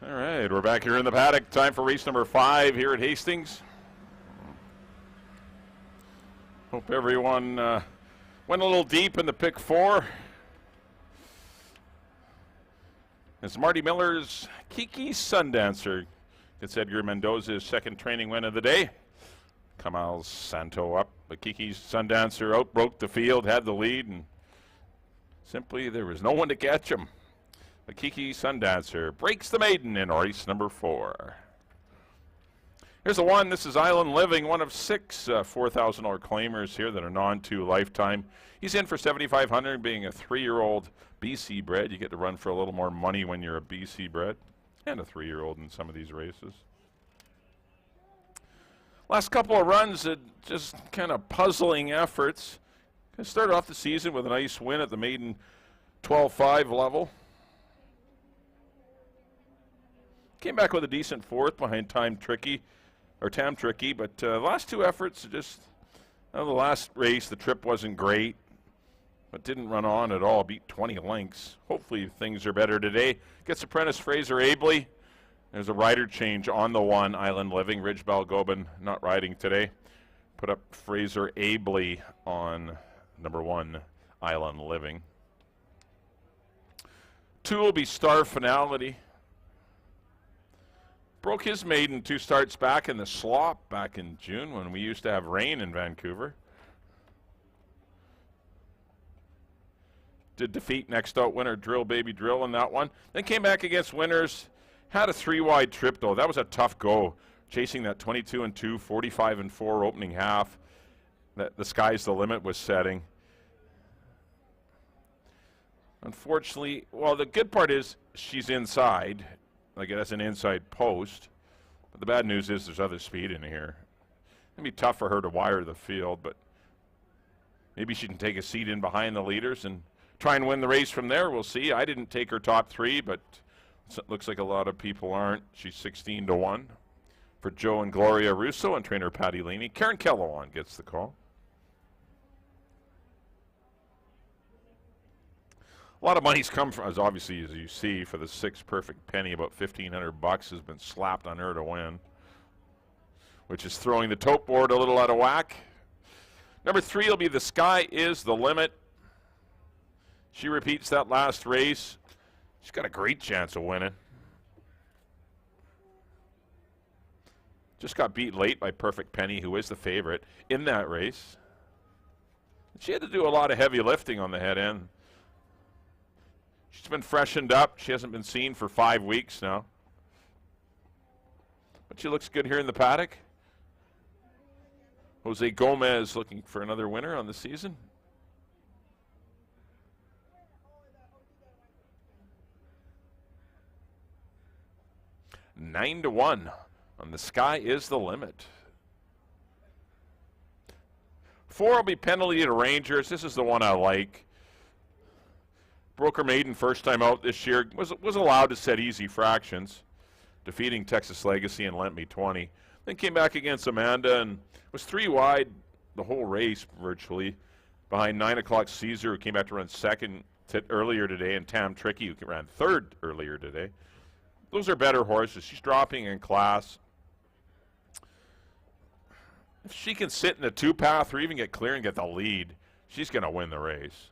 All right, we're back here in the paddock. Time for race number 5 here at Hastings. Hope everyone went a little deep in the pick 4. It's Marty Miller's Kiki Sundancer. It's Edgar Mendoza's second training win of the day. Kamal Santo up, but Kiki's Sundancer outbroke the field, had the lead, and simply there was no one to catch him. The Kiki Sundancer breaks the maiden in race number 4. Here's the one. This is Island Living, one of 6 $4,000 claimers here that are non-2 lifetime. He's in for $7,500, being a 3-year-old BC bred. You get to run for a little more money when you're a BC bred, and a 3-year-old in some of these races. Last couple of runs, just kind of puzzling efforts. Started off the season with a nice win at the maiden 12-5 level. Came back with a decent 4th behind Tam Tricky, but the last 2 efforts, just the last race, the trip wasn't great, but didn't run on at all, beat 20 lengths. Hopefully things are better today. Gets apprentice Fraser Abley. There's a rider change on the 1, Island Living. Ridge Balgobin not riding today. Put up Fraser Abley on number 1, Island Living. 2 will be Star Finality. Broke his maiden 2 starts back in the slop back in June when we used to have rain in Vancouver. Did defeat next out winner Drill Baby Drill in that one. Then came back against winners. Had a 3-wide trip though. That was a tough go. Chasing that 22-2, 45-4 opening half. That the sky's the limit was setting. Unfortunately, well, the good part is she's inside. Like it has an inside post. But the bad news is there's other speed in here. It'd be tough for her to wire the field, but maybe she can take a seat in behind the leaders and try and win the race from there. We'll see. I didn't take her top 3, but it looks like a lot of people aren't. She's 16-1 for Joe and Gloria Russo and trainer Patty Leaney. Karen Kellowan gets the call. A lot of money's come from, as obviously as you see, for the 6 Perfect Penny. About $1,500 has been slapped on her to win, which is throwing the tote board a little out of whack. Number 3 will be The Sky Is the Limit. She repeats that last race. She's got a great chance of winning. Just got beat late by Perfect Penny, who is the favorite in that race. She had to do a lot of heavy lifting on the head end. She's been freshened up. She hasn't been seen for 5 weeks now. But she looks good here in the paddock. Jose Gomez looking for another winner on the season. $9-1 on The Sky Is the Limit. 4 will be Penalty to Rangers. This is the one I like. Broke her maiden first time out this year. Was allowed to set easy fractions, defeating Texas Legacy and Lent Me 20. Then came back against Amanda and was 3 wide the whole race virtually, behind 9 o'clock Caesar, who came back to run second earlier today, and Tam Tricky, who ran 3rd earlier today. Those are better horses. She's dropping in class. If she can sit in the 2-path or even get clear and get the lead, she's going to win the race.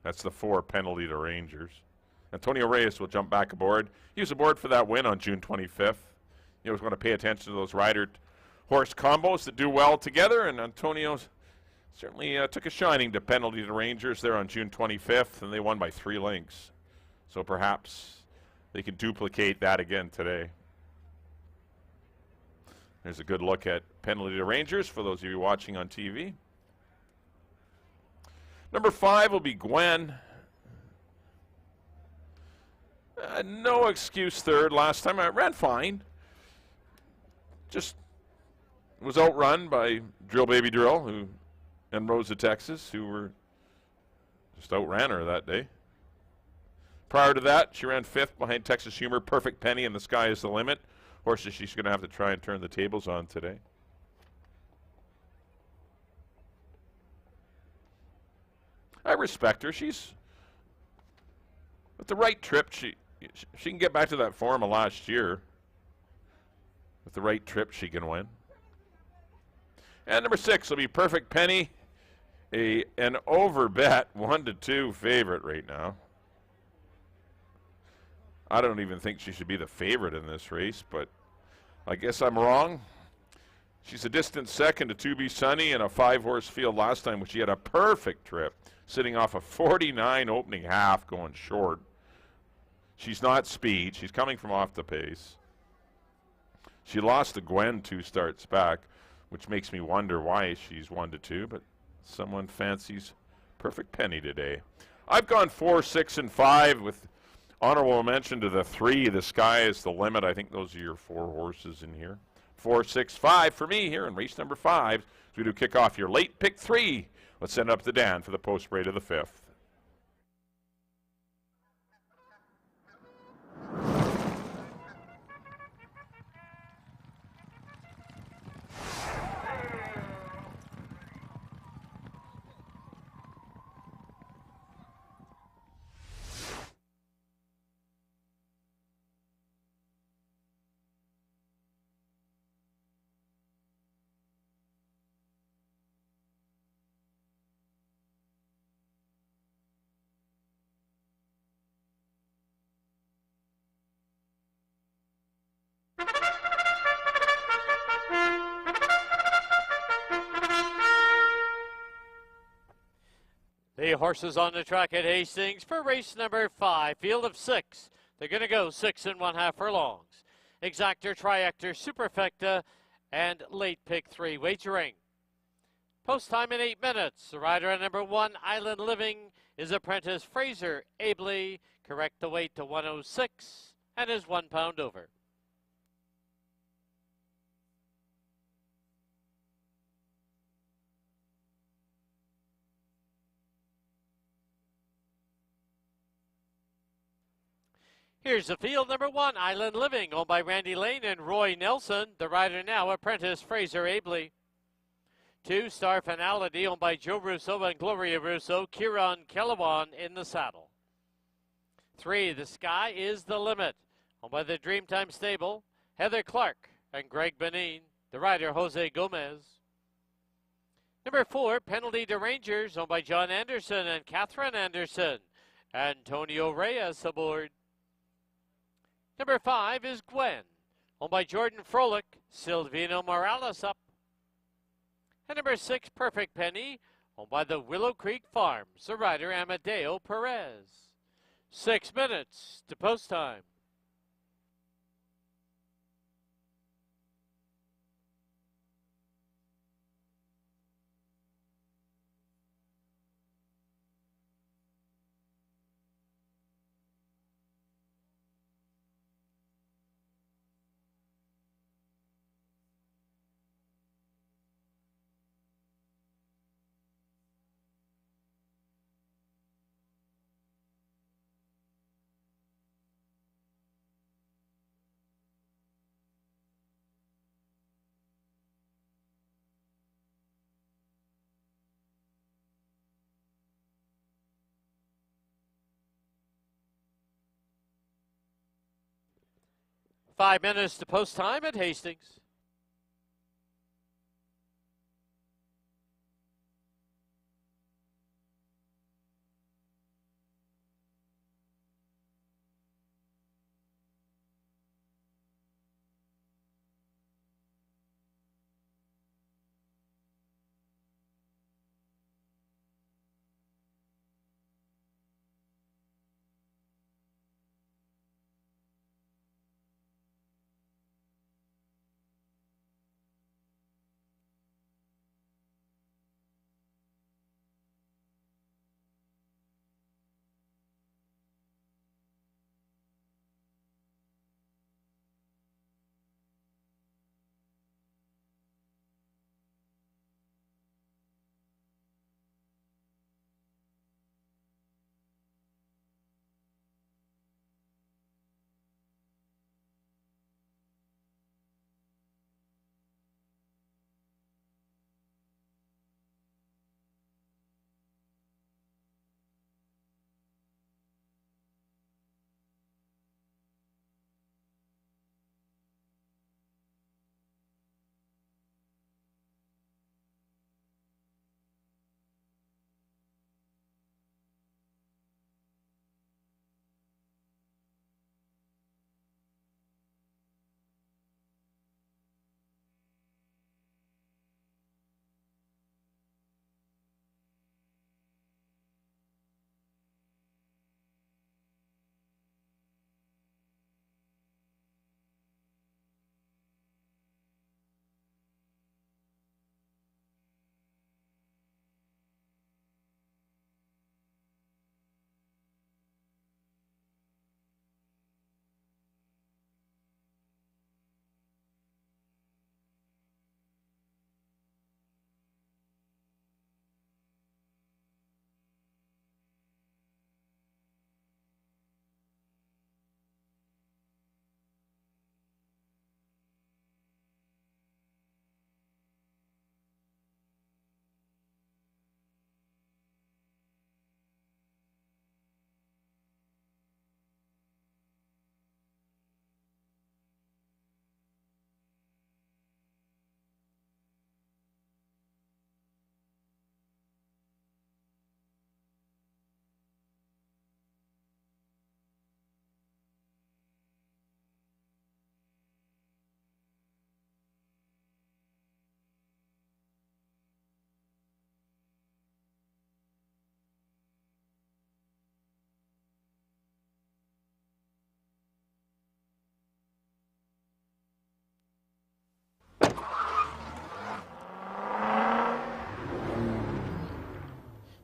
That's the 4 Penalty to Rangers. Antonio Reyes will jump back aboard. He was aboard for that win on June 25th. You always want to pay attention to those rider-horse combos that do well together, and Antonio certainly took a shining to Penalty to Rangers there on June 25th, and they won by 3 lengths. So perhaps they can duplicate that again today. There's a good look at Penalty to Rangers for those of you watching on TV. Number 5 will be Gwen. No excuse 3rd. Last time I ran fine. Just was outrun by Drill Baby Drill and Rosa Texas, who were just outran her that day. Prior to that, she ran 5th behind Texas Humor, Perfect Penny, and The Sky Is the Limit. Horses she's going to have to try and turn the tables on today. I respect her. She's with the right trip. She can get back to that form of last year. With the right trip, she can win. And number 6 will be Perfect Penny. An over bet 1-2 favorite right now. I don't even think she should be the favorite in this race, but I guess I'm wrong. She's a distant second to 2B Sunny in a 5-horse field last time, which she had a perfect trip, sitting off a 49 opening half going short. She's not speed. She's coming from off the pace. She lost to Gwen 2 starts back, which makes me wonder why she's 1-2, but someone fancies Perfect Penny today. I've gone 4, 6, and 5 with honorable mention to the 3. The sky is the limit. I think those are your 4 horses in here. 4, 6, 5 for me here in race number 5. As we do kick off your late pick 3. Let's send it up to Dan for the post parade of the 5th. The horses on the track at Hastings for race number 5, field of 6. They're going to go 6 1/2 furlongs. Exactor, Triactor, Superfecta, and late pick 3 wagering. Post time in 8 minutes. The rider at number 1, Island Living, is apprentice Fraser Abley. Correct the weight to 106 and is 1 pound over. Here's the field. Number 1, Island Living, owned by Randy Lane and Roy Nelson. The rider now, apprentice Fraser Abley. 2, Star Finality, owned by Joe Russo and Gloria Russo. Kieran Kellewan in the saddle. 3, The Sky is the Limit, owned by the Dreamtime Stable. Heather Clark and Greg Benin. The rider, Jose Gomez. Number 4, Penalty to Rangers, owned by John Anderson and Catherine Anderson. Antonio Reyes aboard. Number 5 is Gwen, owned by Jordan Frolick, Silvino Morales up. And number 6, Perfect Penny, owned by the Willow Creek Farms, the rider Amadeo Perez. 6 minutes to post time. Five minutes to post time at Hastings.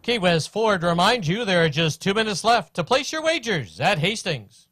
Key West Ford reminds you there are just 2 minutes left to place your wagers at Hastings.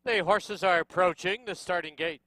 The horses are approaching the starting gate.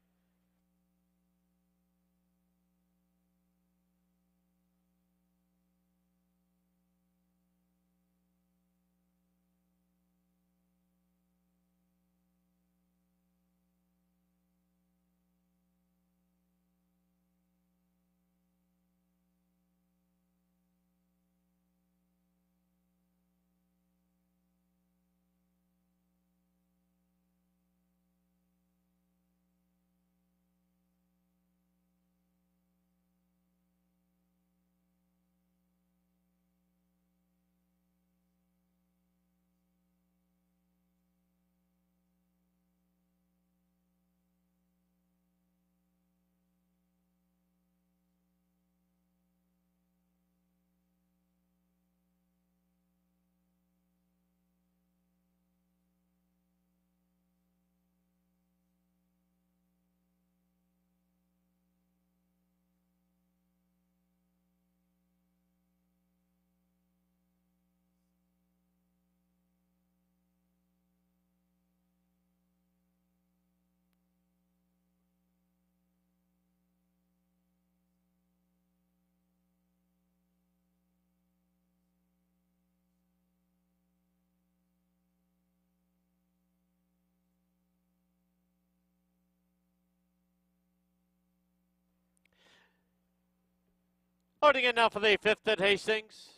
Loading in now for the fifth at Hastings.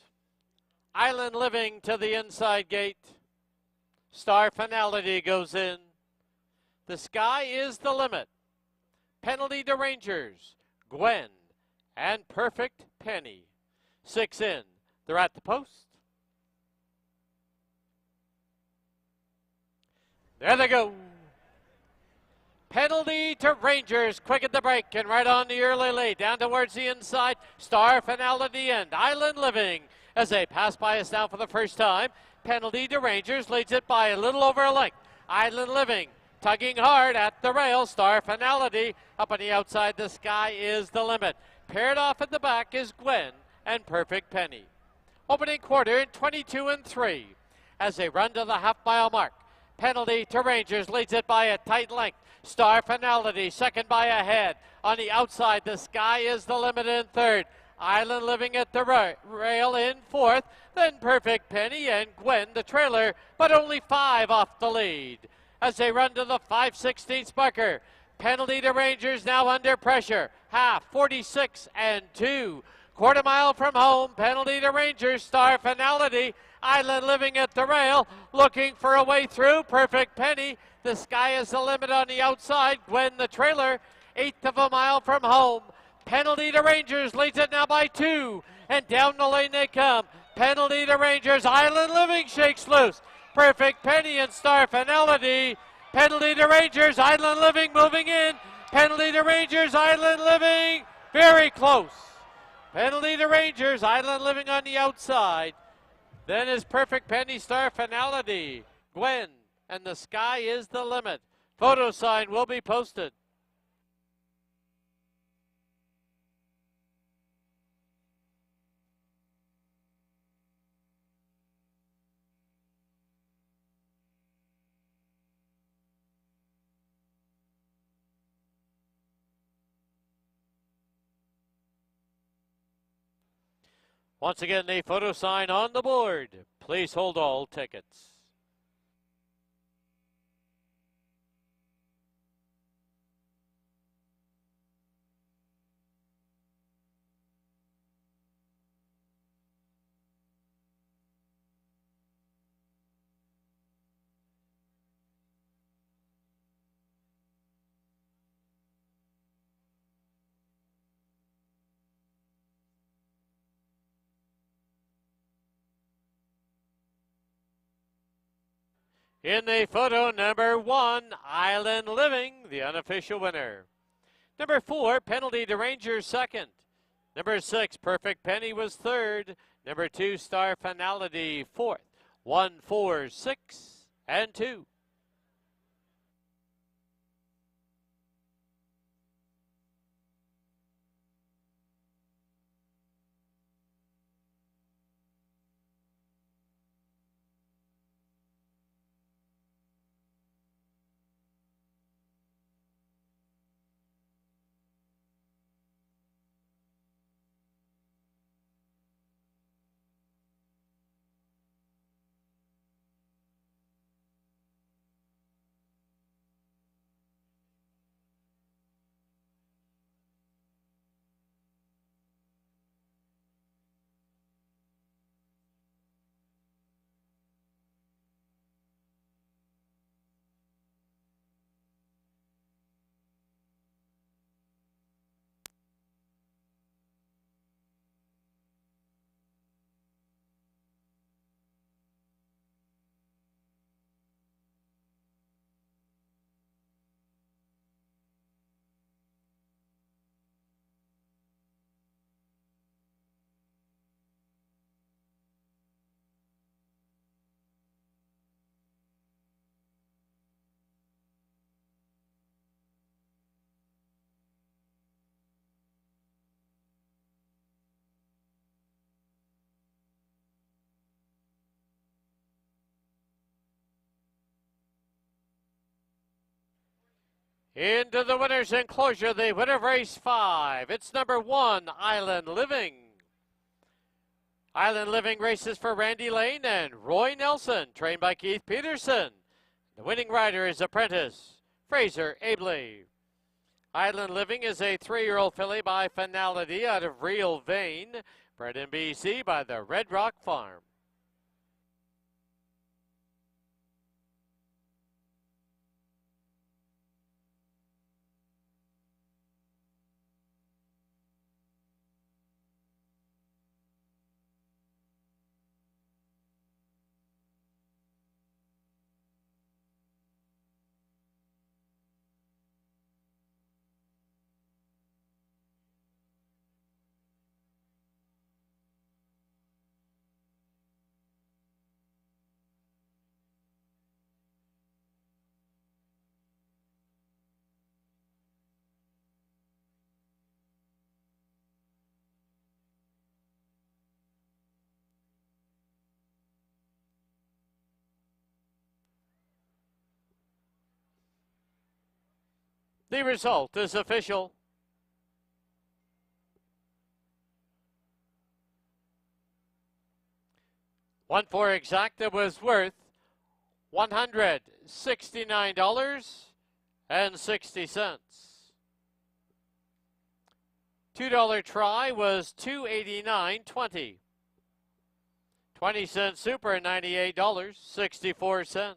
Island Living to the inside gate. Star Finality goes in. The Sky is the Limit. Penalty to Rangers. Gwen and Perfect Penny. 6 in. They're at the post. There they go. Penalty to Rangers, quick at the break and right on the early lead. Down towards the inside, Star Finality end. Island Living as they pass by us now for the first time. Penalty to Rangers, leads it by a little over a length. Island Living tugging hard at the rail. Star Finality up on the outside. The Sky is the Limit. Paired off at the back is Gwen and Perfect Penny. Opening quarter in 22 and 3 as they run to the half-mile mark. Penalty to Rangers, leads it by a tight length. Star Finality, second by a head. On the outside, The Sky is the Limit in third. Island Living at the rail in fourth. Then Perfect Penny and Gwen, the trailer, but only 5 off the lead. As they run to the 5/16 marker, Penalty to Rangers, now under pressure. Half, 46 and 2. Quarter mile from home, penalty to Rangers, Star Finality. Island Living at the rail, looking for a way through. Perfect Penny. The sky is the limit on the outside. Gwen the trailer, 1/8 of a mile from home. Penalty to Rangers, leads it now by 2. And down the lane they come. Penalty to Rangers, Island Living shakes loose. Perfect Penny and Star Finality. Penalty to Rangers, Island Living moving in. Penalty to Rangers, Island Living, very close. Penalty to Rangers, Island Living on the outside. Then is Perfect Penny, Star Finality. Gwen, and the sky is the limit. Photo sign will be posted. Once again, the photo sign on the board. Please hold all tickets. In the photo, number 1, Island Living, the unofficial winner. Number 4, Penalty to Rangers, second. Number 6, Perfect Penny was third. Number 2, Star Finality, fourth. 1, 4, 6, and 2. Into the winner's enclosure, the winner of race 5. It's number 1, Island Living. Island Living races for Randy Lane and Roy Nelson, trained by Keith Peterson. The winning rider is apprentice Fraser Abley. Island Living is a 3-year-old filly by Finality out of Real Vein, bred in BC by the Red Rock Farm. The result is official. One for Exacta was worth $169 and 60 cents. $2 try was $2.89.20. 20-cent super, $98.64.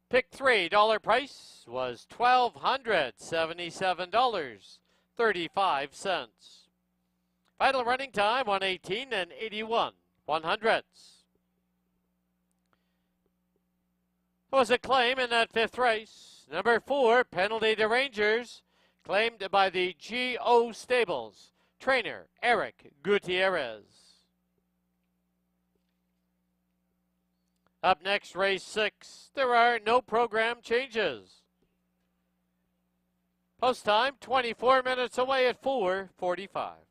Pick $3 price was $1,277.35. Final running time 1:18 and 81/100. Was a claim in that fifth race. Number 4, Penalty to Rangers, claimed by the G.O. Stables. Trainer Eric Gutierrez. Up next, race 6. There are no program changes. Post time 24 minutes away at 4:45.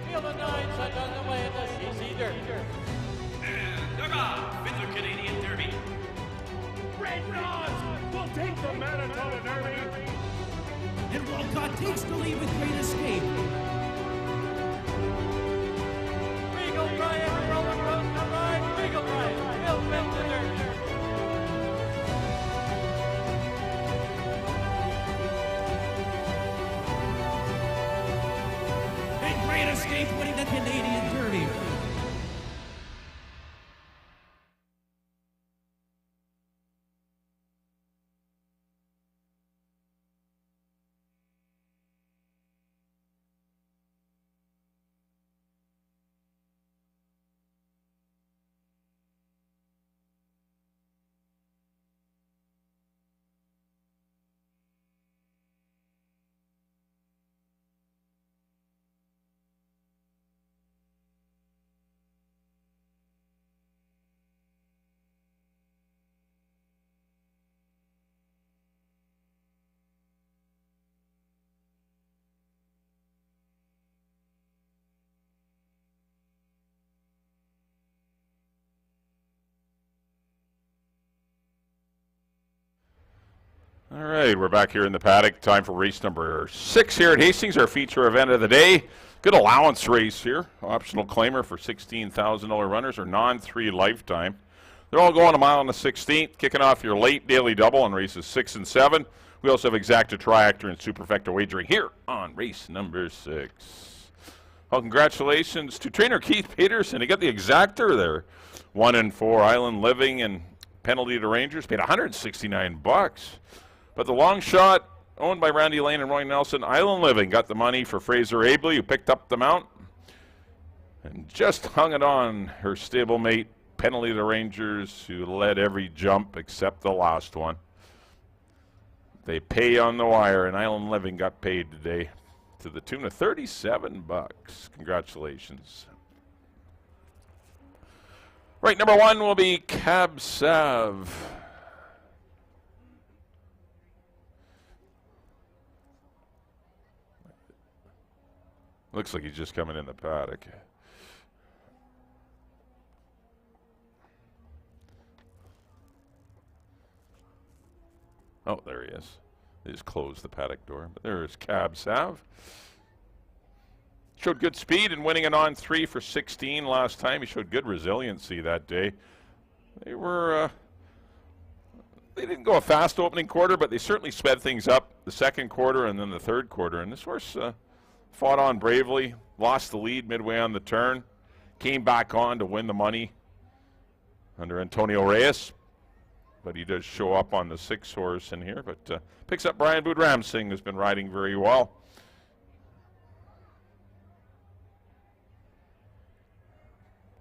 Field of nine sent on the way in the CC Derby. And they're off in the Canadian Derby. Red Rods will take the Manitoba Derby. And Walcott takes the lead with Great Escape. Regal Bryant, Roland Rose to ride. Regal Bryant, he'll win the Derby. And Great Escape winning the Canadian Derby. All right, we're back here in the paddock. Time for race number 6 here at Hastings, our feature event of the day. Good allowance race here. Optional claimer for $16,000 runners or non-3 lifetime. They're all going a mile on the 16th, kicking off your late daily double on races 6 and 7. We also have exacta, triactor, and superfecta wagering here on race number 6. Well, congratulations to trainer Keith Peterson. He got the exacta there. 1 and 4 Island Living and penalty to Rangers paid $169. But the long shot, owned by Randy Lane and Roy Nelson, Island Living got the money for Fraser Abley, who picked up the mount and just hung it on her stablemate, Penalty to Rangers, who led every jump except the last one. They pay on the wire, and Island Living got paid today to the tune of $37. Congratulations. Right, number 1 will be Cab Sav. Looks like he's just coming in the paddock. Oh, there he is. They just closed the paddock door. But there's Cab Sav. Showed good speed and winning it on 3 for 16 last time. He showed good resiliency that day. They didn't go a fast opening quarter, but they certainly sped things up the second quarter and then the third quarter. And this horse fought on bravely, lost the lead midway on the turn, came back on to win the money under Antonio Reyes. But he does show up on the 6 horse in here, but picks up Brian Boudramsing, who's been riding very well.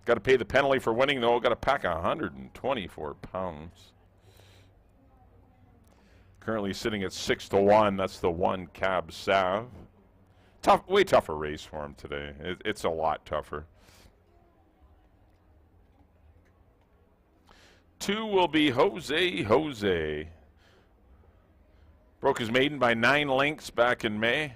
Got to pay the penalty for winning, though. Got to pack 124 pounds. Currently sitting at 6-1. That's the 1 Cab Sav. Tough, way tougher race for him today. It's a lot tougher. 2 will be Jose. Broke his maiden by 9 lengths back in May.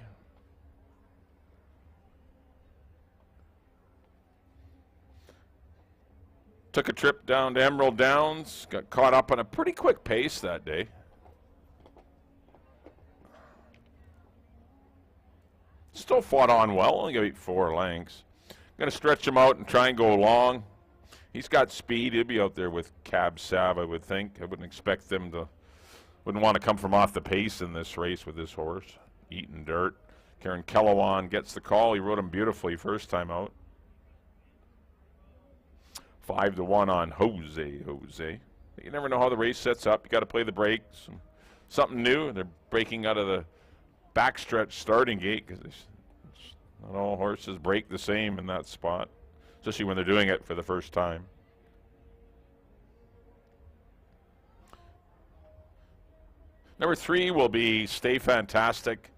Took a trip down to Emerald Downs. Got caught up on a pretty quick pace that day. Still fought on well. Only got 4 lengths. Going to stretch him out and try and go long. He's got speed. He'll be out there with Cab Sav, I would think. I wouldn't expect them to, wouldn't want to come from off the pace in this race with this horse. Eating dirt. Karen Kellowan gets the call. He rode him beautifully first time out. 5-1 on Jose. But you never know how the race sets up. You got to play the brakes. Something new. They're breaking out of the backstretch starting gate because not all horses break the same in that spot, especially when they're doing it for the first time. Number 3 will be Stay Fantastic.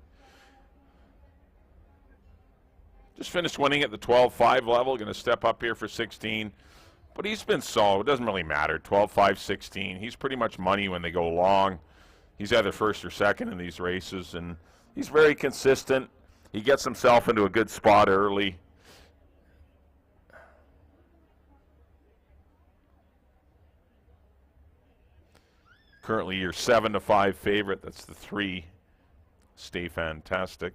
Just finished winning at the 12-5 level. Going to step up here for 16. But he's been solid. It doesn't really matter. 12-5, 16. He's pretty much money when they go long. He's either first or second in these races, and he's very consistent. He gets himself into a good spot early. Currently your 7-5 favorite. That's the 3. Stay Fantastic.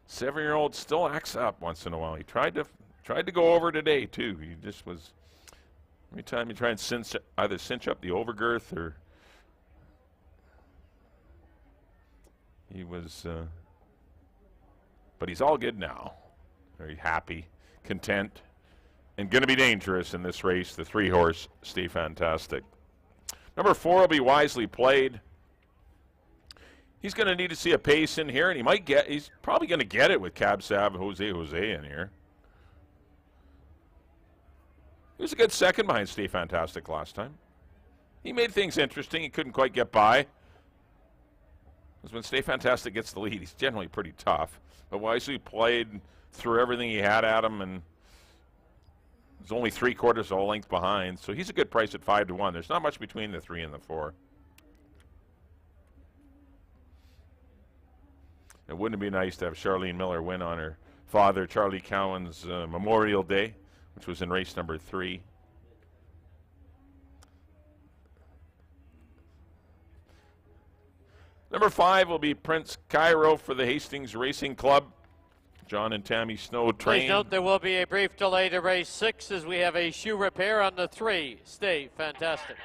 Seven-year-old still acts up once in a while. He tried to go over today too. He just was. Every time you try and either cinch up the overgirth or he was. But he's all good now. Very happy, content, and going to be dangerous in this race. The 3-horse Stay Fantastic. Number 4 will be Wisely Played. He's going to need to see a pace in here, and he's probably going to get it with Cab Sav Jose in here. He was a good second behind Stay Fantastic last time. He made things interesting. He couldn't quite get by. Because when Stay Fantastic gets the lead, he's generally pretty tough. But Wisely Played, threw everything he had at him, and was only 3/4 of a length behind. So he's a good price at 5-1. There's not much between the 3 and the 4. It wouldn't it be nice to have Charlene Miller win on her father, Charlie Cowan's Memorial Day, which was in race number 3. Number 5 will be Prince Cairo for the Hastings Racing Club. John and Tammy Snow train. Please note there will be a brief delay to race 6 as we have a shoe repair on the 3. Stay Fantastic.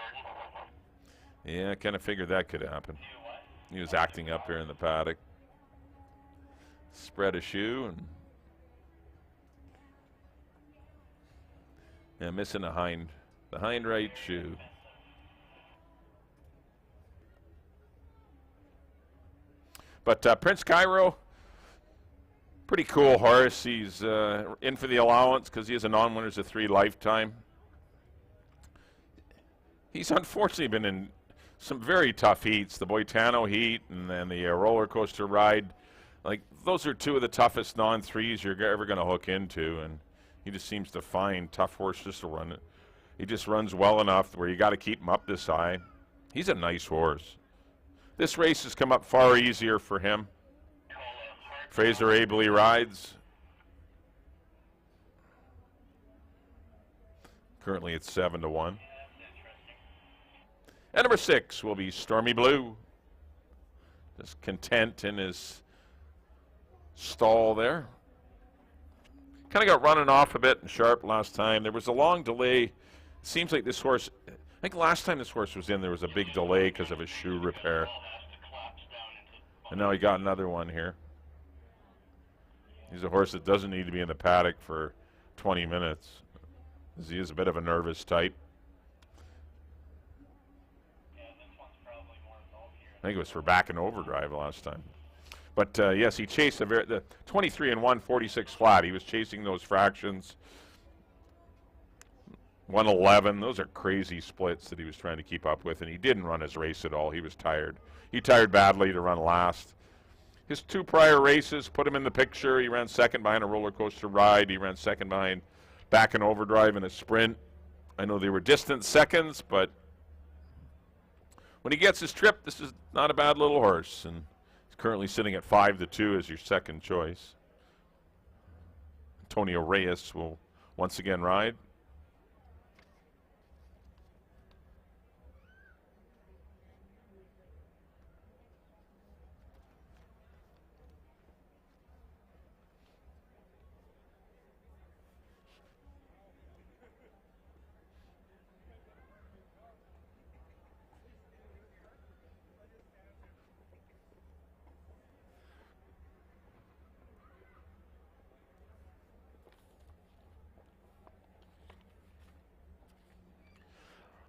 Yeah, I kind of figured that could happen. He was acting up here in the paddock. Spread a shoe and missing the hind right shoe. But Prince Cairo, pretty cool horse. He's in for the allowance because he has a non-winners of 3 lifetime. He's unfortunately been in some very tough heats, the Boitano heat and then the roller coaster ride. Like, those are 2 of the toughest non-3s you're ever going to hook into, and he just seems to find tough horses to run it. He just runs well enough where you got to keep him up this high. He's a nice horse. This race has come up far easier for him. Fraser ably rides. Currently it's 7-1. And number 6 will be Stormy Blue. Just content in his stall there. Kind of got running off a bit and sharp last time. There was a long delay. It seems like this horse, I think last time this horse was in, there was a big delay because of his shoe repair. And now he got another one here. He's a horse that doesn't need to be in the paddock for 20 minutes, as he is a bit of a nervous type. I think it was for back and overdrive last time. But yes, he chased the 23-1, 46 flat. He was chasing those fractions. 111, those are crazy splits that he was trying to keep up with, and he didn't run his race at all. He was tired. He tired badly to run last. His 2 prior races put him in the picture. He ran second behind a roller coaster ride. He ran second behind back and overdrive in a sprint. I know they were distant seconds, but when he gets his trip, this is not a bad little horse, and he's currently sitting at 5-2 as your second choice. Antonio Reyes will once again ride.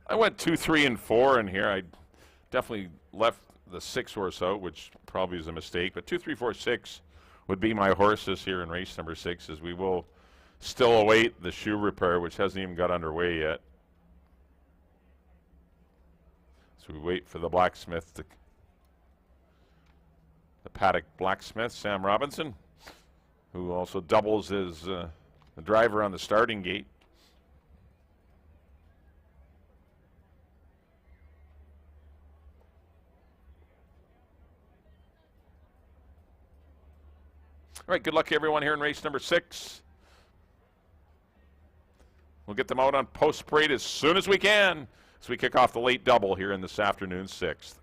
I went 2, 3, and 4 in here. I definitely left the 6 horse out, which probably is a mistake. But 2, 3, 4, 6 would be my horses here in race number 6, as we will still await the shoe repair, which hasn't even got underway yet. So we wait for the blacksmith, the paddock blacksmith, Sam Robinson, who also doubles as the driver on the starting gate. All right, good luck to everyone here in race number 6. We'll get them out on post parade as soon as we can as we kick off the late double here in this afternoon's 6th.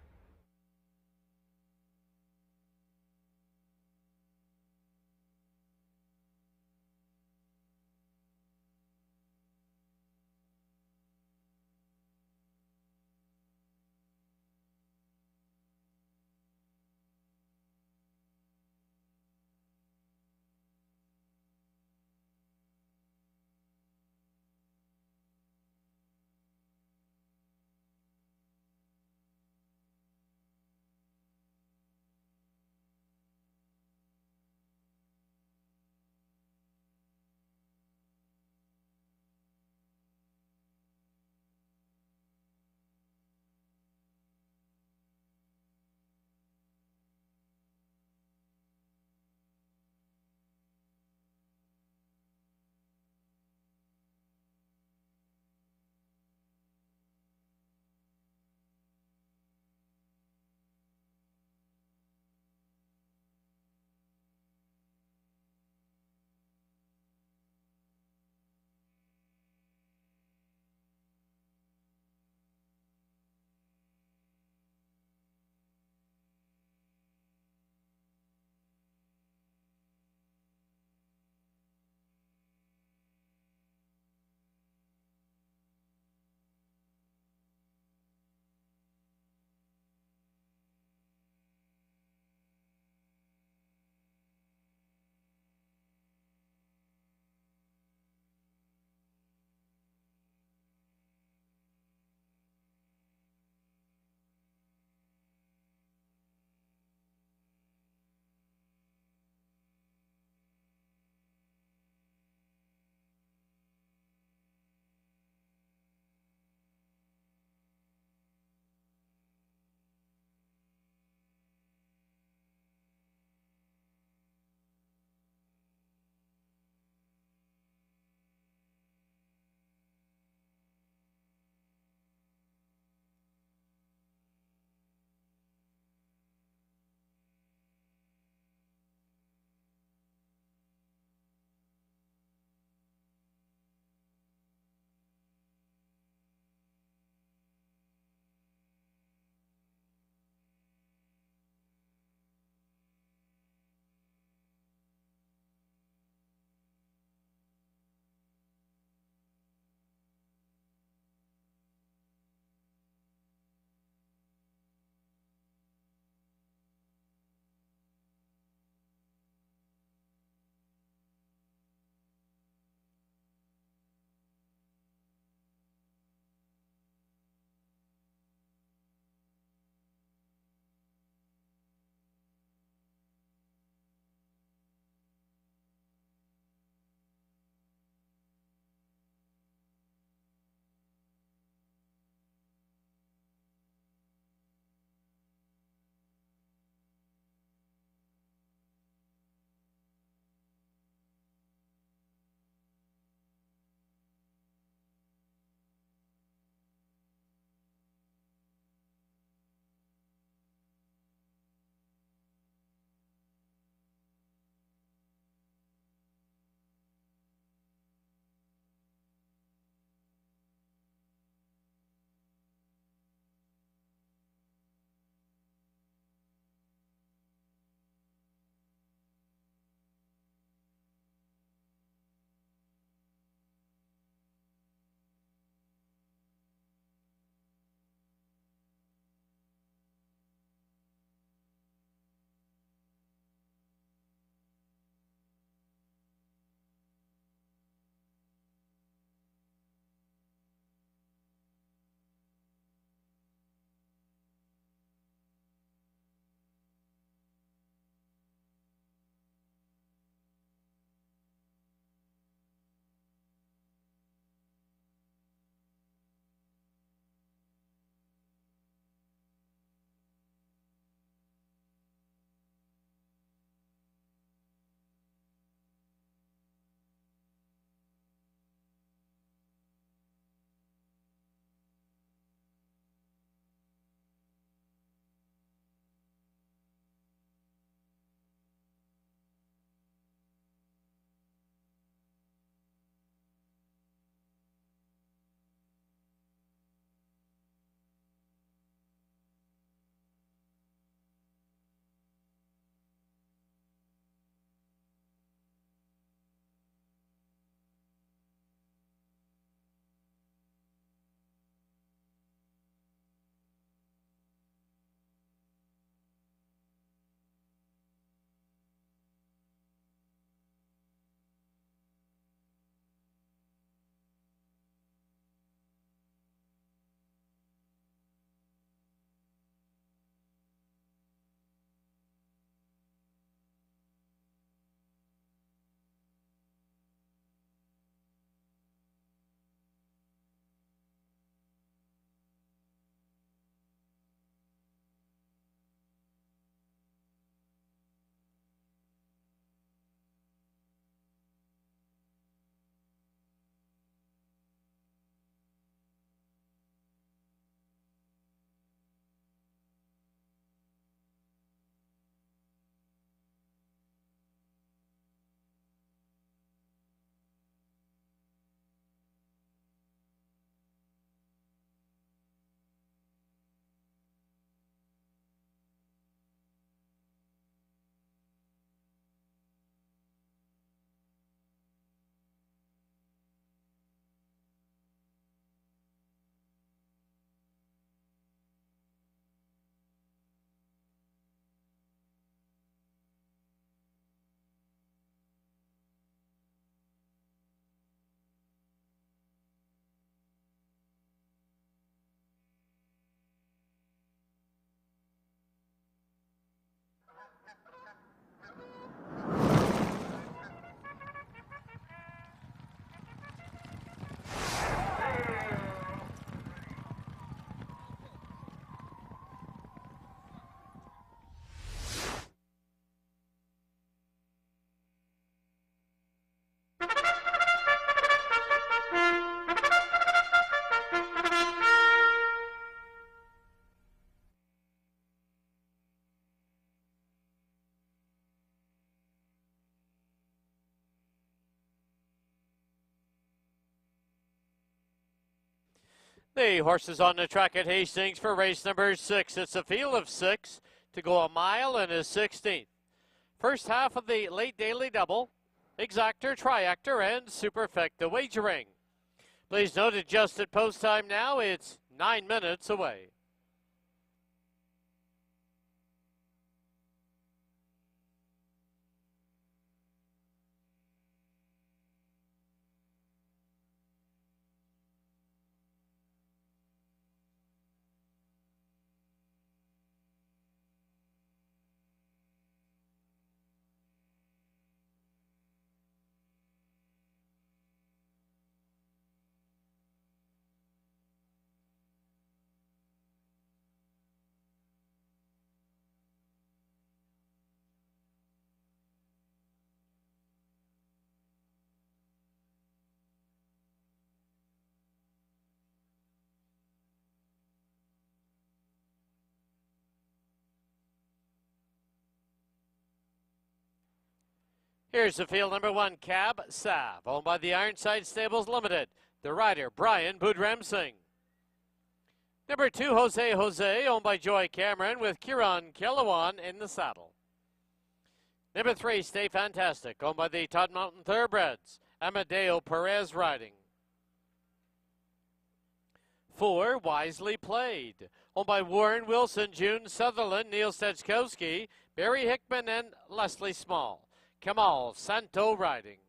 The horses on the track at Hastings for race number 6. It's a field of 6 to go a mile and a 16th. First half of the late daily double, exactor, triactor, and superfecta wagering. Please note adjusted post time now. It's 9 minutes away. Here's the field number 1, Cab Sav, owned by the Ironside Stables Limited. The rider, Brian Budram Singh. Number 2, Jose Jose, owned by Joy Cameron, with Kieran Kellawan in the saddle. Number 3, Stay Fantastic, owned by the Todd Mountain Thoroughbreds. Amadeo Perez riding. 4, Wisely Played, owned by Warren Wilson, June Sutherland, Neil Stechkowski, Barry Hickman, and Leslie Small. Kamal Santo riding.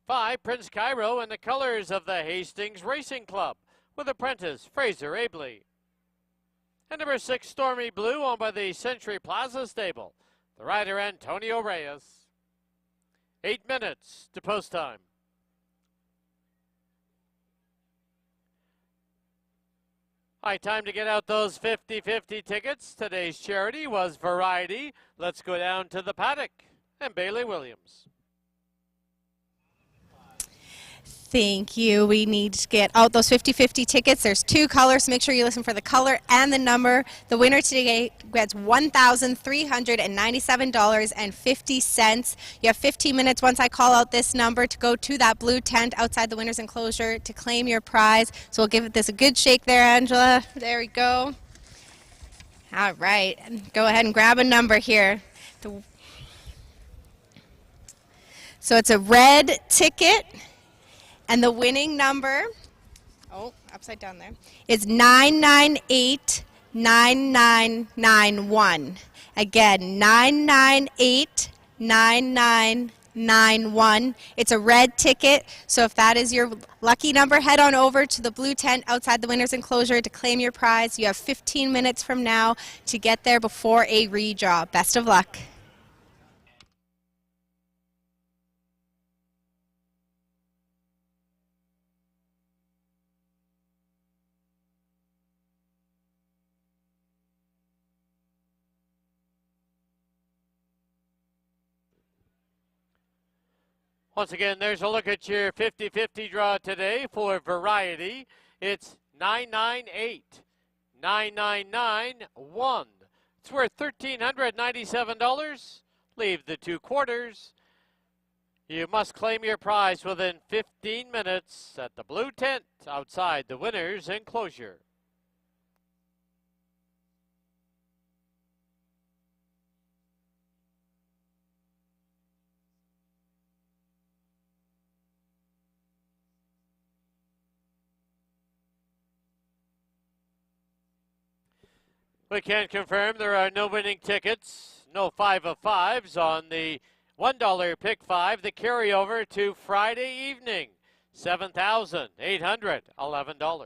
5, Prince Cairo, in the colors of the Hastings Racing Club, with apprentice Fraser Abley. And number 6, Stormy Blue, owned by the Century Plaza stable. The rider, Antonio Reyes. 8 minutes to post time. All right, time to get out those 50-50 tickets. Today's charity was Variety. Let's go down to the paddock. And Bailey Williams. Thank you. We need to get out those 50-50 tickets. There's 2 colors. Make sure you listen for the color and the number. The winner today gets $1,397.50. You have 15 minutes once I call out this number to go to that blue tent outside the winner's enclosure to claim your prize. So we'll give this a good shake there, Angela. There we go. All right. Go ahead and grab a number here. So it's a red ticket, and the winning number, upside down there, is 998-9991. Again, 998-9991. It's a red ticket, so if that is your lucky number, head on over to the blue tent outside the winner's enclosure to claim your prize. You have 15 minutes from now to get there before a redraw. Best of luck. Once again, there's a look at your 50-50 draw today for Variety. It's 998-9991. It's worth $1,397. Leave the 2 quarters. You must claim your prize within 15 minutes at the blue tent outside the winner's enclosure. We can confirm there are no winning tickets, no 5 of 5s on the $1 pick 5, the carryover to Friday evening, $7,811.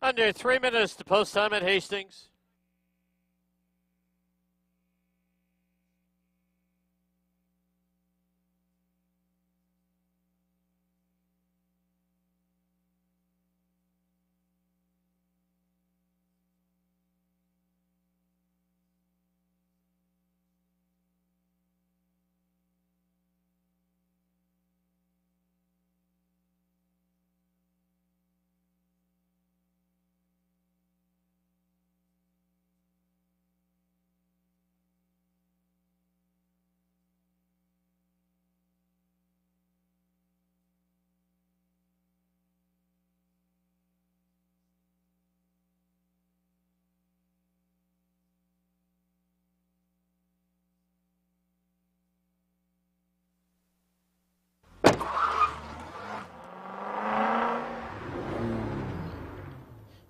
Under 3 minutes to post time at Hastings.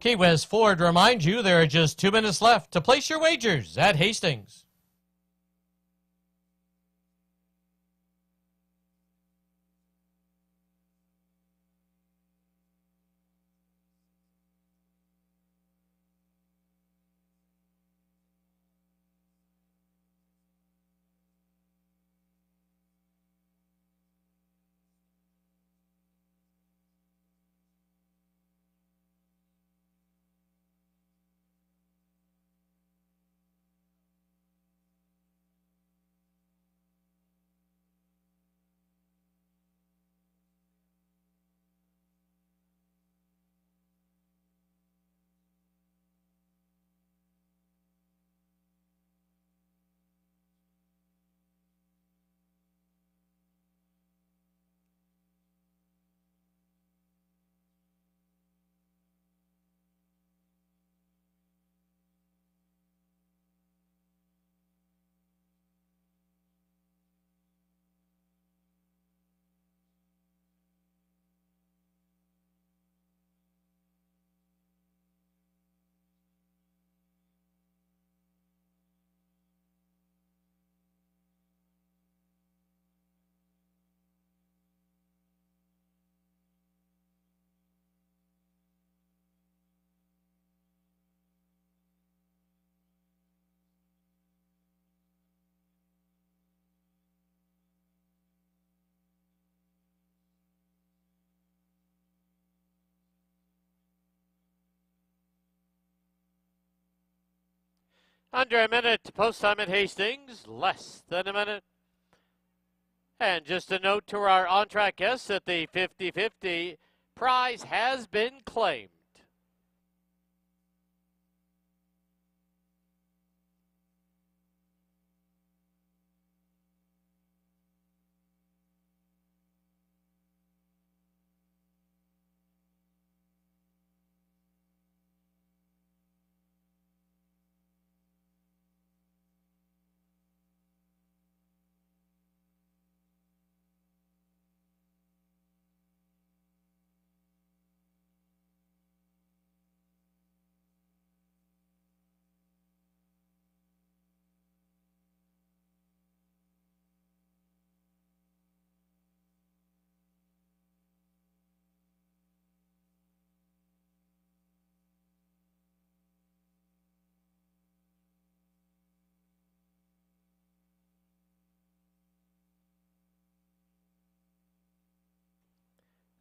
Key West Ford reminds you there are just 2 minutes left to place your wagers at Hastings. Under a minute to post time at Hastings, less than a minute. And just a note to our on-track guests that the 50-50 prize has been claimed.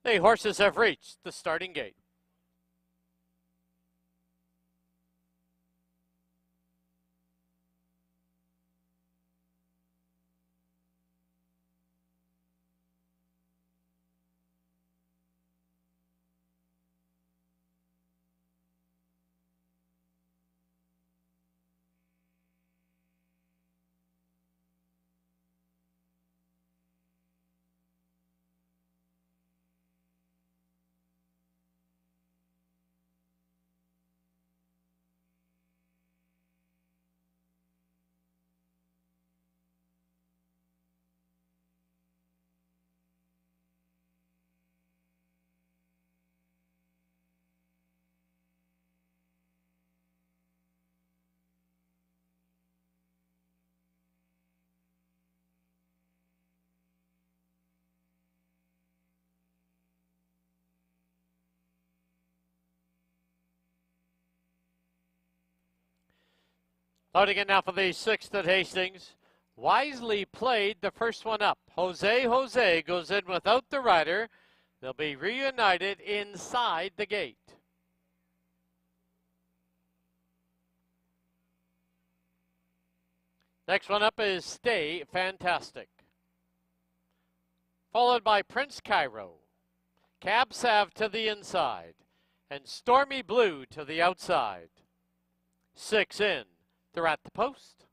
The horses have reached the starting gate. Loading in now for the 6th at Hastings. Wisely played the first one up. Jose goes in without the rider. They'll be reunited inside the gate. Next one up is Stay Fantastic. Followed by Prince Cairo. Cab Sav to the inside. And Stormy Blue to the outside. 6 in. They're at the post.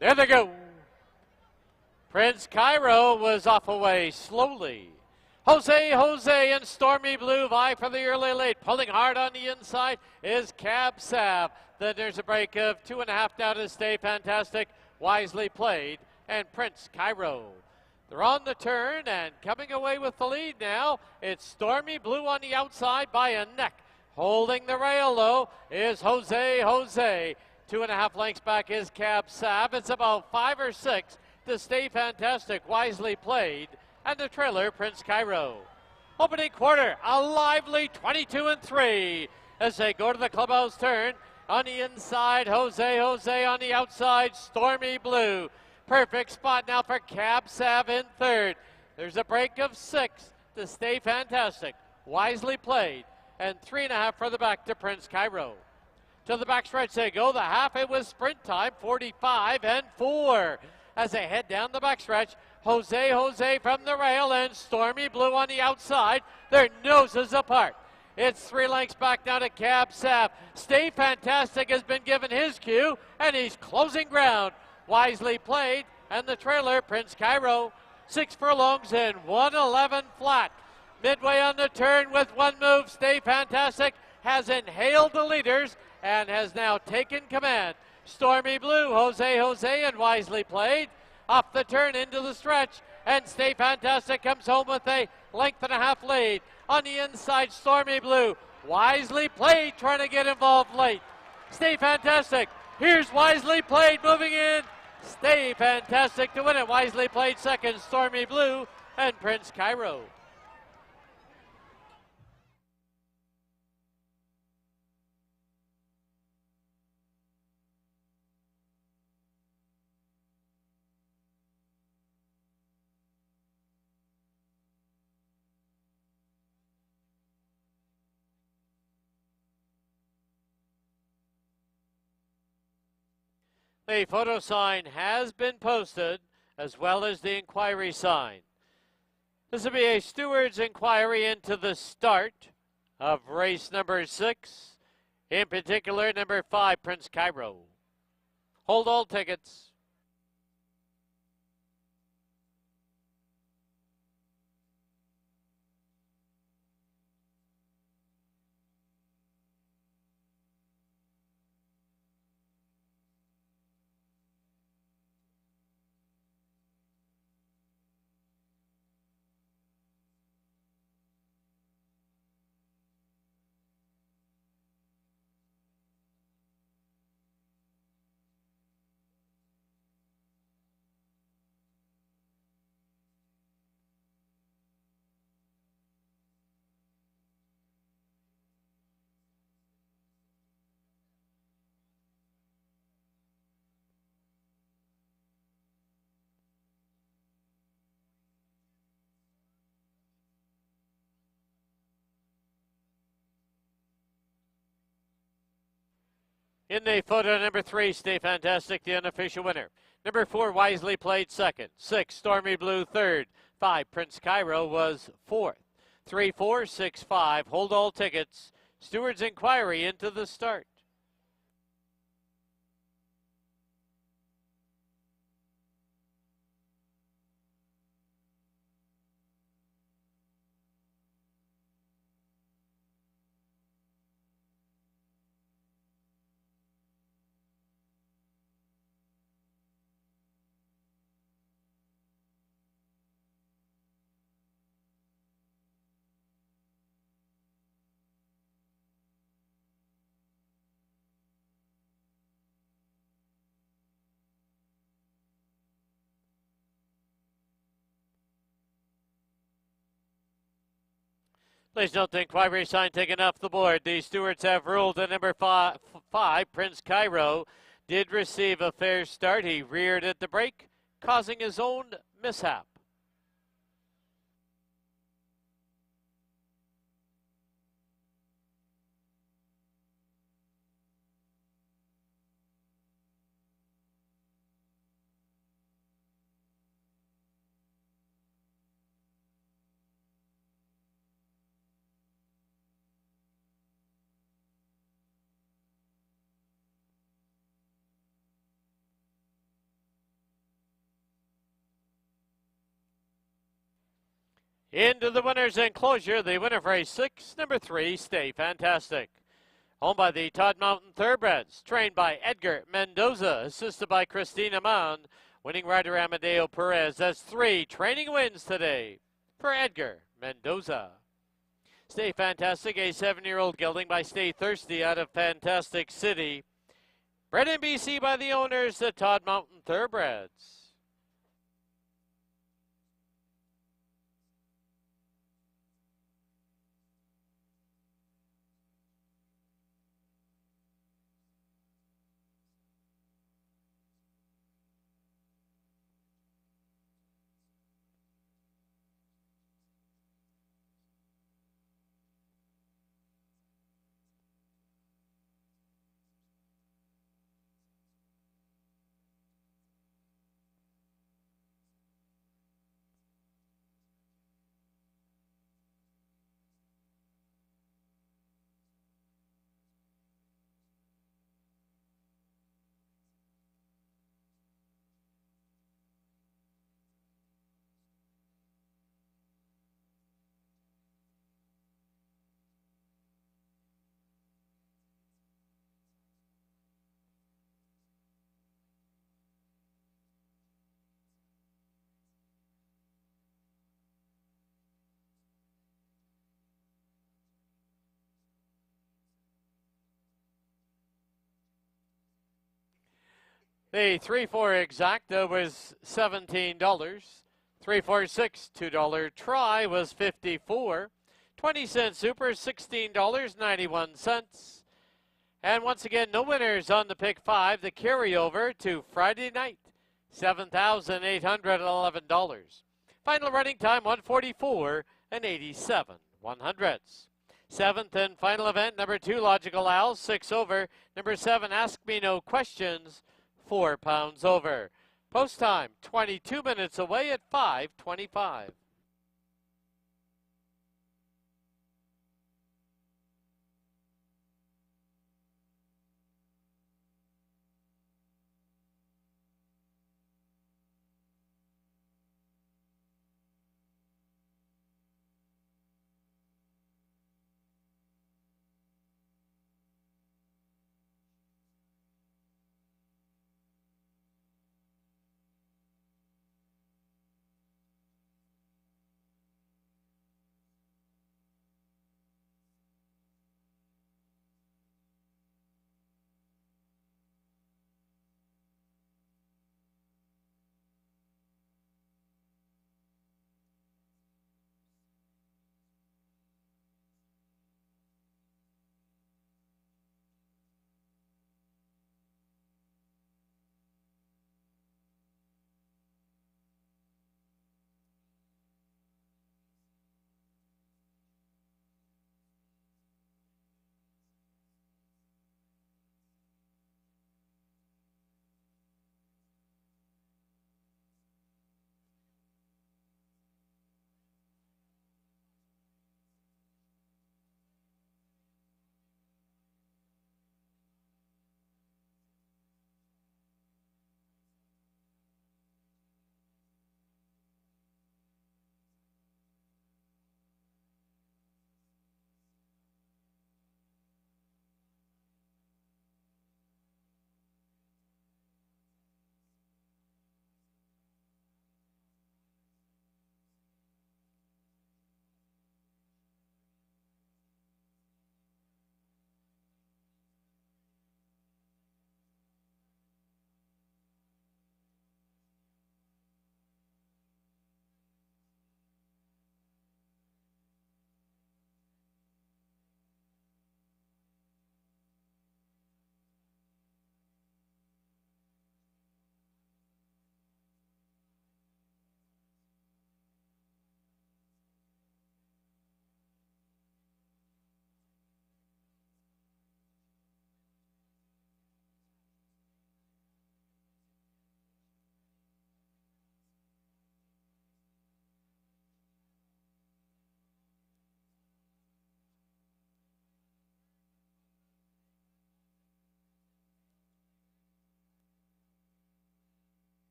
There they go. Prince Cairo was off away slowly. Jose and Stormy Blue vie for the early late. Pulling hard on the inside is Cab Sav. Then there's a break of 2.5 now to Stay Fantastic. Wisely played. And Prince Cairo. They're on the turn and coming away with the lead now. It's Stormy Blue on the outside by a neck. Holding the rail low is Jose. 2.5 lengths back is Cab Sav. It's about 5 or 6 to Stay Fantastic. Wisely played. And the trailer, Prince Cairo. Opening quarter, a lively 22-3 as they go to the clubhouse turn. On the inside, Jose on the outside, Stormy Blue. Perfect spot now for Cab Sav in third. There's a break of 6 to Stay Fantastic. Wisely played. And 3.5 for the back to Prince Cairo. To the backstretch they go. The half, it was sprint time, 45-4. As they head down the backstretch, Jose from the rail and Stormy Blue on the outside. Their noses apart. It's 3 lengths back now to Cab Sav. Stay Fantastic has been given his cue, and he's closing ground. Wisely played, and the trailer, Prince Cairo. 6 furlongs and 111 flat. Midway on the turn with one move, Stay Fantastic has inhaled the leaders and has now taken command. Stormy Blue, Jose and Wisely played. Off the turn into the stretch, and Stay Fantastic comes home with a 1.5 length lead. On the inside, Stormy Blue. Wisely played, trying to get involved late. Stay Fantastic. Here's Wisely played moving in. Stay Fantastic to win it. Wisely played second, Stormy Blue and Prince Cairo. The photo sign has been posted, as well as the inquiry sign. This will be a steward's inquiry into the start of race number 6, in particular number 5, Prince Cairo. Hold all tickets. In the photo, number 3, Stay Fantastic, the unofficial winner. Number 4, Wisely played second. 6, Stormy Blue third. 5, Prince Cairo was fourth. 3, 4, 6, 5, hold all tickets. Steward's inquiry into the start. Please don't think Quibary sign taken off the board. The stewards have ruled that number five, Prince Cairo, did receive a fair start. He reared at the break, causing his own mishap. Into the winner's enclosure, the winner for race 6, number 3, Stay Fantastic. Owned by the Todd Mountain Thoroughbreds, trained by Edgar Mendoza, assisted by Christina Mond, winning rider Amadeo Perez. That's 3 training wins today for Edgar Mendoza. Stay Fantastic, a 7-year-old gelding by Stay Thirsty out of Fantastic City. Bred in BC by the owners, the Todd Mountain Thoroughbreds. The 3-4 exacta was $17. 3-4-6 $2 try was $54. 20-cent super $16.91. And once again, no winners on the pick 5. The carryover to Friday night, $7,811. Final running time 1:44 and 87/100ths. 7th and final event, number 2 Logical Owl, 6 over. Number 7 Ask Me No Questions, 4 pounds over. Post time 22 minutes away at 5:25.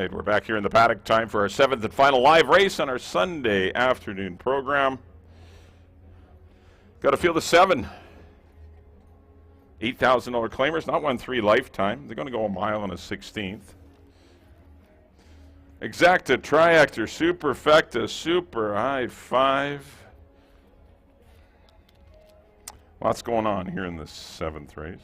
right, we're back here in the paddock. Time for our 7th and final live race on our Sunday afternoon program. Got a field of 7. $8,000 claimers, not 1-3 lifetime. They're going to go a mile and a 16th. Exacta, Triactor, Superfecta, Super High 5. Lots going on here in the 7th race.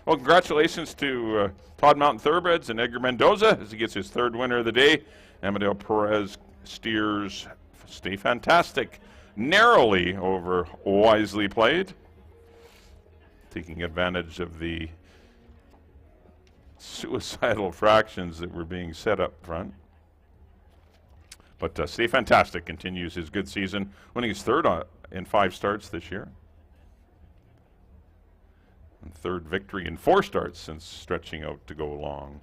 Well, congratulations to Todd Mountain Thoroughbreds and Edgar Mendoza as he gets his 3rd winner of the day. Amadeo Perez steers Stay Fantastic narrowly over Wisely Played, taking advantage of the suicidal fractions that were being set up front. But Stay Fantastic continues his good season, winning his 3rd in 5 starts this year. And 3rd victory in 4 starts since stretching out to go long.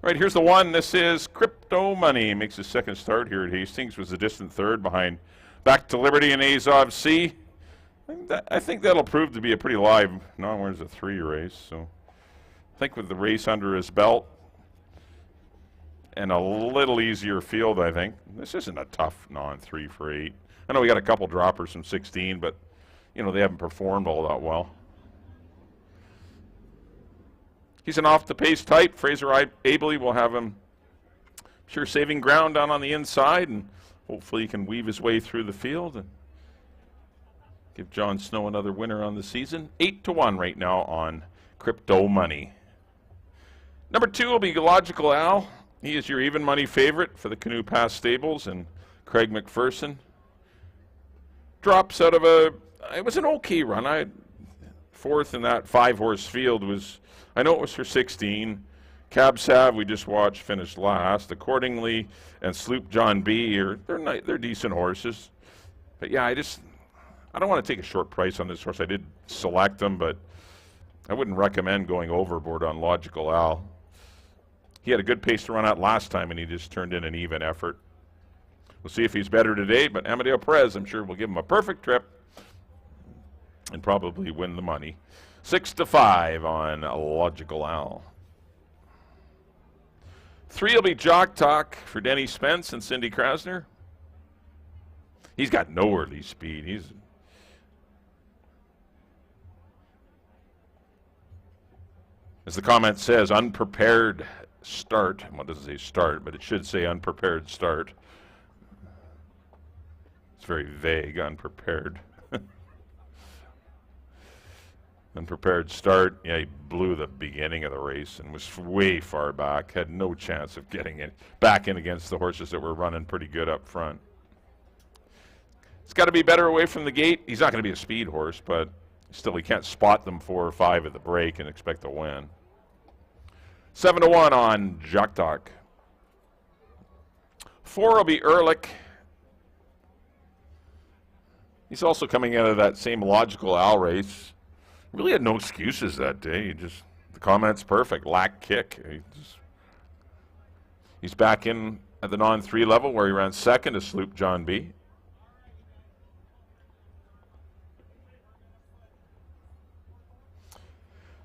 All right, here's the one. This is Crypto Money. Makes his 2nd start here at Hastings. Was a distant 3rd behind Back to Liberty and Azov C. I think that'll prove to be a pretty live, no, where's a 3 race. So I think with the race under his belt and a little easier field, I think. This isn't a tough non-3 for 8. I know we got a couple droppers from 16, but, you know, they haven't performed all that well. He's an off-the-pace type. Fraser Abley will have him, sure, saving ground down on the inside, and hopefully he can weave his way through the field and give John Snow another winner on the season. 8-1 right now on Crypto Money. Number 2 will be Logical Al. He is your even money favorite for the Canoe Pass Stables and Craig McPherson. Drops out of it was an okay run. 4th in that 5-horse field was, I know it was for 16. Cab Sav, we just watched, finished last. Accordingly, and Sloop John B, they're decent horses. But yeah, I don't want to take a short price on this horse. I did select them, but I wouldn't recommend going overboard on Logical Al. He had a good pace to run out last time, and he just turned in an even effort. We'll see if he's better today, but Amadeo Perez, I'm sure, will give him a perfect trip and probably win the money. 6-5 on Logical Al. 3 will be Jock Talk for Denny Spence and Cindy Krasner. He's got no early speed. As the comment says, unprepared start. Well, it doesn't say start, but it should say unprepared start. It's very vague, unprepared. Unprepared start. Yeah, he blew the beginning of the race and was way far back. Had no chance of getting back in against the horses that were running pretty good up front. It's got to be better away from the gate. He's not going to be a speed horse, but still he can't spot them 4 or 5 at the break and expect to win. 7-1 on Jock Talk. 4 will be Ehrlich. He's also coming out of that same Logical Al race. Really had no excuses that day. The comment's perfect. Lack kick. He's back in at the non-3 level where he ran 2nd to Sloop John B.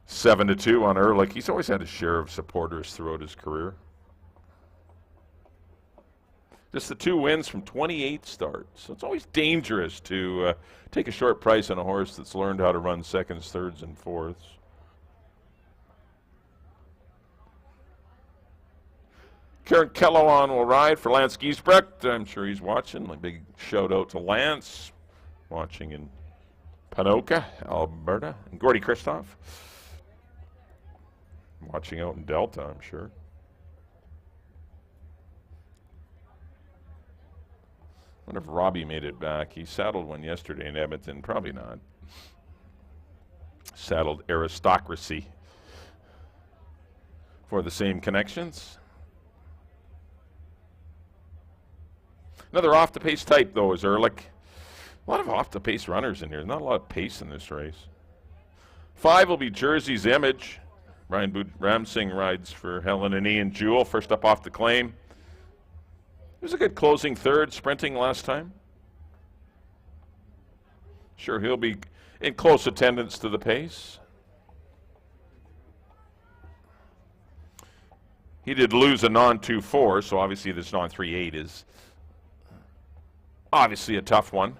Seven to 2 on Ehrlich. He's always had a share of supporters throughout his career. Just the 2 wins from 28 starts. So it's always dangerous to take a short price on a horse that's learned how to run 2nds, 3rds, and 4ths. Karen Kellowan will ride for Lance Giesbrecht. I'm sure he's watching. A big shout out to Lance, watching in Panoka, Alberta. And Gordy Christoph, watching out in Delta, I'm sure. I wonder if Robbie made it back. He saddled one yesterday in Edmonton. Probably not. Saddled Aristocracy for the same connections. Another off-the-pace type, though, is Ehrlich. A lot of off-the-pace runners in here. Not a lot of pace in this race. 5 will be Jersey's Image. Ryan Ramsing rides for Helen and Ian Jewell. First up off the claim. It was a good closing 3rd, sprinting last time. Sure, he'll be in close attendance to the pace. He did lose a non-2-4, so obviously this non-3-8 is obviously a tough one.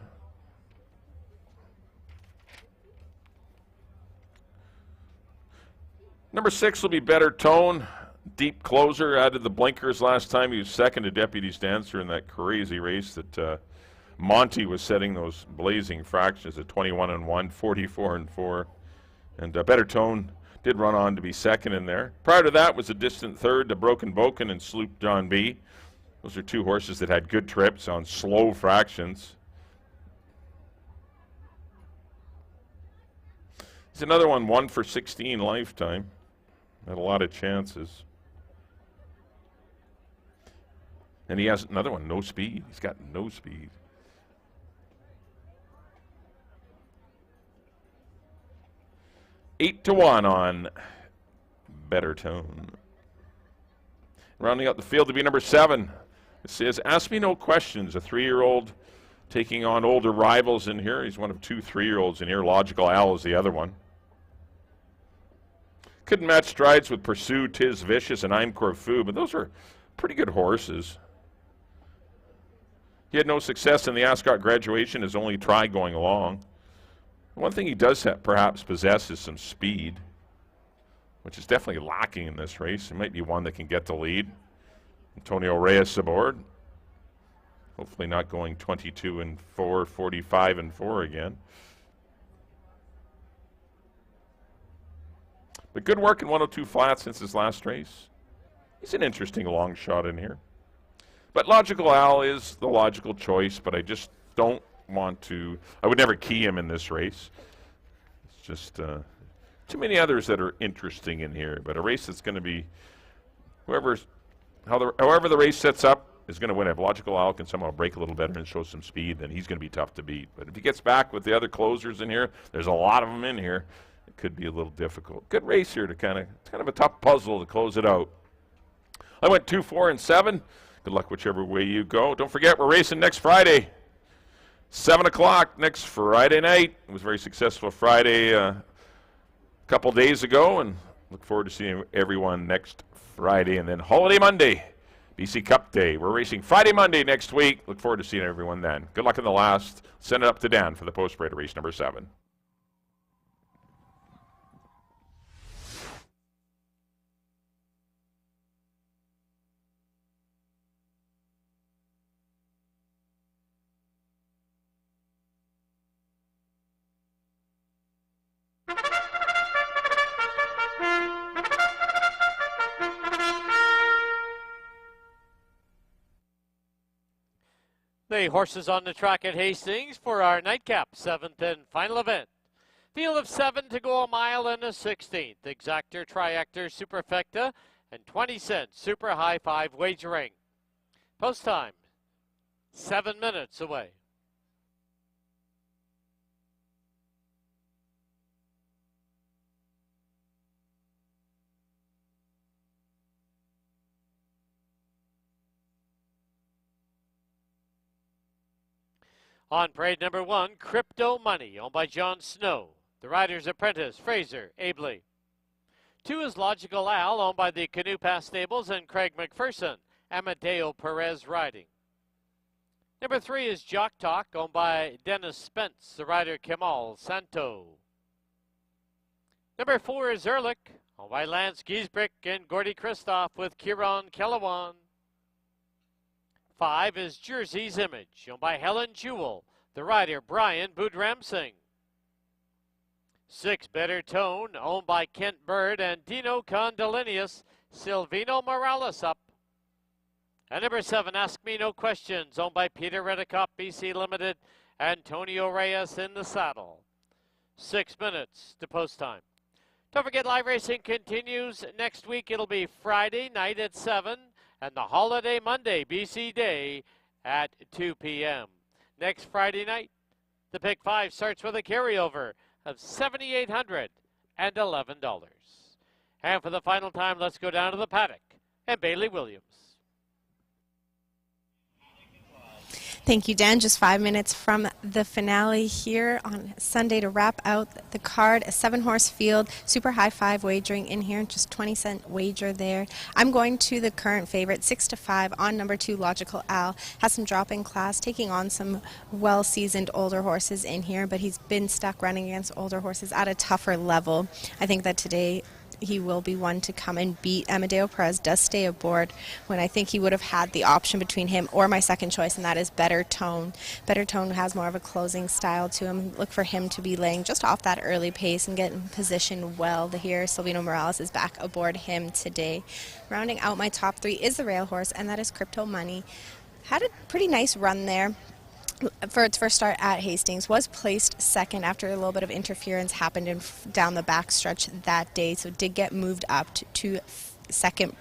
Number 6 will be Better Tone. Deep closer, added the blinkers last time. He was second to Deputy's Dancer in that crazy race that Monty was setting those blazing fractions at 21-1, 44-4. And Better Tone did run on to be second in there. Prior to that was a distant third to Broken Boken and Sloop John B. Those are two horses that had good trips on slow fractions. He's another one, 1 for 16 lifetime. Had a lot of chances. And he has another one, no speed. He's got no speed. Eight to 1 on Better Tone. Rounding out the field to be number 7. It says, Ask Me No Questions, a 3-year-old taking on older rivals in here. He's one of 2 3-year-olds in here. Logical Al is the other one. Couldn't match strides with Pursue, Tis Vicious, and I'm Corfu, but those are pretty good horses. He had no success in the Ascot graduation, his only try going along. One thing he does perhaps possess is some speed, which is definitely lacking in this race. It might be one that can get the lead. Antonio Reyes aboard. Hopefully not going 22-4, 45-4 again. But good work in 102 flat since his last race. He's an interesting long shot in here. But Logical Al is the logical choice, but I just don't want to. I would never key him in this race. It's just too many others that are interesting in here. But a race that's going to be however the race sets up is going to win. If Logical Al can somehow break a little better and show some speed, then he's going to be tough to beat. But if he gets back with the other closers in here, there's a lot of them in here. It could be a little difficult. Good race here to it's kind of a tough puzzle to close it out. I went 2, 4, and 7. Good luck whichever way you go. Don't forget, we're racing next Friday. 7 o'clock next Friday night. It was a very successful Friday a couple days ago, and look forward to seeing everyone next Friday. And then Holiday Monday, BC Cup Day. We're racing Friday, Monday next week. Look forward to seeing everyone then. Good luck in the last. Send it up to Dan for the post-parade race number 7. The horses on the track at Hastings for our nightcap, 7th and final event. Field of 7 to go a mile and a 16th. Exactor, Triactor, Superfecta, and 20 cents Super High 5 wagering. Post time, 7 minutes away. On parade number 1, Crypto Money, owned by John Snow. The rider's apprentice, Fraser Abley. 2 is Logical Al, owned by the Canoe Pass Stables and Craig McPherson. Amadeo Perez riding. Number 3 is Jock Talk, owned by Dennis Spence. The rider, Kemal Santo. Number 4 is Ehrlich, owned by Lance Giesbrick and Gordy Kristoff with Kieran Kellewan. 5 is Jersey's Image, owned by Helen Jewell. The rider, Brian Budramsing. 6, Better Tone, owned by Kent Bird and Dino Condolinius. Silvino Morales up. And number 7, Ask Me No Questions, owned by Peter Redicop, BC Limited. Antonio Reyes in the saddle. 6 minutes to post time. Don't forget, live racing continues next week. It'll be Friday night at 7. And the holiday Monday, BC Day, at 2 p.m. Next Friday night, the Pick 5 starts with a carryover of $7,811. And for the final time, let's go down to the paddock and Bailey Williams. Thank you, Dan. Just 5 minutes from the finale here on Sunday to wrap out the card. A 7-horse field, super high five wagering in here, just 20-cent wager there. I'm going to the current favorite, 6-5 on number 2, Logical Al. Has some drop in class, taking on some well-seasoned older horses in here, but he's been stuck running against older horses at a tougher level. I think that today he will be one to come and beat. Amadeo Perez does stay aboard when I think he would have had the option between him or my second choice, and that is Better Tone. Better Tone has more of a closing style to him. Look for him to be laying just off that early pace and get in position well here. Silvino Morales is back aboard him today. Rounding out my top 3 is the rail horse, and that is Crypto Money. Had a pretty nice run there for its first start at Hastings, was placed second after a little bit of interference happened down the backstretch that day, so did get moved up to second.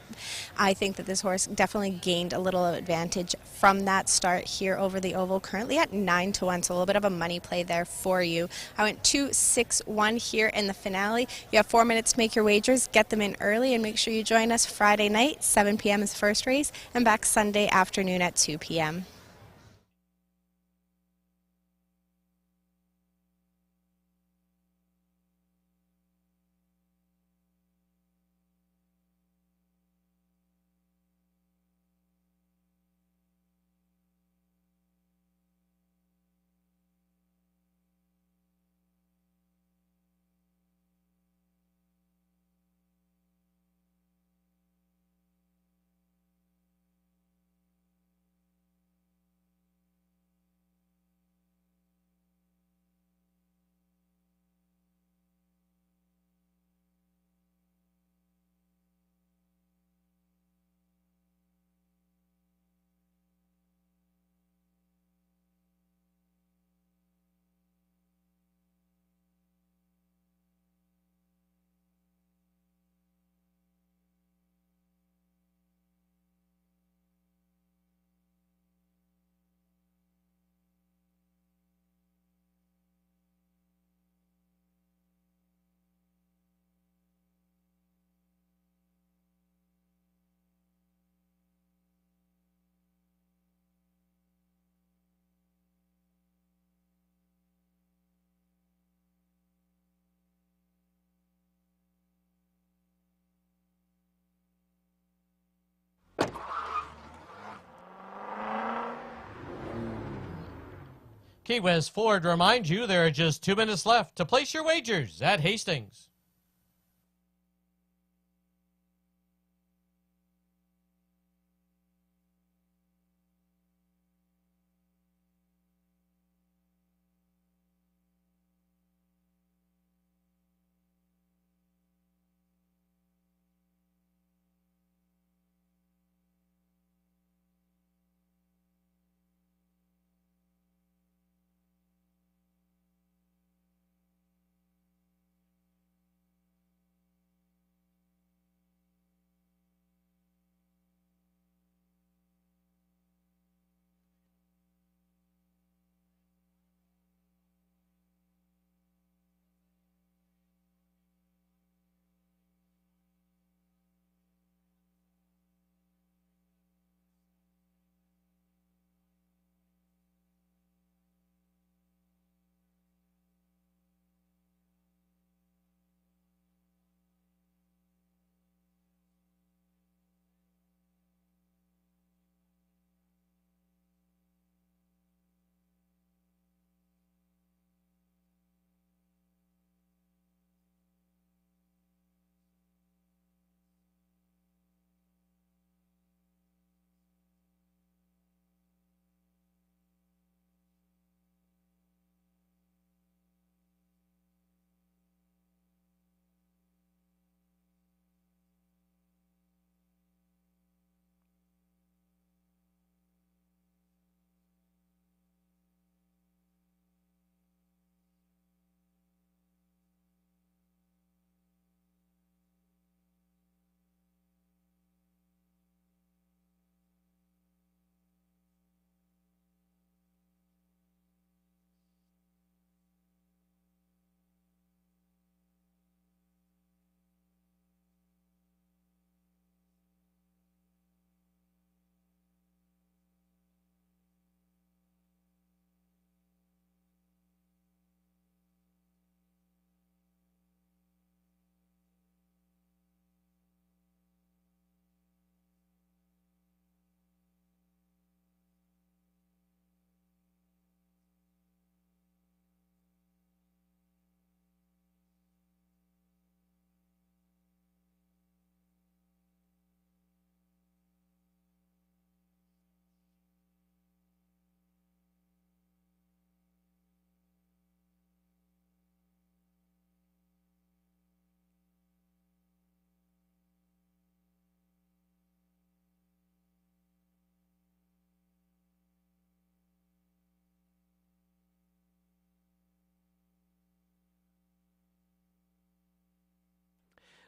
I think that this horse definitely gained a little advantage from that start here over the oval, currently at 9-1, so a little bit of a money play there for you. I went 2-6-1 here in the finale. You have 4 minutes to make your wagers. Get them in early and make sure you join us Friday night, 7 p.m. is the first race, and back Sunday afternoon at 2 p.m. Key West Ford reminds you there are just 2 minutes left to place your wagers at Hastings.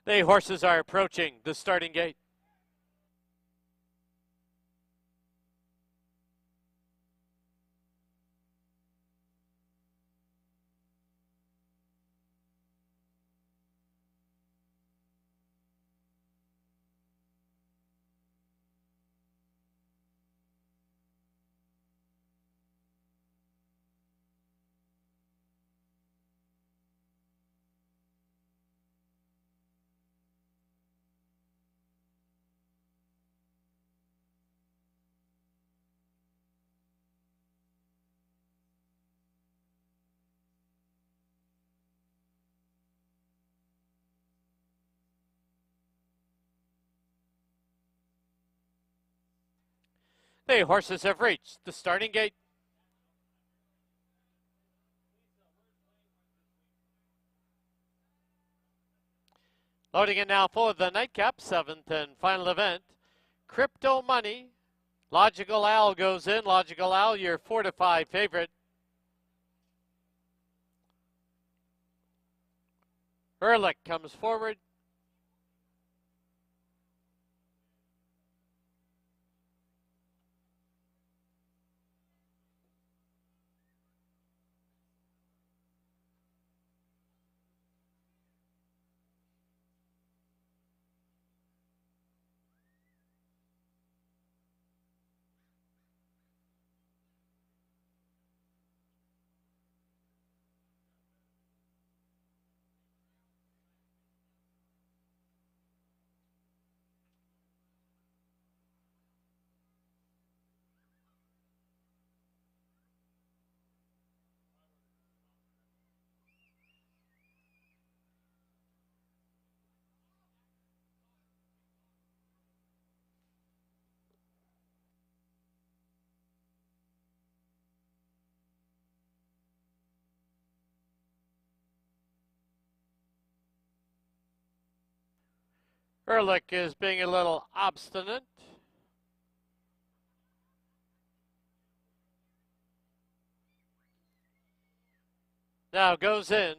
The horses are approaching the starting gate. The horses have reached the starting gate. Loading in now for the nightcap, 7th and final event. Crypto Money. Logical Al goes in. Logical Al, your 4 to 5 favorite. Ehrlich comes forward. Ehrlich is being a little obstinate. Now goes in.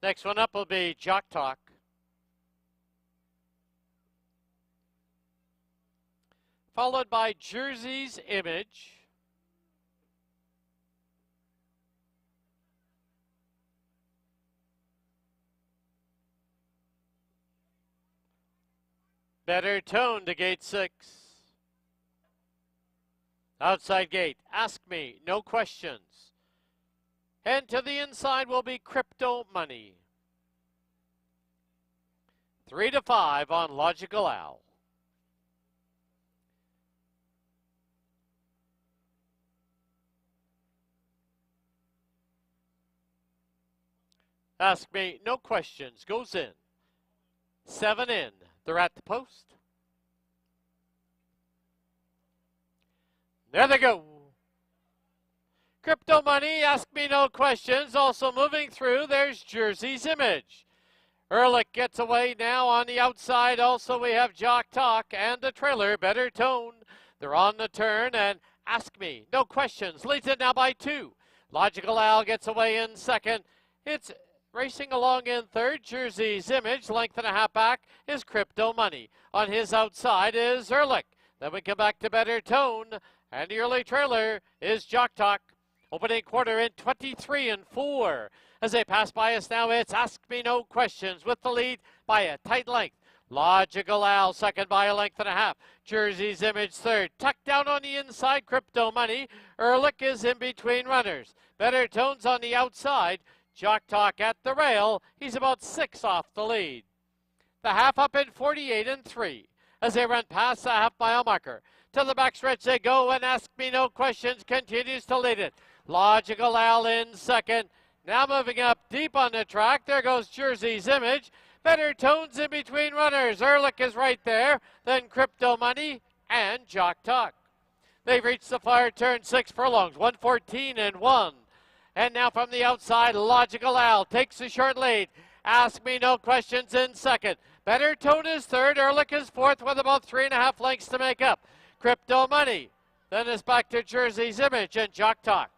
Next one up will be Jock Talk. Followed by Jersey's Image. Better Tone to gate 6. Outside gate, Ask Me, No Questions. And to the inside will be Crypto Money. 3 to 5 on Logical Al. Ask Me, No Questions goes in. 7 in. They're at the post. There they go. Crypto Money, Ask Me No Questions. Also moving through, there's Jersey's Image. Ehrlich gets away now on the outside. Also, we have Jock Talk and the trailer, Better Tone. They're on the turn, and Ask Me No Questions leads it now by 2. Logical Al gets away in second. It's racing along in third, Jersey's Image. Length and a half back is Crypto Money. On his outside is Ehrlich. Then we come back to Better Tone. And the early trailer is Jock Talk. Opening quarter in 23 and 4. As they pass by us now, it's Ask Me No Questions with the lead by a tight length. Logical Al second by a length and a half. Jersey's Image third. Tucked down on the inside, Crypto Money. Ehrlich is in between runners. Better Tone's on the outside. Jock Talk at the rail. He's about 6 off the lead. The half up in 48 and 3 as they run past the half-mile marker. To the backstretch they go, and Ask Me No Questions continues to lead it. Logical Al in second. Now moving up deep on the track. There goes Jersey's Image. Better Tones in between runners. Ehrlich is right there. Then Crypto Money and Jock Talk. They've reached the far turn 6 furlongs. 114 and 1. And now from the outside, Logical Al takes the short lead. Ask Me No Questions in second. Better Tone is third. Ehrlich is fourth with about 3.5 lengths to make up. Crypto Money. Then it's back to Jersey's Image and Jock Talk.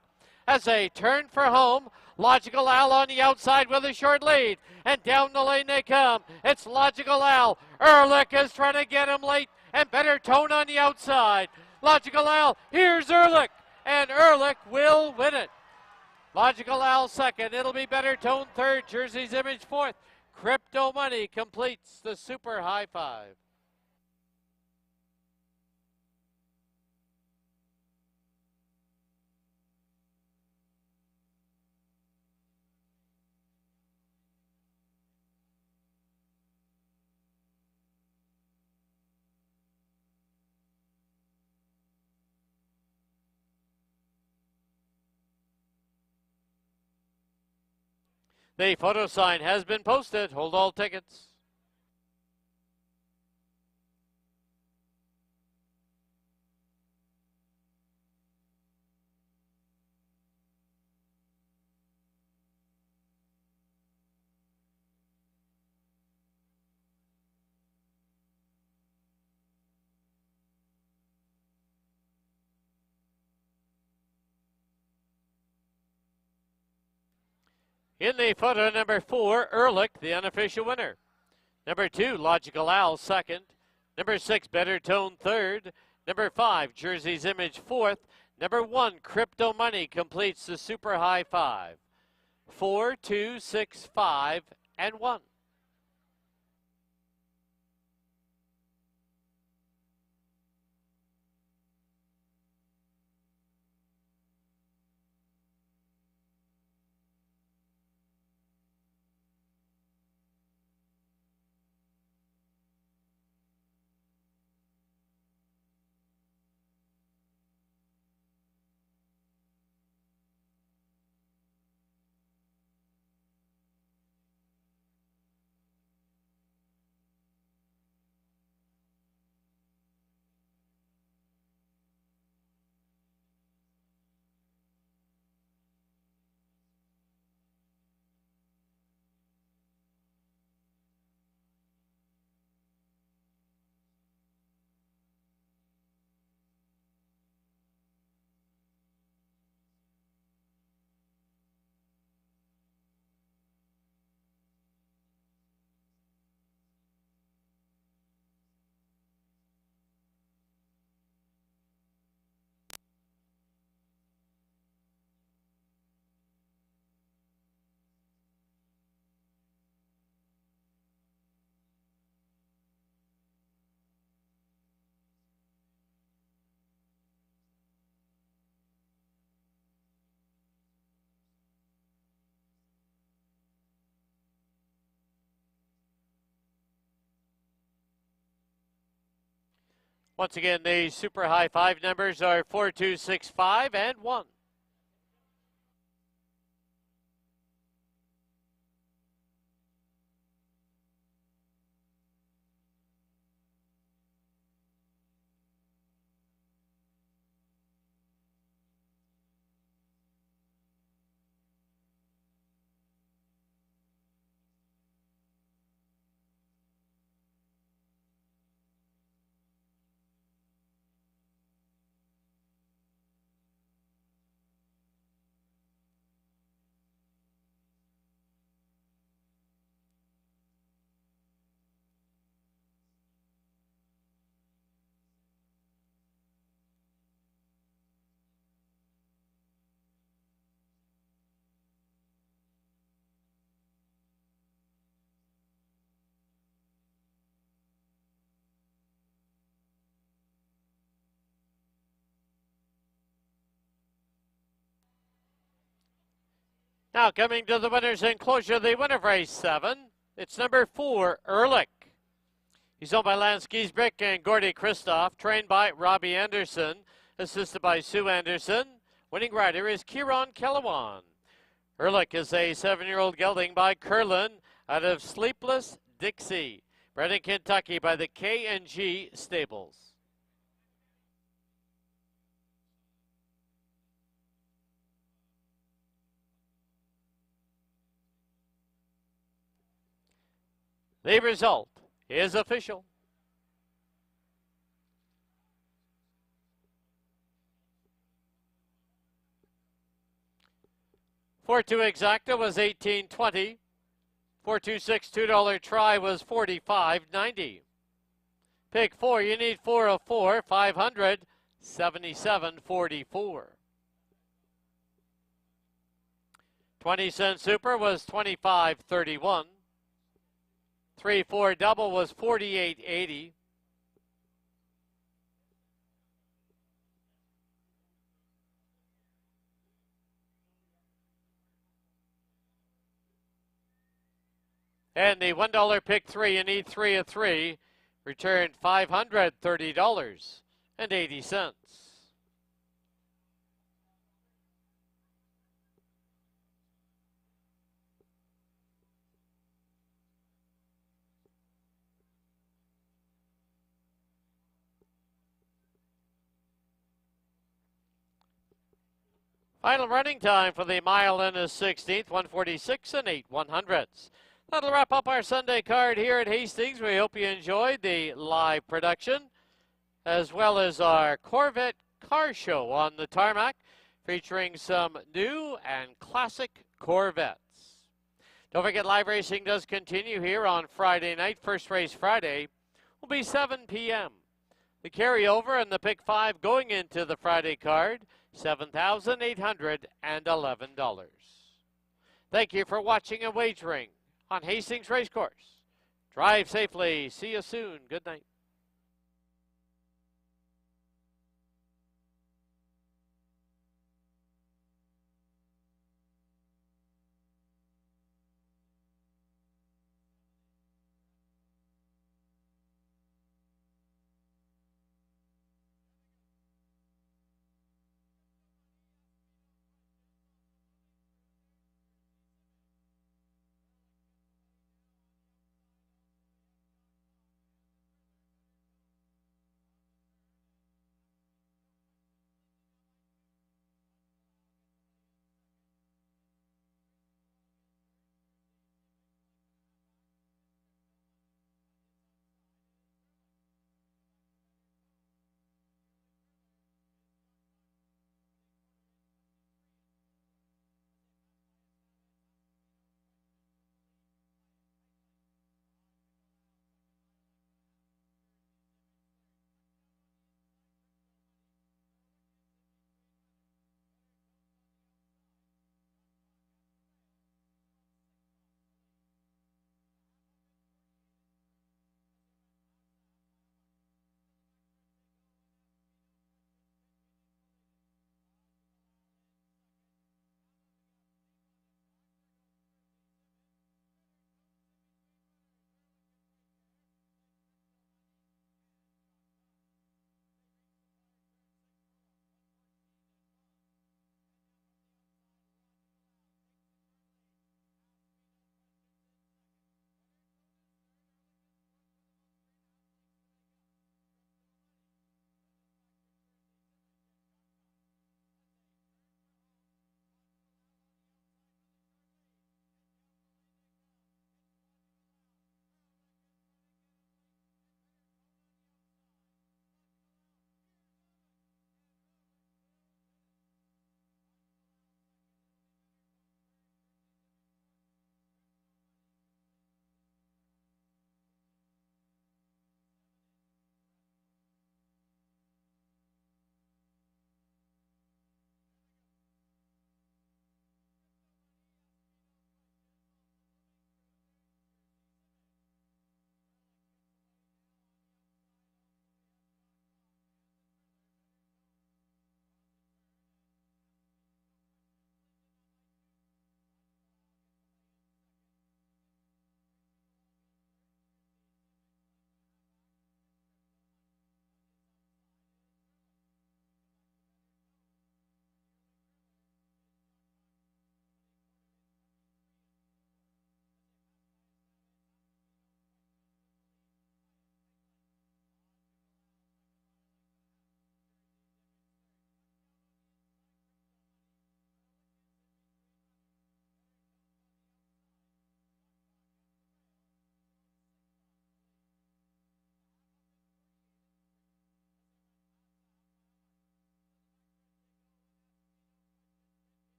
as they turn for home. Logical Al on the outside with a short lead. And down the lane they come. It's Logical Al. Ehrlich is trying to get him late. And Better Tone on the outside. Logical Al, here's Ehrlich. And Ehrlich will win it. Logical Al second. It'll be Better Tone third. Jersey's Image fourth. Crypto Money completes the Super High Five. The photo sign has been posted. Hold all tickets. In the photo, number 4, Ehrlich, the unofficial winner. Number 2, Logical Al, second. Number 6, Better Tone, third. Number 5, Jersey's Image, fourth. Number 1, Crypto Money completes the Super High Five. 4, 2, 6, 5, and 1. Once again, the Super High Five numbers are 4, 2, 6, 5, and 1. Now coming to the winner's enclosure, the winner of race 7. It's number 4, Ehrlich. He's owned by Lance Giesbrick and Gordy Christoph, trained by Robbie Anderson, assisted by Sue Anderson. Winning rider is Kieran Kellewan. Ehrlich is a 7-year-old gelding by Curlin out of Sleepless Dixie, bred in Kentucky by the K&G Stables. The result is official. 4-2 exacta was $18.20. 4-2-6 $2 try was $45.90. Pick 4, you need 4 of 4, 500, 77.44. 20-cent super was $25.31. 3-4 double was $48.80. And the $1 pick 3, you need 3 of 3, returned $530.80. Final running time for the mile and a 16th, 146 and 8/100ths. That'll wrap up our Sunday card here at Hastings. We hope you enjoyed the live production, as well as our Corvette car show on the tarmac, featuring some new and classic Corvettes. Don't forget, live racing does continue here on Friday night. First race Friday will be 7 p.m. The carryover and the pick 5 going into the Friday card, $7,811. Thank you for watching and wagering on Hastings Racecourse. Drive safely. See you soon. Good night.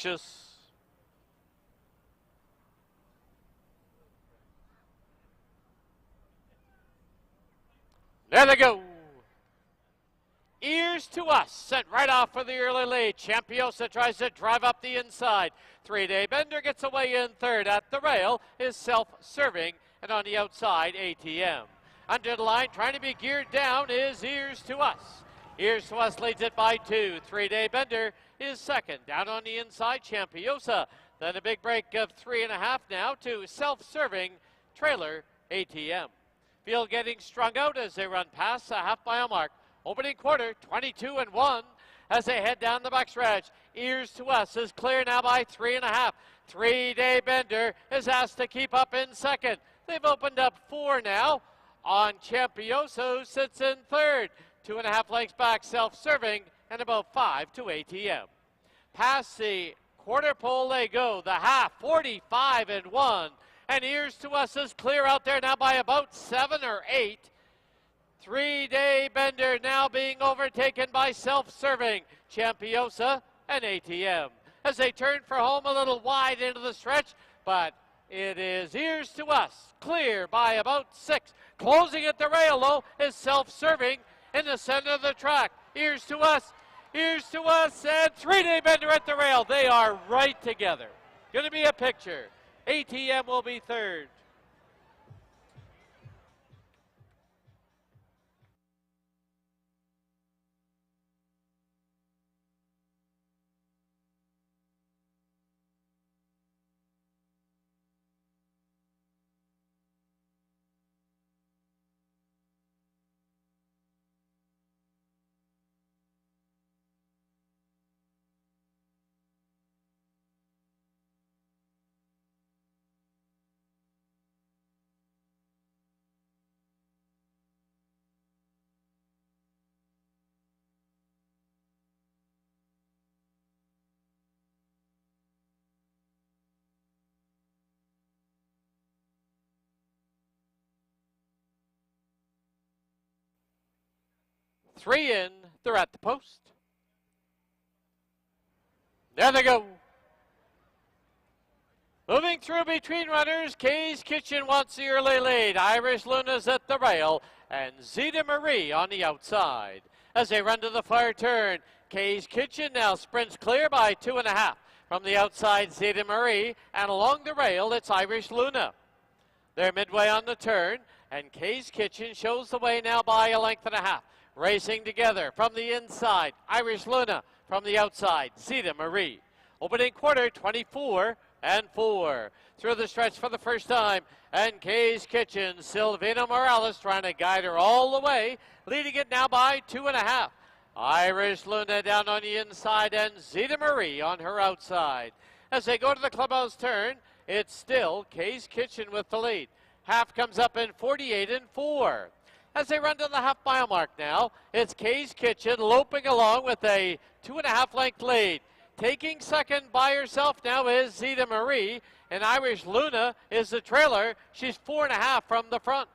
anxious. There they go. Ears to Us sent right off for the early lead. Champiosa tries to drive up the inside. 3-Day Bender gets away in third. At the rail is Self-Serving, and on the outside, ATM. Under the line, trying to be geared down, is Ears to Us. Ears to Us leads it by 2. 3-Day Bender is second. Down on the inside, Champiosa. Then a big break of 3.5 now to Self-Serving, trailer, ATM. Field getting strung out as they run past the half-mile mark. Opening quarter, 22-1 as they head down the backstretch. Ears to Us is clear now by 3.5. 3-Day Bender is asked to keep up in second. They've opened up 4 now on Champioso, sits in third. 2.5 lengths back, Self-Serving, and about 5 to ATM. Past the quarter pole they go, the half, 45-1. And Ears to Us is clear out there now by about 7 or 8. 3-Day Bender now being overtaken by Self-Serving, Champiosa, and ATM. As they turn for home a little wide into the stretch, but it is Ears to Us, clear by about 6. Closing at the rail, though, is Self-Serving in the center of the track. Ears to Us, and 3-Day Bender at the rail. They are right together. Going to be a picture. ATM will be third. Three in, they're at the post. There they go. Moving through between runners, Kay's Kitchen wants the early lead. Irish Luna's at the rail, and Zeta Marie on the outside. As they run to the far turn, Kay's Kitchen now sprints clear by 2.5. From the outside, Zeta Marie, and along the rail, it's Irish Luna. They're midway on the turn, and Kay's Kitchen shows the way now by 1.5 lengths. Racing together from the inside, Irish Luna. From the outside, Zeta Marie. Opening quarter, 24-4. Through the stretch for the first time, and Kay's Kitchen, Silvina Morales trying to guide her all the way, leading it now by 2.5. Irish Luna down on the inside, and Zeta Marie on her outside. As they go to the clubhouse turn, it's still Kay's Kitchen with the lead. Half comes up in 48-4. As they run to the half-mile mark now, it's Kay's Kitchen loping along with a 2.5 length lead. Taking second by herself now is Zeta Marie, and Irish Luna is the trailer. She's 4.5 from the front.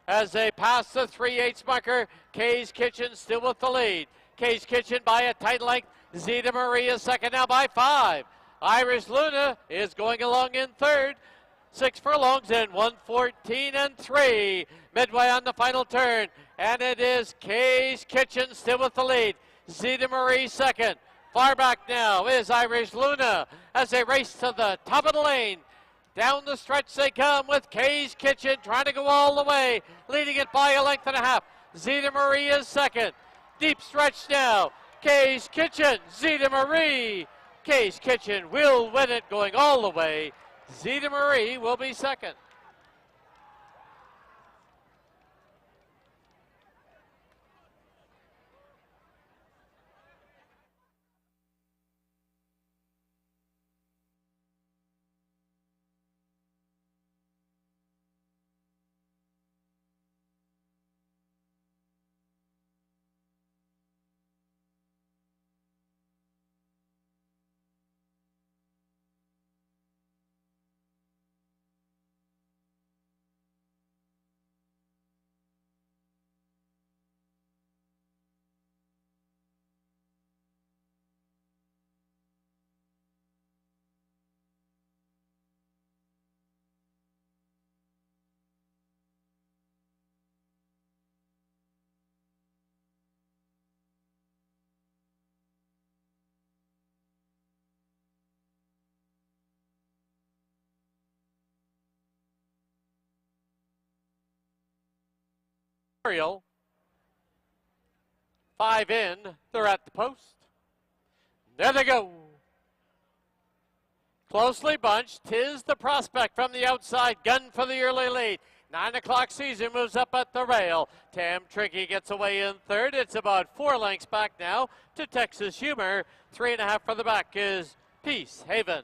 As they pass the 3/8 marker, Kay's Kitchen still with the lead. Kay's Kitchen by a tight length. Zeta Marie is second now by 5. Irish Luna is going along in third. 6 furlongs in 1:14-3. Midway on the final turn, and it is Kay's Kitchen still with the lead. Zeta Marie second. Far back now is Irish Luna as they race to the top of the lane. Down the stretch they come with Kay's Kitchen trying to go all the way, leading it by 1.5 lengths. Zeta Marie is second. Deep stretch now. Kay's Kitchen, Zeta Marie. Kay's Kitchen will win it going all the way. Zeta Marie will be second. Ariel. 5 in, they're at the post. There they go. Closely bunched, Tis the Prospect from the outside, gun for the early lead. 9 o'clock Caesar moves up at the rail. Tam Tricky gets away in third. It's about 4 lengths back now to Texas Humor. 3.5 for the back is Peace Haven.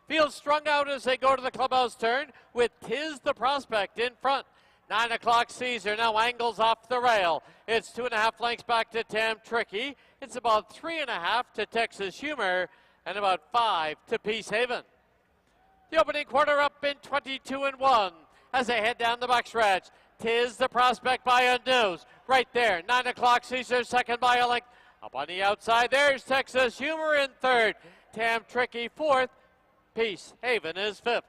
Field strung out as they go to the clubhouse turn with Tis the Prospect in front. 9 o'clock Caesar now angles off the rail. It's 2.5 lengths back to Tam Tricky. It's about 3.5 to Texas Humor and about 5 to Peace Haven. The opening quarter up in 22-1 as they head down the backstretch. Tis the Prospect by a nose. Right there, 9 o'clock Caesar second by a length. Up on the outside, there's Texas Humor in third. Tam Tricky fourth. Peace Haven is fifth.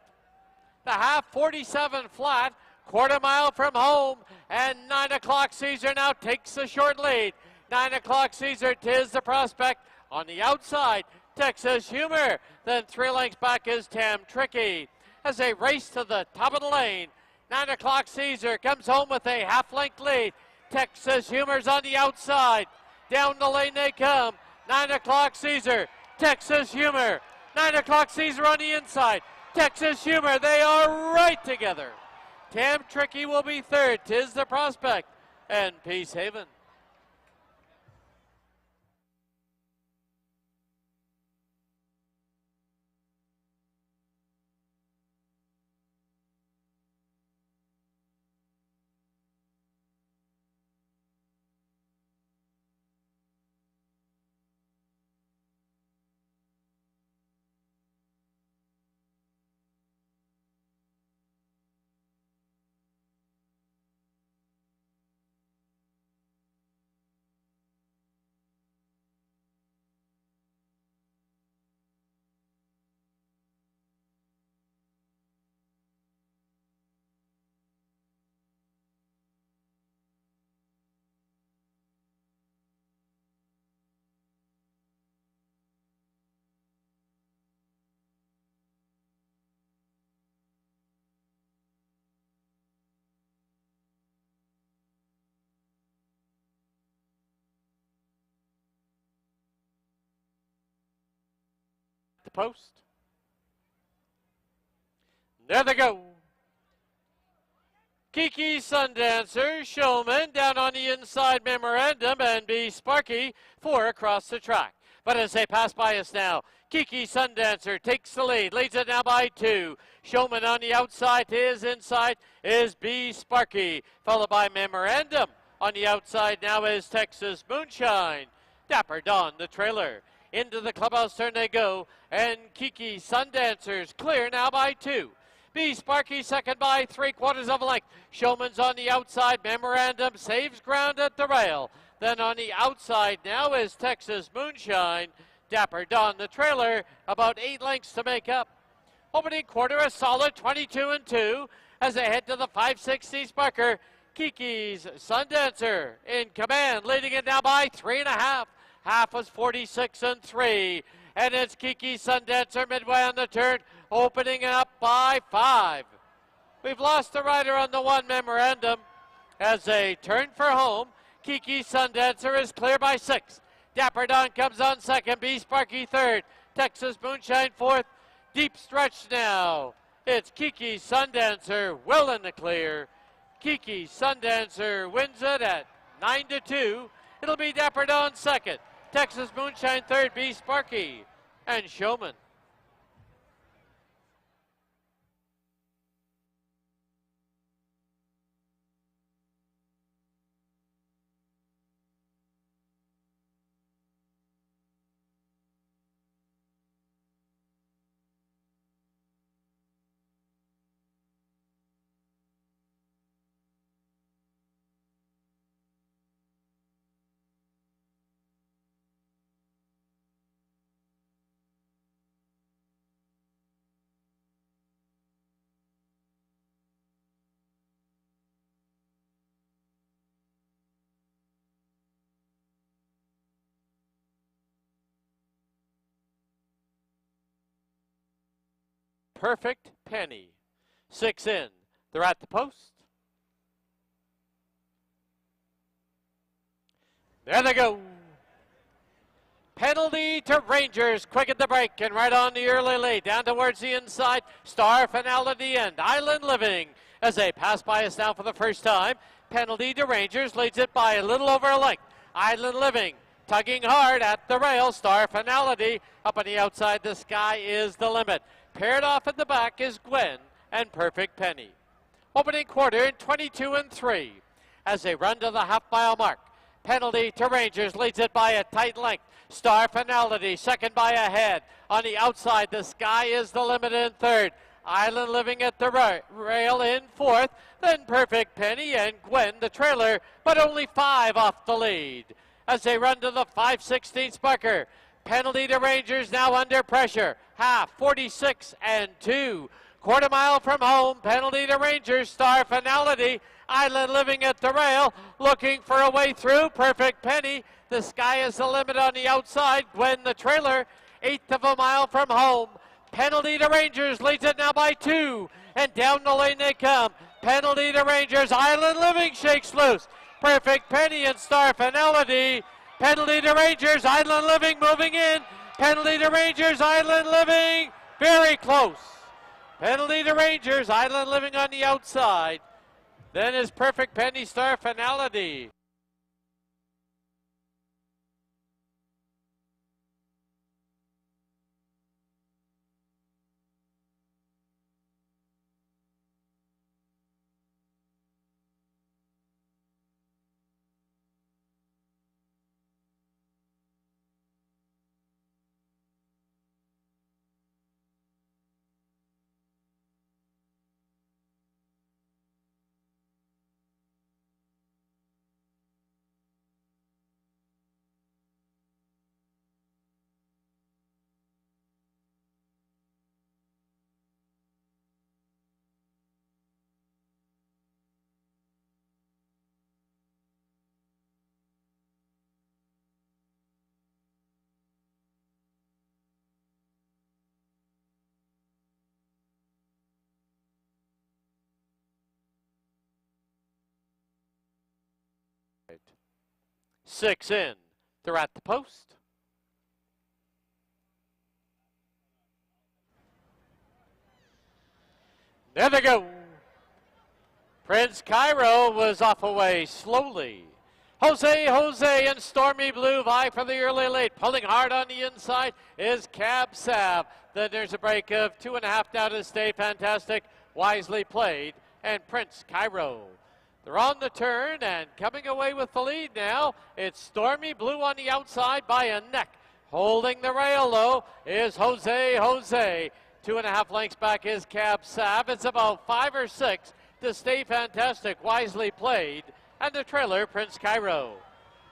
The half 47 flat, quarter mile from home, and 9 o'clock Caesar now takes a short lead. 9 o'clock Caesar, Tis the Prospect. On the outside, Texas Humor. Then 3 lengths back is Tam Tricky. As they race to the top of the lane, 9 o'clock Caesar comes home with a half-length lead. Texas Humor's on the outside. Down the lane they come. 9 o'clock Caesar, Texas Humor. 9 o'clock Caesar on the inside. Texas Humor, they are right together. Tam Tricky will be third. Tis the Prospect and Peace Haven. The post. There they go. Kiki Sundancer, Showman down on the inside, Memorandum, and Be Sparky 4 across the track. But as they pass by us now, Kiki Sundancer takes the lead, leads it now by 2. Showman on the outside, his inside is Be Sparky, followed by Memorandum. On the outside now is Texas Moonshine. Dapper Dawn, the trailer. Into the clubhouse turn they go, and Kiki Sundancer's clear now by 2. Be Sparky second by 3/4 of a length. Showman's on the outside. Memorandum saves ground at the rail. Then on the outside now is Texas Moonshine. Dapper Dawn, the trailer, about 8 lengths to make up. Opening quarter a solid 22-2 as they head to the 560 Sparker. Kiki's Sundancer in command, leading it now by 3.5. Half was 46-3. And it's Kiki Sundancer midway on the turn, opening up by 5. We've lost the rider on the 1, Memorandum. As they turn for home, Kiki Sundancer is clear by 6. Dapper Dawn comes on second, Be Sparky third, Texas Moonshine fourth. Deep stretch now. It's Kiki Sundancer well in the clear. Kiki Sundancer wins it at 9-2. It'll be Dapper Dawn second, Texas Moonshine third, Be Sparky, and Showman. Perfect Penny. 6 in. They're at the post. There they go. Penalty to Rangers, quick at the break and right on the early lead. Down towards the inside, Star Finality and Island Living as they pass by us now for the first time. Penalty to Rangers, leads it by a little over a length. Island Living tugging hard at the rail. Star Finality up on the outside, the sky is the limit. Paired off at the back is Gwen and Perfect Penny. Opening quarter in 22-3 as they run to the half-mile mark. Penalty to Rangers, leads it by a tight length. Star Finality, second by a head. On the outside, the sky is the limit in third. Island Living at the rail in fourth. Then Perfect Penny and Gwen, the trailer, but only 5 off the lead. As they run to the 5/16 marker. Penalty to Rangers, now under pressure. Half, 46-2. Quarter mile from home, penalty to Rangers. Star Finality, Island Living at the rail, looking for a way through. Perfect Penny, the sky is the limit on the outside. Gwen, the trailer, 1/8 of a mile from home. Penalty to Rangers, leads it now by 2, and down the lane they come. Penalty to Rangers, Island Living shakes loose. Perfect Penny and Star Finality. Penalty to Rangers, Island Living moving in. Penalty to Rangers, Island Living, very close. Penalty to Rangers, Island Living on the outside. Then is Perfect Penny, Star Finality. Six in. They're at the post. There they go. Prince Cairo was off away slowly. Jose and Stormy Blue vie for the early lead. Pulling hard on the inside is Cab Sav. Then there's a break of 2.5 now to Stay Fantastic. Wisely played. And Prince Cairo. They're on the turn and coming away with the lead now. It's Stormy Blue on the outside by a neck. Holding the rail though is Jose. 2.5 lengths back is Cab Sav. It's about 5 or 6 to Stay Fantastic. Wisely played. And the trailer, Prince Cairo.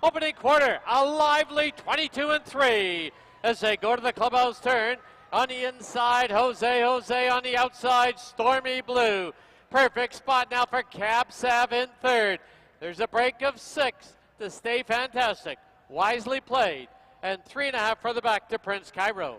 Opening quarter, a lively 22-3 as they go to the clubhouse turn. On the inside, Jose on the outside, Stormy Blue. Perfect spot now for Cab Sav in third. There's a break of 6 to Stay Fantastic. Wisely played. And 3.5 for the back to Prince Cairo.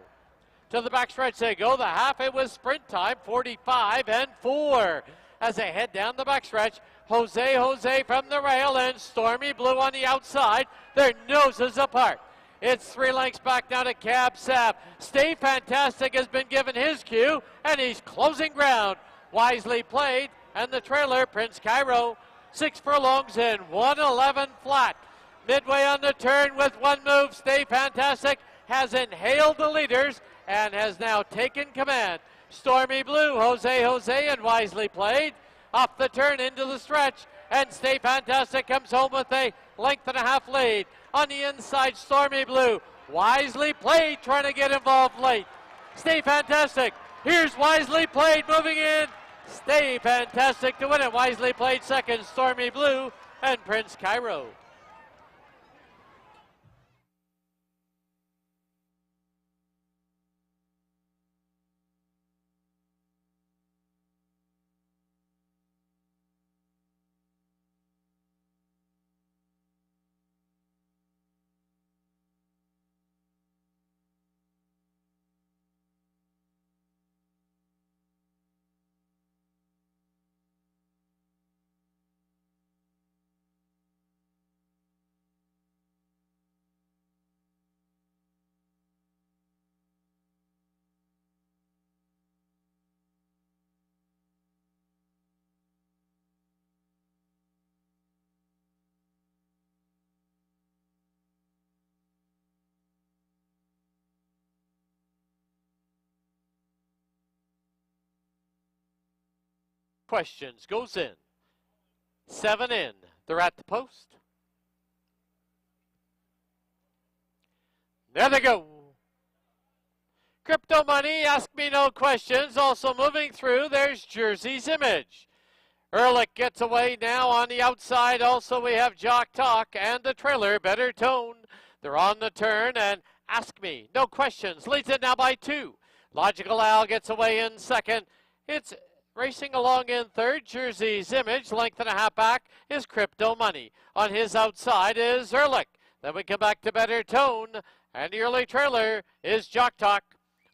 To the backstretch they go. The half, it was sprint time, 45-4. As they head down the backstretch, Jose from the rail and Stormy Blue on the outside. Their noses apart. It's 3 lengths back now to Cab Sav. Stay Fantastic has been given his cue, and he's closing ground. Wisely played, and the trailer, Prince Cairo. 6 furlongs in 1:11 flat. Midway on the turn with one move, Stay Fantastic has inhaled the leaders and has now taken command. Stormy Blue, Jose and Wisely played. Off the turn into the stretch, and Stay Fantastic comes home with a 1.5 length lead. On the inside, Stormy Blue. Wisely played, trying to get involved late. Stay Fantastic. Here's Wisely played moving in. Stay Fantastic to win it. Wisely played second, Stormy Blue and Prince Cairo. questions goes in. 7 in. They're at the post. There they go. Crypto Money, Ask Me No Questions. Also moving through, there's Jersey's Image. Ehrlich gets away now on the outside. Also, we have Jock Talk and the trailer, Better Tone. They're on the turn, and Ask Me No Questions leads it now by 2. Logical Al gets away in second. It's racing along in third, Jersey's Image. Length and a half back is Crypto Money. On his outside is Ehrlich. Then we come back to Better Tone, and the early trailer is Jock Talk.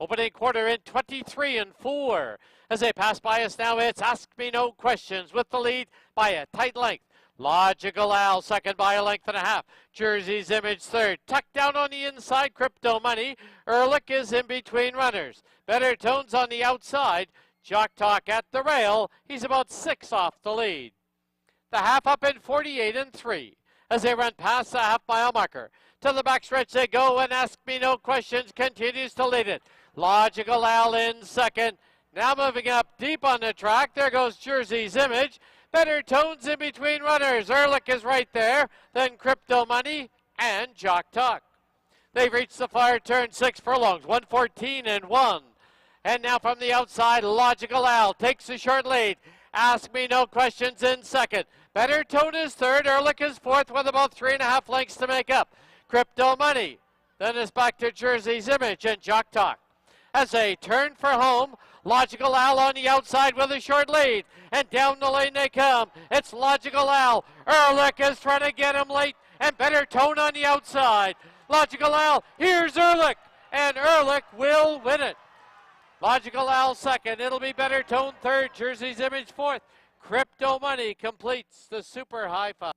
Opening quarter in 23 and 4. As they pass by us now, it's Ask Me No Questions with the lead by a tight length. Logical Al second by a length and a half. Jersey's Image third. Tucked down on the inside, Crypto Money. Ehrlich is in between runners. Better Tones on the outside. Jock Talk at the rail. He's about 6 off the lead. The half up in 48 and 3 as they run past the half-mile marker. To the backstretch they go, and Ask Me No Questions continues to lead it. Logical Al in second. Now moving up deep on the track. There goes Jersey's Image. Better Tones in between runners. Ehrlich is right there. Then Crypto Money and Jock Talk. They've reached the far turn, 6 furlongs, 114 and 1. And now from the outside, Logical Al takes the short lead. Ask Me No Questions in second. Better Tone is third. Ehrlich is fourth with about 3.5 lengths to make up. Crypto Money. Then it's back to Jersey's Image and Jock Talk. As they turn for home, Logical Al on the outside with a short lead. And down the lane they come. It's Logical Al. Ehrlich is trying to get him late. And Better Tone on the outside. Logical Al. Here's Ehrlich. And Ehrlich will win it. Logical Al second. It'll be Better Tone third. Jersey's Image fourth. Crypto Money completes the super high five.